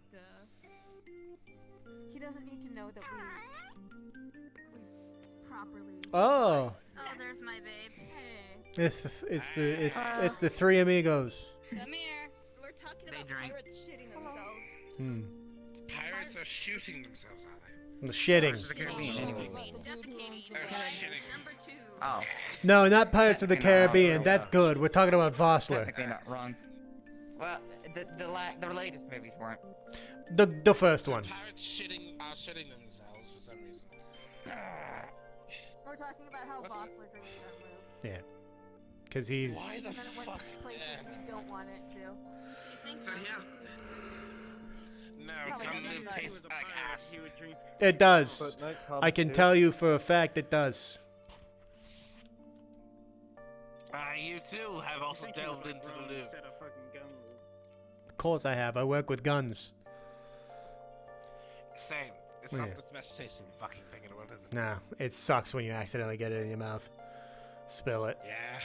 [SPEAKER 11] he doesn't need to know that we properly.
[SPEAKER 2] Oh.
[SPEAKER 16] Oh, there's my babe.
[SPEAKER 11] Hey.
[SPEAKER 2] It's the three amigos.
[SPEAKER 16] Come here.
[SPEAKER 9] We're talking
[SPEAKER 13] They
[SPEAKER 9] about
[SPEAKER 13] drink.
[SPEAKER 9] pirates shitting themselves.
[SPEAKER 5] Pirates are shooting themselves, are they?
[SPEAKER 2] The shitting.
[SPEAKER 13] Pirates of the Caribbean, anyway.
[SPEAKER 9] Number 2.
[SPEAKER 13] Oh,
[SPEAKER 2] No, not Pirates of the
[SPEAKER 13] Technically not wrong,
[SPEAKER 2] Caribbean.
[SPEAKER 13] though.
[SPEAKER 2] That's good. We're talking about Vossler.
[SPEAKER 13] technically not wrong. Well, the latest movies weren't.
[SPEAKER 2] The first one.
[SPEAKER 5] Pirates shitting themselves for some reason.
[SPEAKER 11] We're talking about how
[SPEAKER 5] What's
[SPEAKER 11] Vossler drinks gun lube.
[SPEAKER 2] Yeah. Because he's.
[SPEAKER 5] Why the
[SPEAKER 11] And then it went
[SPEAKER 5] fuck?
[SPEAKER 11] to places we don't want it to.
[SPEAKER 16] Do you think
[SPEAKER 5] So he has. No,
[SPEAKER 11] Probably
[SPEAKER 5] gun
[SPEAKER 11] doesn't
[SPEAKER 5] lube
[SPEAKER 11] like
[SPEAKER 5] tastes like ass.
[SPEAKER 3] He would drink.
[SPEAKER 2] It does.
[SPEAKER 1] But night
[SPEAKER 2] I can
[SPEAKER 1] comes
[SPEAKER 2] tell you for a fact it does.
[SPEAKER 5] You too have
[SPEAKER 3] I
[SPEAKER 5] also
[SPEAKER 3] think he was,
[SPEAKER 5] delved
[SPEAKER 3] like,
[SPEAKER 5] into
[SPEAKER 3] wrong
[SPEAKER 5] the lube.
[SPEAKER 3] instead of fucking gun lube.
[SPEAKER 2] Of course I have. I work with guns.
[SPEAKER 5] Same. It's
[SPEAKER 2] Yeah.
[SPEAKER 5] not the best tasting fucking thing in the world, is it?
[SPEAKER 2] Nah, it sucks when you accidentally get it in your mouth. Spill it.
[SPEAKER 5] Yeah.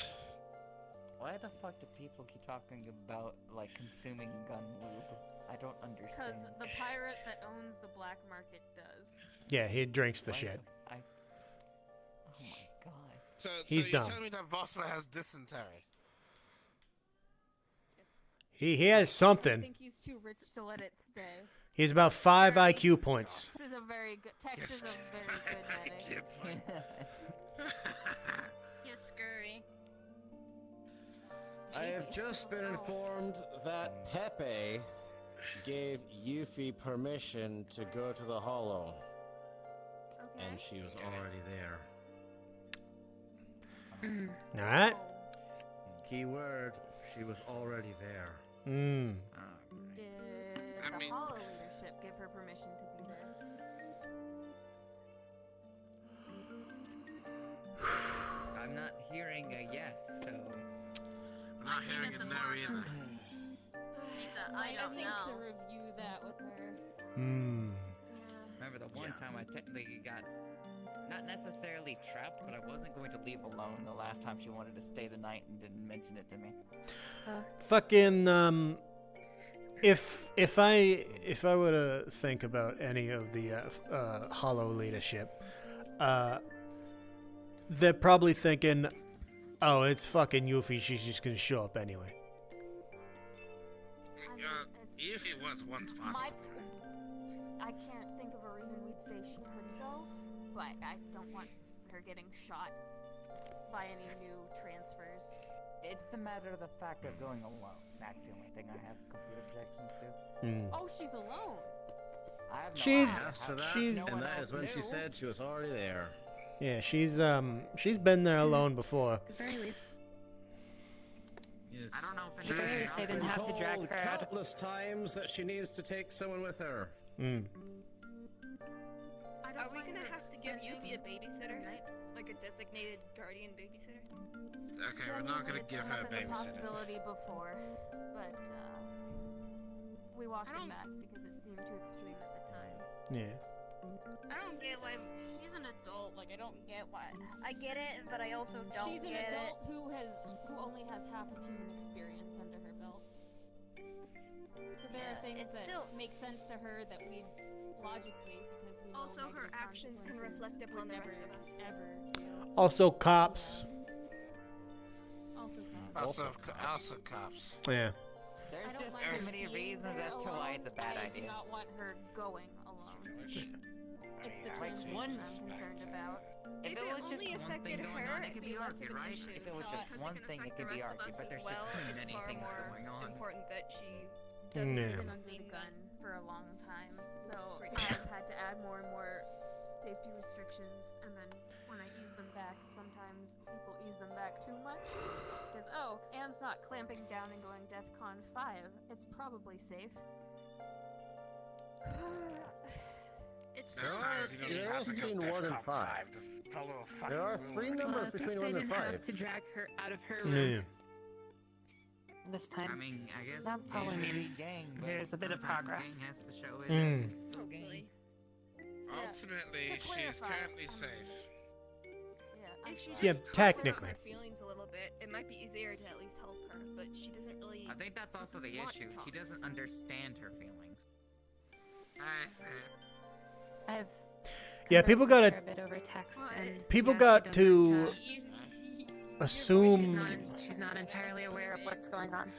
[SPEAKER 17] Why the fuck do people keep talking about, like, consuming gun lube? I don't
[SPEAKER 11] Because
[SPEAKER 17] understand.
[SPEAKER 11] the pirate that owns the black market does.
[SPEAKER 2] Yeah, he drinks the
[SPEAKER 17] Why
[SPEAKER 2] shit.
[SPEAKER 17] Oh my god.
[SPEAKER 5] So
[SPEAKER 2] He's
[SPEAKER 5] you're
[SPEAKER 2] dumb.
[SPEAKER 5] telling me that Vossler has dysentery?
[SPEAKER 2] He has
[SPEAKER 11] I
[SPEAKER 2] something.
[SPEAKER 11] think he's too rich to let it stay.
[SPEAKER 2] He's about 5 IQ points.
[SPEAKER 11] Tex is a very good. Tex is a very good medic.
[SPEAKER 16] Yes, scurry.
[SPEAKER 1] I have just been informed that Pepe gave Yuffie permission to go to the Hollow.
[SPEAKER 11] Okay.
[SPEAKER 1] And she was already there.
[SPEAKER 2] Alright?
[SPEAKER 8] Key word, she was already there.
[SPEAKER 2] Mmm.
[SPEAKER 11] Did
[SPEAKER 5] I
[SPEAKER 11] the
[SPEAKER 5] mean-
[SPEAKER 11] Hollow leadership give her permission to be there?
[SPEAKER 17] I'm not hearing a yes, so.
[SPEAKER 5] I'm not
[SPEAKER 16] think
[SPEAKER 5] hearing
[SPEAKER 16] it's
[SPEAKER 5] a
[SPEAKER 16] a
[SPEAKER 5] no
[SPEAKER 16] more-
[SPEAKER 5] either.
[SPEAKER 16] I don't
[SPEAKER 11] think
[SPEAKER 16] know.
[SPEAKER 11] to review that with her.
[SPEAKER 2] Mmm.
[SPEAKER 17] Remember the one time I technically got not necessarily trapped, but I wasn't going to leave alone the last time she wanted to stay the night and didn't mention it to me.
[SPEAKER 2] Fucking, if I were to think about any of the Hollow leadership, they're probably thinking, oh, it's fucking Yuffie, she's just gonna show up anyway.
[SPEAKER 5] Yuffie was once possible.
[SPEAKER 11] I can't think of a reason we'd say she couldn't go, but I don't want her getting shot by any new transfers.
[SPEAKER 17] It's the matter of the fact of going alone. That's the only thing I have complete objections to.
[SPEAKER 11] Oh, she's alone.
[SPEAKER 17] I have no
[SPEAKER 2] She's-
[SPEAKER 17] idea
[SPEAKER 15] As
[SPEAKER 17] how
[SPEAKER 15] to that,
[SPEAKER 2] she's-
[SPEAKER 15] and that is when she said she was already there.
[SPEAKER 2] Yeah, she's been there alone before.
[SPEAKER 14] At the very least.
[SPEAKER 15] Yes.
[SPEAKER 17] I don't know if
[SPEAKER 14] At the very least, they didn't have to drag her out.
[SPEAKER 15] Countless times that she needs to take someone with her.
[SPEAKER 9] Are we gonna have to give Yuffie a babysitter? Like a designated guardian babysitter?
[SPEAKER 5] Okay, we're not gonna give her a
[SPEAKER 11] It's a
[SPEAKER 5] babysitter.
[SPEAKER 11] possibility before, but we walked it back because it seemed too extreme at the time.
[SPEAKER 2] Yeah.
[SPEAKER 16] I don't get why she's an adult. Like I don't get why. I get it, but I also don't
[SPEAKER 11] She's an
[SPEAKER 16] get
[SPEAKER 11] adult who only has half of human experience under her belt. So there are
[SPEAKER 16] Yeah,
[SPEAKER 11] things
[SPEAKER 16] it's
[SPEAKER 11] that
[SPEAKER 16] still-
[SPEAKER 11] make sense to her that we logically, because we know
[SPEAKER 9] Also, her
[SPEAKER 11] negative
[SPEAKER 9] actions can
[SPEAKER 11] consequences
[SPEAKER 9] reflect upon
[SPEAKER 11] would
[SPEAKER 9] the rest
[SPEAKER 11] never,
[SPEAKER 9] of us.
[SPEAKER 11] ever do.
[SPEAKER 2] Also cops.
[SPEAKER 11] Also cops.
[SPEAKER 5] Also cops.
[SPEAKER 2] Yeah.
[SPEAKER 17] There's
[SPEAKER 11] I don't
[SPEAKER 17] just
[SPEAKER 11] mind
[SPEAKER 17] too
[SPEAKER 11] her
[SPEAKER 17] many
[SPEAKER 11] being
[SPEAKER 17] reasons
[SPEAKER 11] there
[SPEAKER 17] as to why it's a bad
[SPEAKER 11] alone. I do
[SPEAKER 17] idea.
[SPEAKER 11] not want her going alone. It's the
[SPEAKER 17] Like
[SPEAKER 11] transition
[SPEAKER 17] one-
[SPEAKER 11] I'm concerned about.
[SPEAKER 17] If it was just one thing going on, it could be argued, right? If it was just one thing, it could be argued. But there's just too many things going on.
[SPEAKER 9] Important that she
[SPEAKER 11] Doesn't
[SPEAKER 2] Yeah.
[SPEAKER 11] sit under the gun for a long time, so I've had to add more and more safety restrictions, and then when I ease them back, sometimes people ease them back too much. Because, oh, Anne's not clamping down and going DEFCON 5. It's probably safe.
[SPEAKER 16] It's
[SPEAKER 5] There are times you don't
[SPEAKER 15] There
[SPEAKER 5] have to
[SPEAKER 15] is
[SPEAKER 5] go
[SPEAKER 15] between 1 and
[SPEAKER 5] DEFCON
[SPEAKER 15] 5.
[SPEAKER 5] Just follow a fucking
[SPEAKER 15] There are
[SPEAKER 5] rule.
[SPEAKER 15] 3 numbers
[SPEAKER 14] At least
[SPEAKER 15] between
[SPEAKER 14] they
[SPEAKER 15] 1 and
[SPEAKER 14] didn't
[SPEAKER 15] 5.
[SPEAKER 14] have to drag her out of her
[SPEAKER 2] Yeah.
[SPEAKER 14] room this time.
[SPEAKER 8] I mean, I guess
[SPEAKER 14] That probably
[SPEAKER 8] gang
[SPEAKER 14] means
[SPEAKER 8] gang, but
[SPEAKER 14] there's a bit of
[SPEAKER 8] sometimes
[SPEAKER 14] progress.
[SPEAKER 8] Gang has to show it.
[SPEAKER 2] Mm.
[SPEAKER 8] It's still gang.
[SPEAKER 5] Ultimately,
[SPEAKER 11] To
[SPEAKER 5] she is
[SPEAKER 11] clarify,
[SPEAKER 5] currently safe.
[SPEAKER 11] Yeah,
[SPEAKER 9] If she
[SPEAKER 2] Yeah,
[SPEAKER 9] just talked
[SPEAKER 2] technically.
[SPEAKER 9] about her feelings a little bit, it might be easier to at least help her. But she doesn't really.
[SPEAKER 8] I think that's also the
[SPEAKER 9] want to
[SPEAKER 8] issue.
[SPEAKER 9] talk.
[SPEAKER 8] She doesn't understand her feelings.
[SPEAKER 14] I've
[SPEAKER 2] Yeah, people
[SPEAKER 14] conversed with
[SPEAKER 2] gotta-
[SPEAKER 14] her a bit over text, and
[SPEAKER 2] People
[SPEAKER 14] yeah,
[SPEAKER 2] got
[SPEAKER 14] she
[SPEAKER 2] to
[SPEAKER 14] doesn't,
[SPEAKER 2] assume.
[SPEAKER 14] she's not entirely aware of what's going on.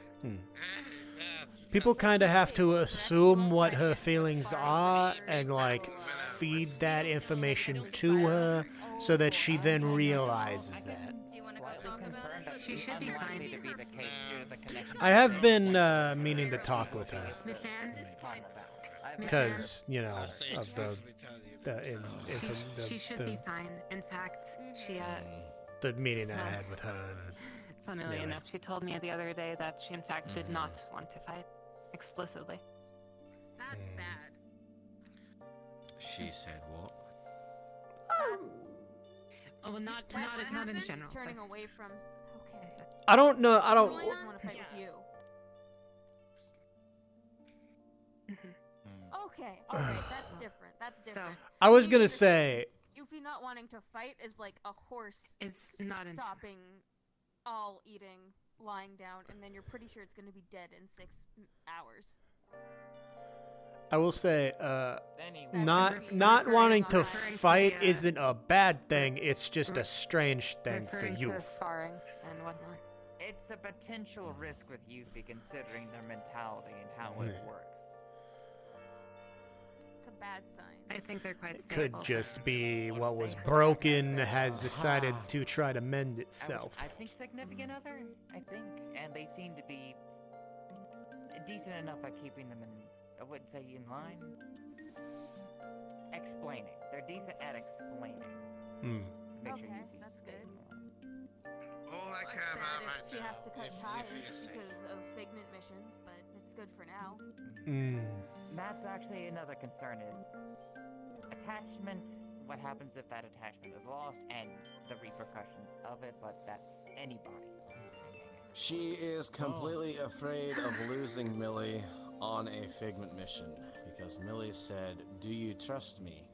[SPEAKER 2] People kind of have to assume what her feelings are and like feed that information to her so that she then realizes that.
[SPEAKER 14] She should be fine.
[SPEAKER 17] To be the case due to the connection.
[SPEAKER 2] I have been meaning to talk with her
[SPEAKER 14] Miss Anne?
[SPEAKER 2] because you know of the
[SPEAKER 14] She should be fine. In fact, she
[SPEAKER 2] the meeting I had with her. And
[SPEAKER 14] funnily
[SPEAKER 2] Really?
[SPEAKER 14] enough, she told me the other day that she in fact did not want to fight explicitly.
[SPEAKER 16] That's bad.
[SPEAKER 15] She said what?
[SPEAKER 14] Oh, well, not in general.
[SPEAKER 11] Turning away from. Okay.
[SPEAKER 2] I don't know. I don't.
[SPEAKER 11] doesn't want to fight with you. Okay, alright, that's different. That's different.
[SPEAKER 2] I was gonna say.
[SPEAKER 11] Yuffie not wanting to fight is like a horse
[SPEAKER 14] It's not in
[SPEAKER 11] stopping, all eating, lying down, and then you're pretty sure it's gonna be dead in 6 hours.
[SPEAKER 2] I will say,
[SPEAKER 17] Anyway.
[SPEAKER 2] not wanting to fight isn't a bad thing. It's just a strange thing for
[SPEAKER 14] referring to
[SPEAKER 2] youth.
[SPEAKER 14] sparring and whatnot.
[SPEAKER 17] It's a potential risk with Yuffie considering their mentality and how it
[SPEAKER 2] Yeah.
[SPEAKER 17] works.
[SPEAKER 11] It's a bad sign.
[SPEAKER 14] I think they're quite
[SPEAKER 2] Could
[SPEAKER 14] stable.
[SPEAKER 2] just be what was broken has decided to try to mend itself.
[SPEAKER 17] I think significant other, I think, and they seem to be decent enough at keeping them in, I wouldn't say in line. Explaining. They're decent at explaining. To make sure
[SPEAKER 11] Okay,
[SPEAKER 17] Yuffie
[SPEAKER 11] that's
[SPEAKER 17] stays
[SPEAKER 11] good.
[SPEAKER 17] in line.
[SPEAKER 5] All I
[SPEAKER 11] It's
[SPEAKER 5] care about
[SPEAKER 11] sad
[SPEAKER 5] right
[SPEAKER 11] if she
[SPEAKER 5] now
[SPEAKER 11] has to cut
[SPEAKER 5] is
[SPEAKER 11] ties
[SPEAKER 5] Yuffie is safe.
[SPEAKER 11] because of figment missions, but it's good for now.
[SPEAKER 17] That's actually another concern is attachment. What happens if that attachment is lost and the repercussions of it, but that's anybody.
[SPEAKER 1] She is completely afraid of losing Millie on a Figment mission because Millie said, "Do you trust me?"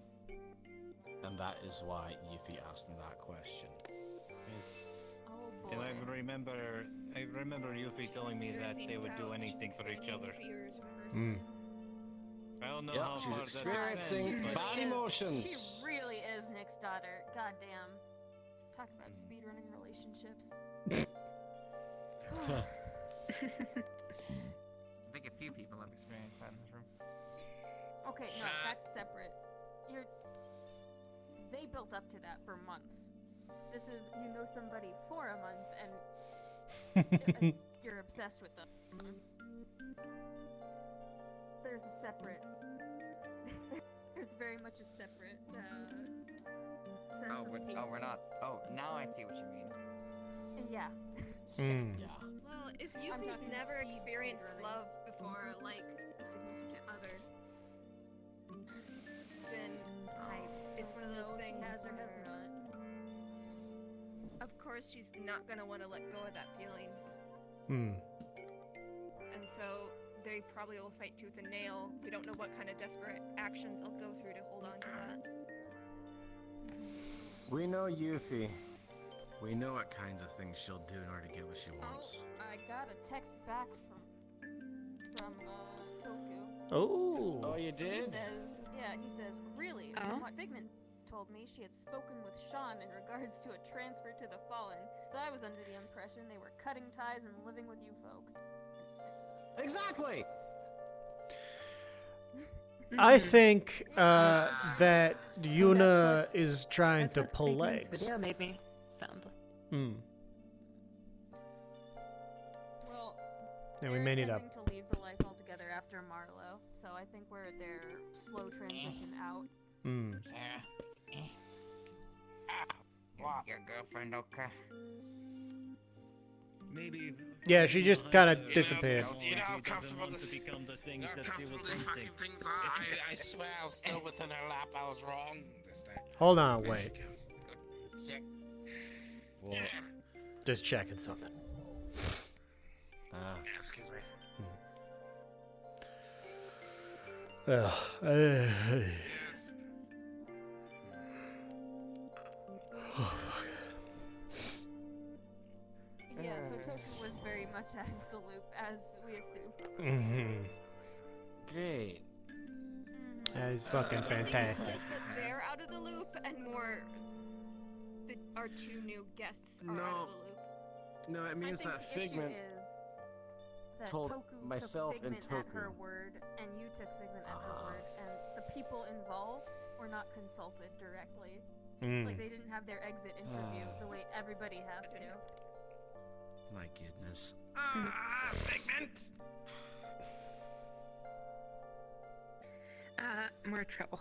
[SPEAKER 1] And that is why Yuffie asked me that question.
[SPEAKER 11] Oh
[SPEAKER 7] And
[SPEAKER 11] boy.
[SPEAKER 7] I remember Yuffie telling me that they would do anything for each other. I don't know
[SPEAKER 1] Yep,
[SPEAKER 7] how
[SPEAKER 1] she's
[SPEAKER 7] far that
[SPEAKER 1] experiencing
[SPEAKER 7] extends, but
[SPEAKER 1] bad emotions.
[SPEAKER 11] She really is Nick's daughter. Goddamn. Talk about speedrunning relationships.
[SPEAKER 17] I think a few people have experienced that in this room.
[SPEAKER 11] Okay, no, that's separate. They built up to that for months. This is, you know somebody for a month, and you're obsessed with them. There's a separate... There's very much a separate sense of pacing.
[SPEAKER 17] We're not. Oh, now I see what you mean.
[SPEAKER 11] Yeah.
[SPEAKER 1] Yeah.
[SPEAKER 9] Well, if you've never experienced love before, like a significant other, then it's one of those things
[SPEAKER 11] she has or has
[SPEAKER 9] where, of course, she's not gonna want to let go of that feeling. And so they probably will fight tooth and nail. We don't know what kind of desperate actions they'll go through to hold on to that.
[SPEAKER 8] We know Yuffie. We know what kinds of things she'll do in order to get what she wants.
[SPEAKER 11] Oh, I got a text back from Toku.
[SPEAKER 2] Oh.
[SPEAKER 1] Oh, you did?
[SPEAKER 11] He says, really, from what Figment told me, she had spoken with Sean in regards to a transfer to the Fallen, so I was under the impression they were cutting ties and living with you folk.
[SPEAKER 1] Exactly!
[SPEAKER 2] I think that Yuna is trying to pull legs.
[SPEAKER 14] Video made me sound.
[SPEAKER 11] Well,
[SPEAKER 2] and we may need a...
[SPEAKER 11] to leave the life altogether after Marlowe, so I think we're at their slow transition out.
[SPEAKER 17] Sarah. Your girlfriend, okay?
[SPEAKER 15] Maybe.
[SPEAKER 2] Yeah, she just kind of disappeared.
[SPEAKER 7] You know how comfortable to become the thing that she was something.
[SPEAKER 5] I swear I was still within her lap. I was wrong.
[SPEAKER 2] Hold on, wait.
[SPEAKER 1] What?
[SPEAKER 2] Just checking something.
[SPEAKER 5] Excuse me.
[SPEAKER 11] Yeah, so Toku was very much out of the loop, as we assumed.
[SPEAKER 1] Great.
[SPEAKER 2] That is fucking fantastic.
[SPEAKER 9] Less that they're out of the loop, and more our two new guests are out of the loop.
[SPEAKER 15] No, it means that Figment
[SPEAKER 11] that
[SPEAKER 1] told
[SPEAKER 11] Toku
[SPEAKER 1] myself
[SPEAKER 11] took
[SPEAKER 1] and
[SPEAKER 11] Figment
[SPEAKER 1] Toku.
[SPEAKER 11] at her word, and you took Figment at her word, and the people involved were not consulted directly. Like, they didn't have their exit interview the way everybody has to.
[SPEAKER 8] My goodness.
[SPEAKER 5] Figment!
[SPEAKER 14] More trouble.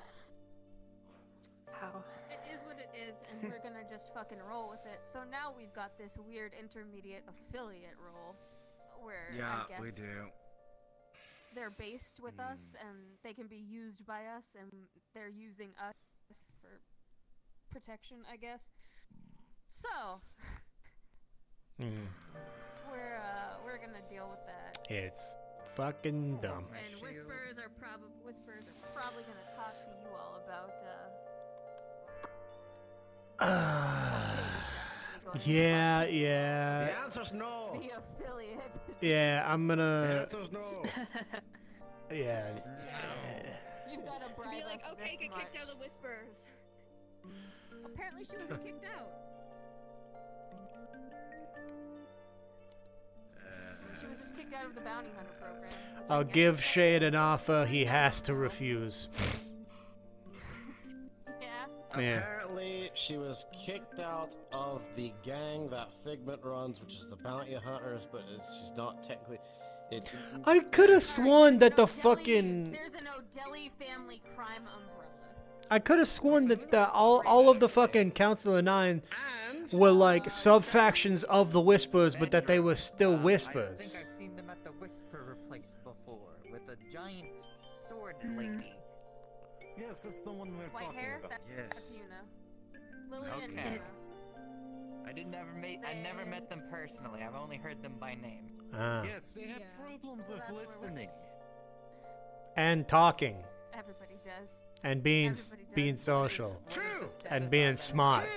[SPEAKER 14] How?
[SPEAKER 11] It is what it is, and we're gonna just fucking roll with it. So now we've got this weird intermediate affiliate role, where
[SPEAKER 8] Yeah,
[SPEAKER 11] I guess
[SPEAKER 8] we do.
[SPEAKER 11] they're based with us, and they can be used by us, and they're using us for protection, I guess. So we're gonna deal with that.
[SPEAKER 2] It's fucking dumb.
[SPEAKER 11] And whispers are probably gonna talk to you all about
[SPEAKER 2] Yeah.
[SPEAKER 1] The answer's no.
[SPEAKER 11] the affiliate.
[SPEAKER 2] Yeah, I'm
[SPEAKER 15] The
[SPEAKER 2] gonna...
[SPEAKER 15] answer's no.
[SPEAKER 2] Yeah.
[SPEAKER 11] You've gotta bribe
[SPEAKER 9] Be like,
[SPEAKER 11] us
[SPEAKER 9] okay,
[SPEAKER 11] this
[SPEAKER 9] get kicked
[SPEAKER 11] much.
[SPEAKER 9] out of the whispers.
[SPEAKER 6] Apparently she wasn't kicked out.
[SPEAKER 11] She was just kicked out of the bounty hunter program.
[SPEAKER 2] I'll give Shade an offer he has to refuse. Yeah.
[SPEAKER 1] Apparently, she was kicked out of the gang that Figment runs, which is the Bounty Hunters, but she's not technically.
[SPEAKER 2] I could have sworn that the fucking...
[SPEAKER 11] There's an O'Delly family crime umbrella.
[SPEAKER 2] I could have sworn that all of the fucking Council of Nine were like sub-factions of the Whispers, but that they were still
[SPEAKER 17] I
[SPEAKER 2] Whispers.
[SPEAKER 17] think I've seen them at the Whisperer place before, with a giant sword lady.
[SPEAKER 7] Yes, that's the one we're
[SPEAKER 11] White
[SPEAKER 7] talking
[SPEAKER 11] hair?
[SPEAKER 7] about.
[SPEAKER 11] That's Yuna. Lily and
[SPEAKER 17] Okay.
[SPEAKER 11] Yuna.
[SPEAKER 17] I never met them personally. I've only heard them by name.
[SPEAKER 7] Yes, they have problems with listening.
[SPEAKER 2] And talking.
[SPEAKER 11] Everybody does.
[SPEAKER 2] And being social.
[SPEAKER 17] True.
[SPEAKER 2] And being smart.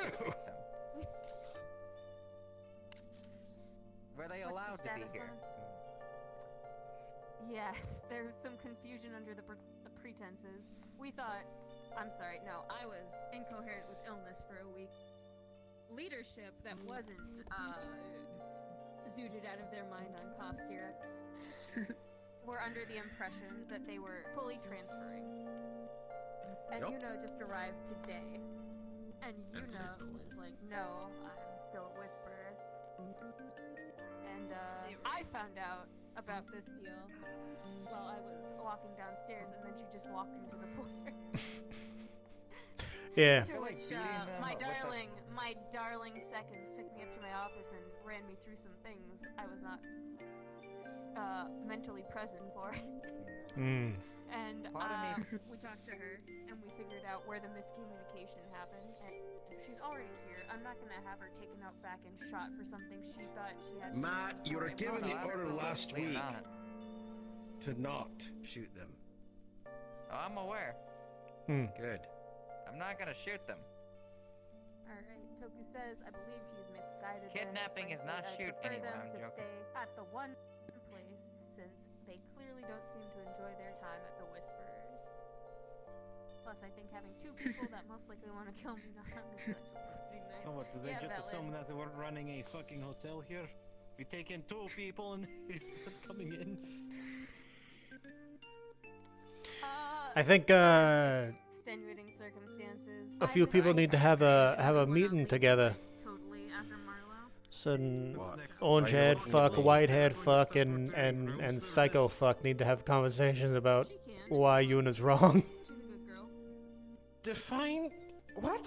[SPEAKER 17] Were they allowed to be here?
[SPEAKER 11] Yes, there's some confusion under the pretenses. We thought, I'm sorry, no, I was incoherent with illness for a week. leadership that wasn't zooted out of their mind on cough syrup were under the impression that they were fully transferring. And Yuno just arrived today. And Yuno was like, no, I'm still a Whisperer. And I found out about this deal while I was walking downstairs, and then she just walked into the foyer.
[SPEAKER 2] Yeah.
[SPEAKER 11] To which my darling seconds took me up to my office and ran me through some things I was not mentally present for.
[SPEAKER 2] Mm.
[SPEAKER 11] And we talked to her, and we figured out where the miscommunication happened. And she's already here. I'm not gonna have her taken out back and shot for something she thought she had.
[SPEAKER 15] Matt, you were given the order last week to not shoot them.
[SPEAKER 17] Oh, I'm aware.
[SPEAKER 15] Good.
[SPEAKER 17] I'm not gonna shoot them.
[SPEAKER 11] Alright, Toku says, I believe she's misguided.
[SPEAKER 17] Kidnapping is not shoot
[SPEAKER 11] anywhere.
[SPEAKER 17] anywhere, I'm
[SPEAKER 11] to
[SPEAKER 17] joking.
[SPEAKER 11] stay at the one place, since they clearly don't seem to enjoy their time at the Whisperers. Plus, I think having two people that most likely want to kill me not is actually pretty nice.
[SPEAKER 7] So what, did they just assume that they were running a fucking hotel here? We take in 2 people and they start coming in?
[SPEAKER 2] I think
[SPEAKER 11] extenuating circumstances.
[SPEAKER 2] a few people need to have a meeting together.
[SPEAKER 11] Totally after Marlowe.
[SPEAKER 2] So orange head fuck, white head fuck, and psycho fuck need to have conversations about why Yuna's wrong.
[SPEAKER 1] Define what?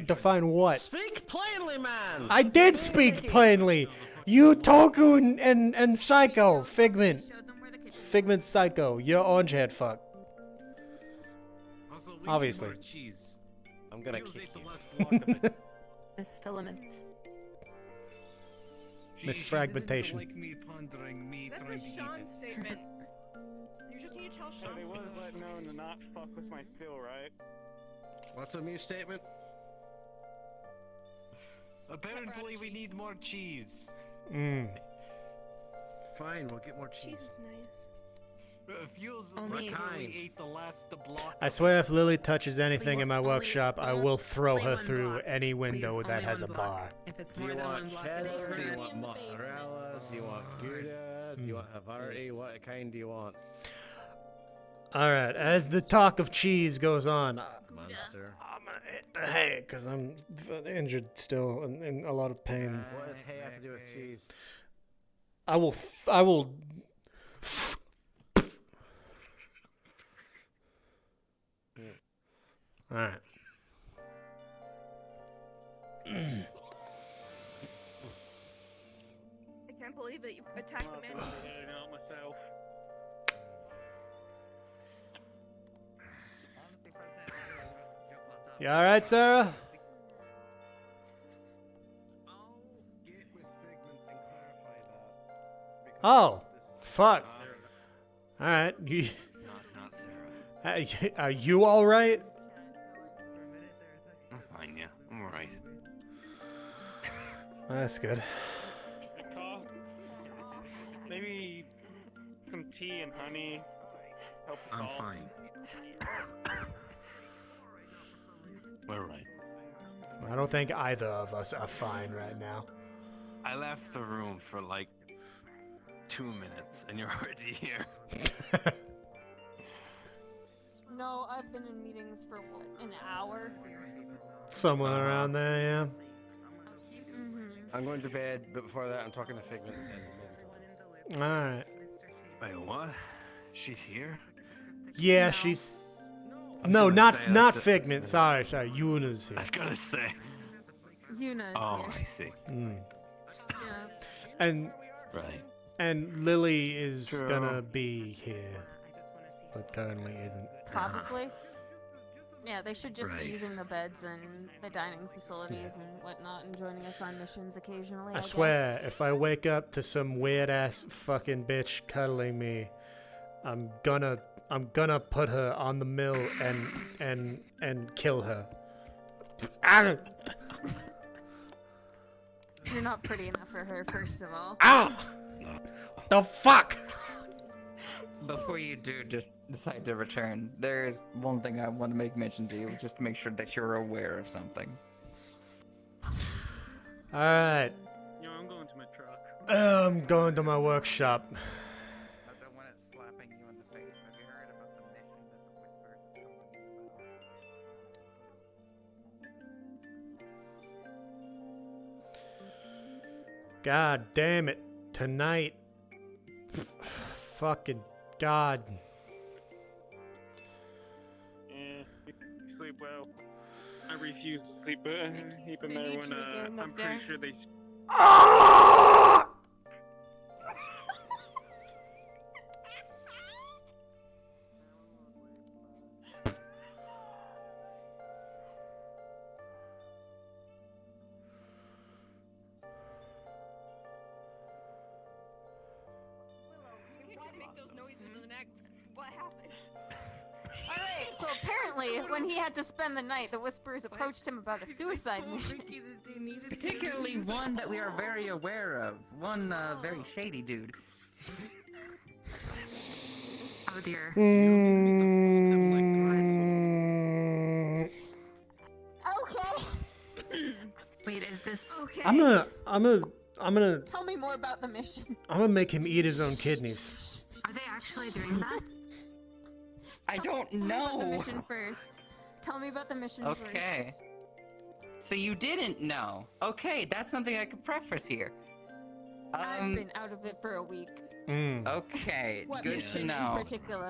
[SPEAKER 2] Define what?
[SPEAKER 1] Speak plainly, man.
[SPEAKER 2] I did speak plainly. You, Toku, and Psycho, Figment, Psycho. You're orange head fuck.
[SPEAKER 15] Also, we
[SPEAKER 2] Obviously.
[SPEAKER 15] need more cheese.
[SPEAKER 1] I'm gonna
[SPEAKER 15] Wheels
[SPEAKER 1] kick
[SPEAKER 15] ate the
[SPEAKER 1] you.
[SPEAKER 15] last block of it.
[SPEAKER 14] This filament.
[SPEAKER 2] Misfragmentation.
[SPEAKER 15] Like me pondering me
[SPEAKER 9] That's
[SPEAKER 15] trying
[SPEAKER 9] a
[SPEAKER 15] to eat
[SPEAKER 9] Sean
[SPEAKER 15] it.
[SPEAKER 9] statement. You just need to tell Sean.
[SPEAKER 3] They was let known to not fuck with my steel, right?
[SPEAKER 15] What's a me statement?
[SPEAKER 7] Apparently we need more cheese.
[SPEAKER 15] Fine, we'll get more cheese.
[SPEAKER 9] Cheese is nice.
[SPEAKER 7] Fuels
[SPEAKER 14] Only-
[SPEAKER 7] literally ate the last block.
[SPEAKER 2] I swear if Lily touches anything in my workshop, I will throw her through any window that has a bar.
[SPEAKER 14] If it's
[SPEAKER 15] Do
[SPEAKER 14] more
[SPEAKER 15] you
[SPEAKER 14] than
[SPEAKER 15] want
[SPEAKER 14] one block,
[SPEAKER 15] cheddar? Do you
[SPEAKER 14] it's
[SPEAKER 15] want mozzarella? Do you want Gouda? Do you want Havarti? What kind do you want?
[SPEAKER 2] Alright, as the talk of cheese goes on,
[SPEAKER 15] Monster.
[SPEAKER 2] I'm gonna hit the hay because I'm injured still and in a lot of pain.
[SPEAKER 1] What does hay have to do with cheese?
[SPEAKER 2] I will. Alright.
[SPEAKER 9] I can't believe it. You attacked the man.
[SPEAKER 3] Yeah, not myself.
[SPEAKER 2] You alright, Sarah? Oh, fuck. Alright, you.
[SPEAKER 18] Not Sarah.
[SPEAKER 2] Are you alright?
[SPEAKER 18] I'm fine, yeah. I'm alright.
[SPEAKER 2] That's good.
[SPEAKER 3] Maybe some tea and honey. Help
[SPEAKER 8] I'm
[SPEAKER 3] solve.
[SPEAKER 8] fine.
[SPEAKER 18] We're right.
[SPEAKER 2] I don't think either of us are fine right now.
[SPEAKER 18] I left the room for like 2 minutes and you're already here.
[SPEAKER 11] No, I've been in meetings for what, an hour?
[SPEAKER 2] Somewhere around there, yeah.
[SPEAKER 1] I'm going to bed, but before that, I'm talking to Figment.
[SPEAKER 2] Alright.
[SPEAKER 18] Wait, what? She's here?
[SPEAKER 2] Yeah, she's.
[SPEAKER 18] was
[SPEAKER 2] No,
[SPEAKER 18] gonna
[SPEAKER 2] not
[SPEAKER 18] say,
[SPEAKER 2] not
[SPEAKER 18] that's-
[SPEAKER 2] Figment. Sorry, Yuna's here.
[SPEAKER 18] I was gonna say.
[SPEAKER 11] Yuna's
[SPEAKER 18] Oh,
[SPEAKER 11] here.
[SPEAKER 18] I see.
[SPEAKER 11] Yeah.
[SPEAKER 2] And
[SPEAKER 18] Right.
[SPEAKER 2] and Lily is
[SPEAKER 18] True.
[SPEAKER 2] gonna be here, but currently isn't.
[SPEAKER 11] Possibly. Yeah, they should just
[SPEAKER 2] Right.
[SPEAKER 11] be using the beds and the dining facilities and whatnot and joining us on missions occasionally.
[SPEAKER 2] I
[SPEAKER 11] guess.
[SPEAKER 2] swear, if I wake up to some weird ass fucking bitch cuddling me, I'm gonna put her on the mill and kill her.
[SPEAKER 11] You're not pretty enough for her, first of all.
[SPEAKER 2] Ow! The fuck?
[SPEAKER 17] Before you do just decide to return, there's one thing I want to make mention to you, just to make sure that you're aware of something.
[SPEAKER 2] All right.
[SPEAKER 3] Yo, I'm going to my truck.
[SPEAKER 2] I'm going to my workshop.
[SPEAKER 17] Not the one that's slapping you in the face. Have you heard about the mission that the Whispers is telling you about?
[SPEAKER 2] God damn it. Tonight. Fucking God.
[SPEAKER 3] Sleep well. I refuse to sleep even there when I'm pretty sure they.
[SPEAKER 16] Why make those noises in the neck? What happened?
[SPEAKER 11] Alright, so apparently, when he had to spend the night, the Whisperers approached him about a suicide mission.
[SPEAKER 17] Particularly one that we are very aware of. One very shady dude.
[SPEAKER 14] Oh dear.
[SPEAKER 11] Okay.
[SPEAKER 14] Wait, is this?
[SPEAKER 11] Okay.
[SPEAKER 2] I'm gonna
[SPEAKER 11] Tell me more about the mission.
[SPEAKER 2] I'm gonna make him eat his own kidneys.
[SPEAKER 14] Are they actually doing that?
[SPEAKER 17] I don't
[SPEAKER 11] Tell me about the
[SPEAKER 17] know.
[SPEAKER 11] mission first. Tell me about the mission first.
[SPEAKER 17] Okay. So you didn't know. Okay, that's something I could preface here.
[SPEAKER 11] I've been out of it for a week.
[SPEAKER 17] Okay,
[SPEAKER 11] What
[SPEAKER 17] good to
[SPEAKER 11] mission
[SPEAKER 17] know.
[SPEAKER 11] in particular?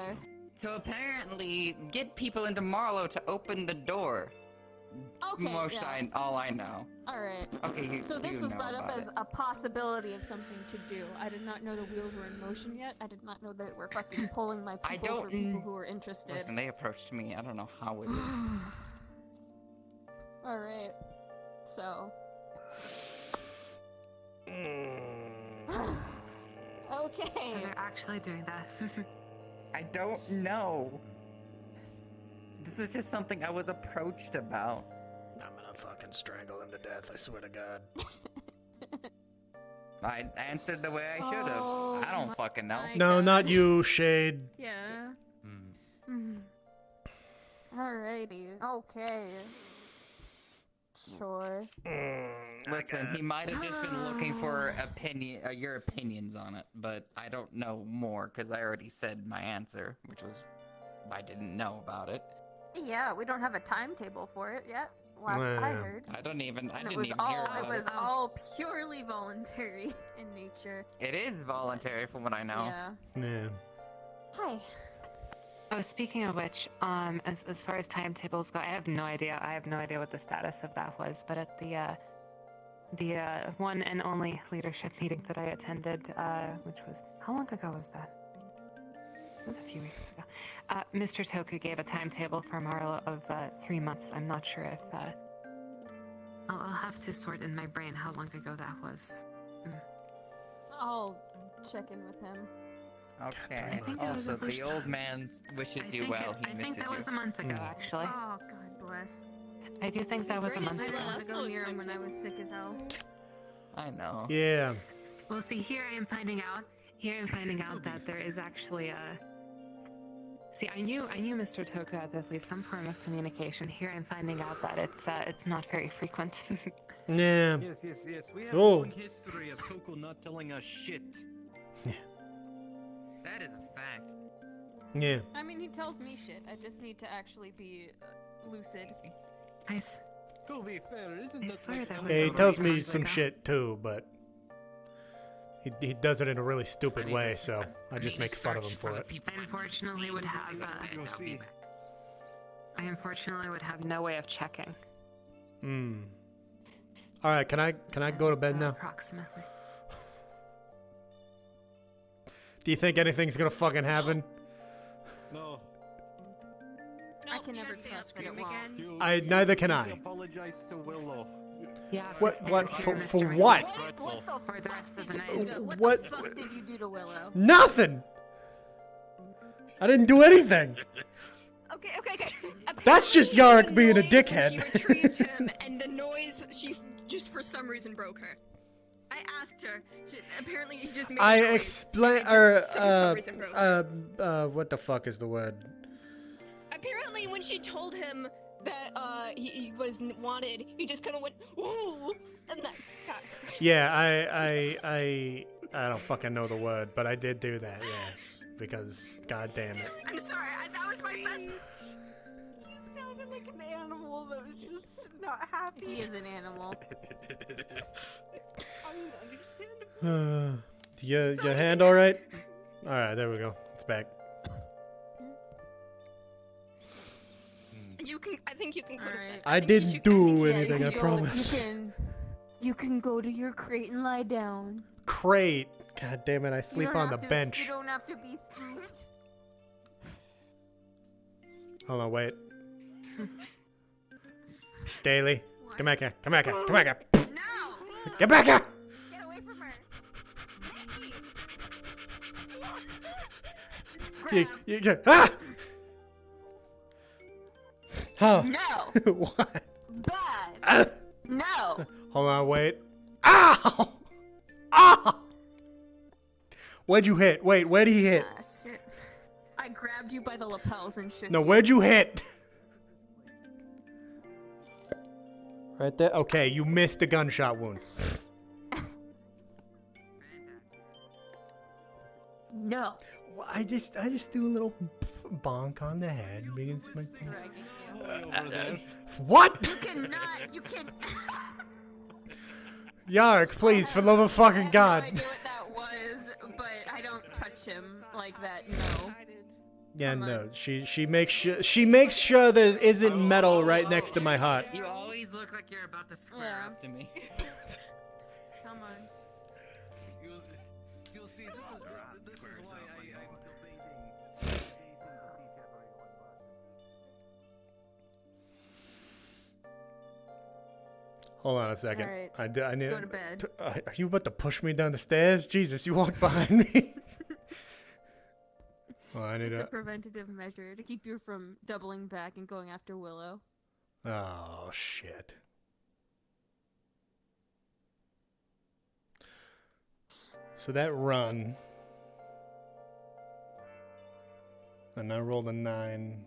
[SPEAKER 17] So apparently, get people into Marlowe to open the door.
[SPEAKER 11] Okay,
[SPEAKER 17] Most
[SPEAKER 11] yeah.
[SPEAKER 17] all I know.
[SPEAKER 11] Alright.
[SPEAKER 17] Okay,
[SPEAKER 11] So this
[SPEAKER 17] you
[SPEAKER 11] was
[SPEAKER 17] know
[SPEAKER 11] brought up
[SPEAKER 17] about
[SPEAKER 11] as
[SPEAKER 17] it.
[SPEAKER 11] a possibility of something to do. I did not know the wheels were in motion yet. I did not know that we're fucking pulling my people for people who are interested.
[SPEAKER 17] Listen, they approached me. I don't know how it is.
[SPEAKER 11] Alright. So. Okay.
[SPEAKER 14] So they're actually doing that.
[SPEAKER 17] I don't know. This was just something I was approached about.
[SPEAKER 2] I'm gonna fucking strangle him to death, I swear to God.
[SPEAKER 17] I answered the way I should have.
[SPEAKER 11] Oh
[SPEAKER 17] I don't fucking know.
[SPEAKER 2] No, not you, Shade.
[SPEAKER 11] Yeah. Alrighty. Okay. Sure.
[SPEAKER 17] Listen, he might have just been looking for your opinions on it, but I don't know more because I already said my answer, which was I didn't know about it.
[SPEAKER 11] Yeah, we don't have a timetable for it yet. Last I heard.
[SPEAKER 17] I didn't even
[SPEAKER 11] And
[SPEAKER 17] hear about
[SPEAKER 11] it was all purely voluntary in nature.
[SPEAKER 17] It is voluntary from what I know.
[SPEAKER 11] Yeah.
[SPEAKER 2] Yeah.
[SPEAKER 11] Hi.
[SPEAKER 14] Oh, speaking of which, as far as timetables go, I have no idea. I have no idea what the status of that was. But at the one and only leadership meeting that I attended, which was how long ago was that? It was a few weeks ago. Mr. Toku gave a timetable for Marlo of 3 months. I'm not sure if I'll have to sort in my brain how long ago that was.
[SPEAKER 11] I'll check in with him.
[SPEAKER 17] Okay.
[SPEAKER 14] I think it was
[SPEAKER 17] Also,
[SPEAKER 14] at least-
[SPEAKER 17] the old man wishes you well. He
[SPEAKER 14] I
[SPEAKER 17] misses
[SPEAKER 14] think that
[SPEAKER 17] you.
[SPEAKER 14] was a month ago, actually.
[SPEAKER 11] Oh, God bless.
[SPEAKER 14] I do think that was a month
[SPEAKER 11] I
[SPEAKER 14] ago.
[SPEAKER 11] didn't want to go near him when I was sick as hell.
[SPEAKER 17] I know.
[SPEAKER 2] Yeah.
[SPEAKER 14] Well, see, here I am finding out. Here I'm finding out that there is actually a. See, I knew Mr. Toku had at least some form of communication. Here I'm finding out that it's not very frequent.
[SPEAKER 2] Yeah.
[SPEAKER 18] Yes. We have
[SPEAKER 2] Oh.
[SPEAKER 18] a long history of Toko not telling us shit.
[SPEAKER 17] That is a fact.
[SPEAKER 2] Yeah.
[SPEAKER 11] I mean, he tells me shit. I just need to actually be lucid.
[SPEAKER 14] Nice.
[SPEAKER 18] To be fair, isn't
[SPEAKER 14] I
[SPEAKER 18] that
[SPEAKER 14] swear
[SPEAKER 18] like
[SPEAKER 14] that
[SPEAKER 18] a-
[SPEAKER 14] was
[SPEAKER 2] Yeah, he
[SPEAKER 14] a
[SPEAKER 2] tells
[SPEAKER 14] long
[SPEAKER 2] me
[SPEAKER 14] time
[SPEAKER 2] some
[SPEAKER 14] ago.
[SPEAKER 2] shit too, but he does it in a really stupid way, so I just make fun of him for it.
[SPEAKER 14] I unfortunately would have. I unfortunately would have no way of checking.
[SPEAKER 2] All right, can I go to bed now?
[SPEAKER 14] Approximately.
[SPEAKER 2] Do you think anything's gonna fucking happen?
[SPEAKER 18] No.
[SPEAKER 11] I can never trust that it won't.
[SPEAKER 2] Neither can I.
[SPEAKER 18] Apologize to Willow.
[SPEAKER 14] Yeah.
[SPEAKER 2] What for what?
[SPEAKER 14] For the rest of the night.
[SPEAKER 2] What?
[SPEAKER 11] the fuck did you do to Willow?
[SPEAKER 2] Nothing. I didn't do anything.
[SPEAKER 16] Okay.
[SPEAKER 2] That's just Yarick being a
[SPEAKER 16] She
[SPEAKER 2] dickhead.
[SPEAKER 16] retrieved him, and the noise, she just for some reason broke her. I asked her. Apparently, he just made
[SPEAKER 2] I
[SPEAKER 16] noise.
[SPEAKER 2] explain
[SPEAKER 16] For some reason broke her.
[SPEAKER 2] what the fuck is the word?
[SPEAKER 16] Apparently, when she told him that he was wanted, he just kind of went ooh, and that got her.
[SPEAKER 2] Yeah, I don't fucking know the word, but I did do that, yes. Because, god damn it.
[SPEAKER 16] I'm sorry, that was my best.
[SPEAKER 11] He sounded like an animal that was just not happy. He is an animal. Understandable.
[SPEAKER 2] Your hand alright? Alright, there we go. It's back.
[SPEAKER 16] I think you can go to bed.
[SPEAKER 2] I didn't do anything, I promise.
[SPEAKER 11] You can go to your crate and lie down.
[SPEAKER 2] Crate. God damn it, I
[SPEAKER 11] You
[SPEAKER 2] sleep
[SPEAKER 11] don't
[SPEAKER 2] on the
[SPEAKER 11] have to-
[SPEAKER 2] bench.
[SPEAKER 11] You don't have to be spooked.
[SPEAKER 2] Hold on, wait. Daily. Come back here. Come back here. Come back here.
[SPEAKER 16] No!
[SPEAKER 2] Get back here!
[SPEAKER 11] Get away from her.
[SPEAKER 2] Ah! Huh.
[SPEAKER 11] No.
[SPEAKER 2] What?
[SPEAKER 11] Bad. No.
[SPEAKER 2] Hold on, wait. Ow! Ow! Where'd you hit? Wait, where'd he hit?
[SPEAKER 11] Ah, shit. I grabbed you by the lapels and shook
[SPEAKER 2] No,
[SPEAKER 11] you.
[SPEAKER 2] where'd you hit? Right there? Okay, you missed a gunshot wound.
[SPEAKER 11] No.
[SPEAKER 2] Well, I just do a little bonk on the head. Means my what?
[SPEAKER 11] You cannot. You can.
[SPEAKER 2] Yark, please, for the love of fucking God.
[SPEAKER 11] I have no idea what that was, but I don't touch him like that. No.
[SPEAKER 2] Yeah, no. She makes sure there isn't metal right next to my heart.
[SPEAKER 17] You always look like you're about to square up to me.
[SPEAKER 11] Come on.
[SPEAKER 18] You'll see. This is why
[SPEAKER 2] Hold on a second.
[SPEAKER 11] Alright,
[SPEAKER 2] I need.
[SPEAKER 11] go to bed.
[SPEAKER 2] Are you about to push me down the stairs? Jesus, you walked behind me. Well, I need
[SPEAKER 11] It's a
[SPEAKER 2] to.
[SPEAKER 11] preventative measure to keep you from doubling back and going after Willow.
[SPEAKER 2] Oh shit. So that run, and I rolled a 9.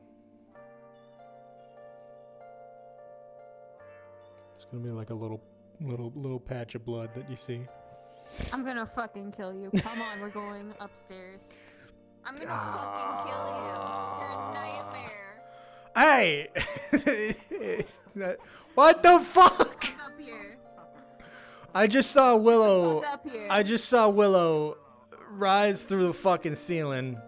[SPEAKER 2] It's gonna be like a little patch of blood that you see.
[SPEAKER 11] I'm gonna fucking kill you. Come on, we're going upstairs. I'm gonna fucking kill you. You're a nightmare.
[SPEAKER 2] Hey! What the fuck?
[SPEAKER 11] Fuck up here.
[SPEAKER 2] I just saw Willow.
[SPEAKER 11] Fuck up here.
[SPEAKER 2] I just saw Willow rise through the fucking ceiling.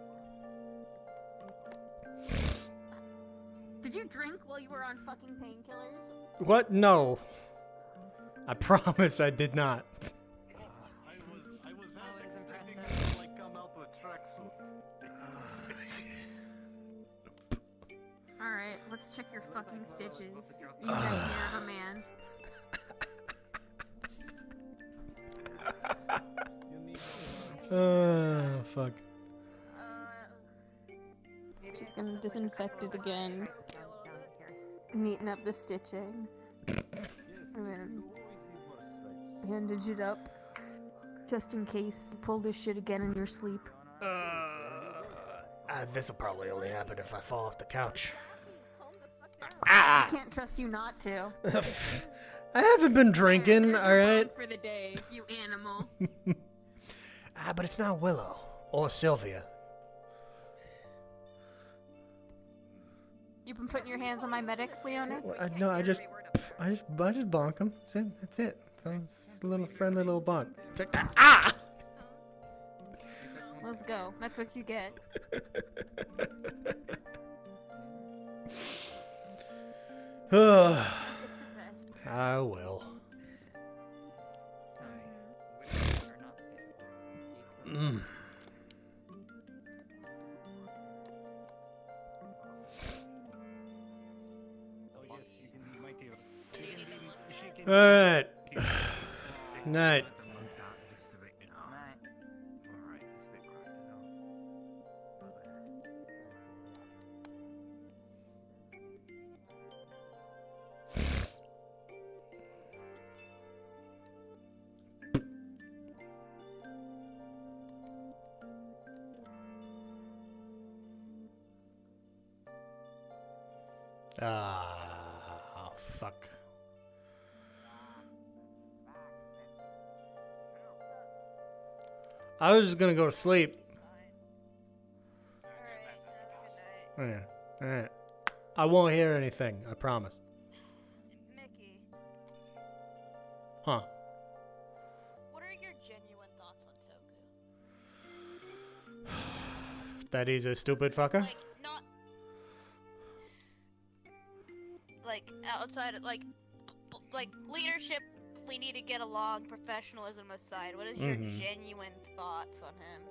[SPEAKER 11] Did you drink while you were on fucking painkillers?
[SPEAKER 2] What? No. I promise I did not.
[SPEAKER 3] I was expecting her to like come out with tracksuit.
[SPEAKER 11] Alright, let's check your fucking stitches. You nightmare of a man.
[SPEAKER 2] Fuck.
[SPEAKER 11] She's gonna disinfect it again. Neaten up the stitching. And then bandage it up. Just in case you pull this shit again in your sleep.
[SPEAKER 2] This'll probably only happen if I fall off the couch.
[SPEAKER 11] I can't trust you not to.
[SPEAKER 2] I haven't been drinking, alright?
[SPEAKER 16] For the day, you animal.
[SPEAKER 2] But it's not Willow or Sylvia.
[SPEAKER 11] You've been putting your hands on my medics, Leone?
[SPEAKER 2] No, I just bonk them. That's it. So it's a little friendly little bonk. Ah!
[SPEAKER 11] Let's go. That's what you get.
[SPEAKER 2] I will. Mm. Alright. Night. Ah. fuck. I was just gonna go to sleep. Yeah. Alright. I won't hear anything, I promise.
[SPEAKER 4] Mickey,
[SPEAKER 2] Huh.
[SPEAKER 4] what are your genuine thoughts on Toku?
[SPEAKER 2] That he's a stupid fucker?
[SPEAKER 4] Like, not... Like, outside of, like leadership, we need to get along, professionalism aside. What is your
[SPEAKER 2] Mhm.
[SPEAKER 4] genuine thoughts on him?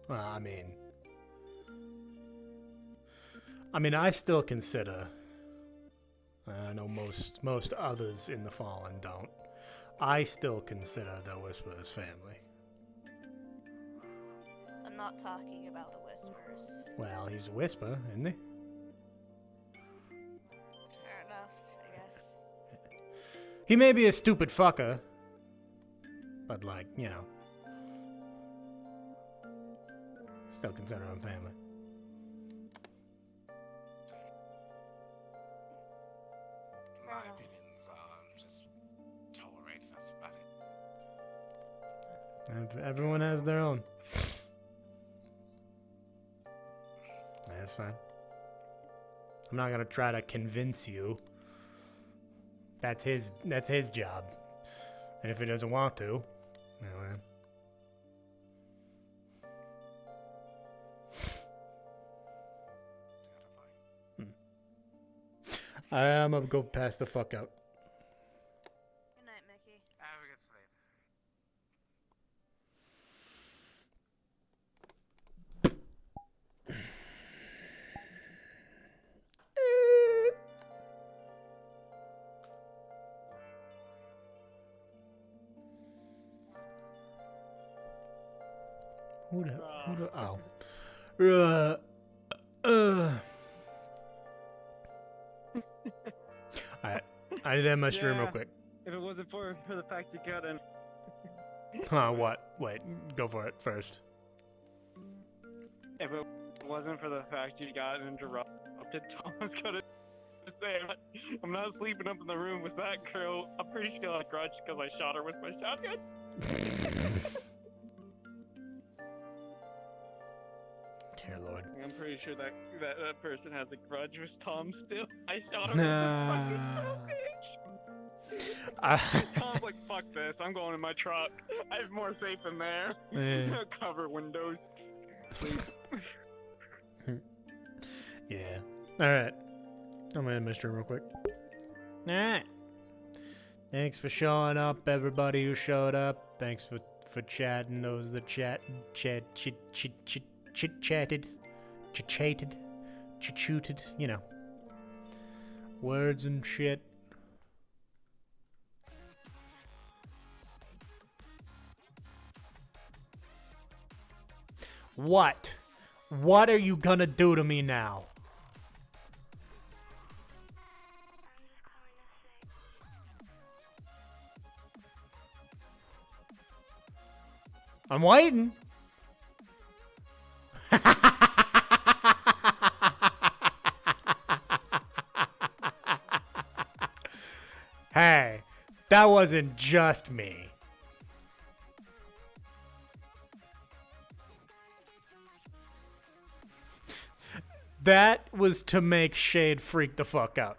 [SPEAKER 2] Well, I mean, I still consider. I know most others in the Fallen don't. I still consider the Whisperers family.
[SPEAKER 4] I'm not talking about the Whispers.
[SPEAKER 2] Well, he's a Whisper, isn't he?
[SPEAKER 4] Fair enough, I guess.
[SPEAKER 2] He may be a stupid fucker, but like, you know, still consider him family.
[SPEAKER 5] My opinions just tolerate. That's about it.
[SPEAKER 2] Everyone has their own. That's fine. I'm not gonna try to convince you. That's his job. And if he doesn't want to, well then. I'm gonna go pass the fuck out.
[SPEAKER 4] Good night, Mickey.
[SPEAKER 5] Have a good sleep.
[SPEAKER 2] Who the oh. Alright. I need to end my stream real quick.
[SPEAKER 3] If it wasn't for the fact you got in.
[SPEAKER 2] What? Wait, go for it first.
[SPEAKER 3] If it wasn't for the fact you got interrupted, Thomas gonna say, I'm not sleeping up in the room with that girl. I'm pretty sure I grudged because I shot her with my shotgun.
[SPEAKER 2] Dear Lord.
[SPEAKER 3] I'm pretty sure that person has a grudge with Tom still. I shot him with this fucking bitch. Tom's like, fuck this, I'm going in my truck. I'm more safe in there.
[SPEAKER 2] Yeah.
[SPEAKER 3] Cover windows. Please.
[SPEAKER 2] Yeah. Alright. I'm gonna end my stream real quick. Alright. Thanks for showing up, everybody who showed up. Thanks for chatting, those that chit-chatted, chit-chooted, you know. Words and shit. What? What are you gonna do to me now? I'm waiting. Hey, that wasn't just me. That was to make Shade freak the fuck out.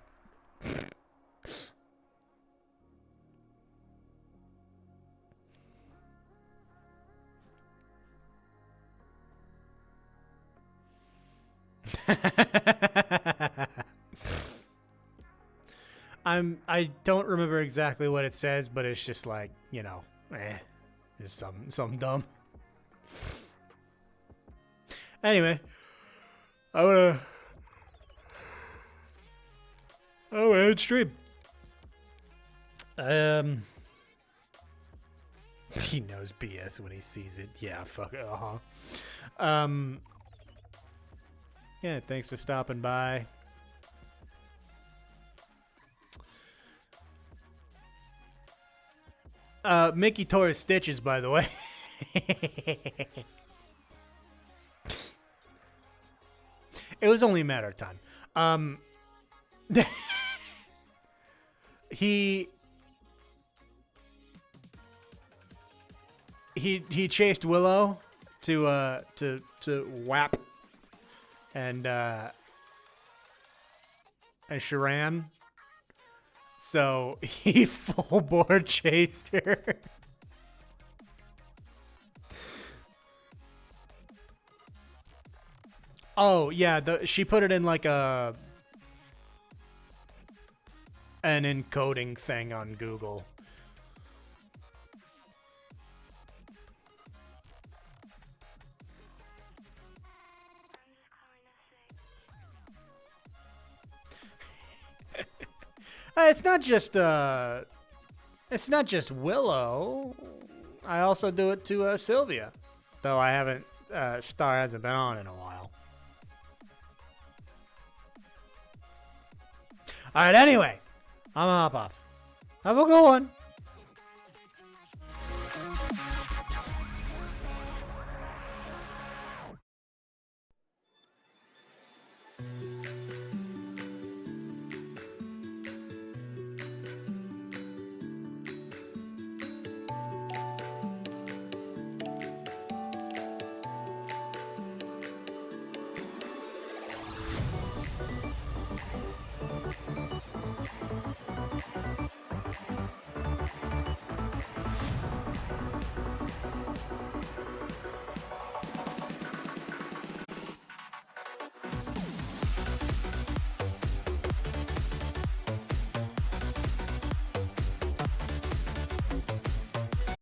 [SPEAKER 2] I don't remember exactly what it says, but it's just like, you know, just something dumb. Anyway, I wanna end stream. He knows BS when he sees it. Yeah, fuck it. Yeah, thanks for stopping by. Mickey tore his stitches, by the way. It was only a matter of time. He chased Willow to whap and Sharan. So he full bore chased her. Oh yeah, she put it in like an encoding thing on Google. It's not just Willow. I also do it to Sylvia, though I haven't. Star hasn't been on in a while. All right. Anyway, I'm gonna hop off. Have a good one.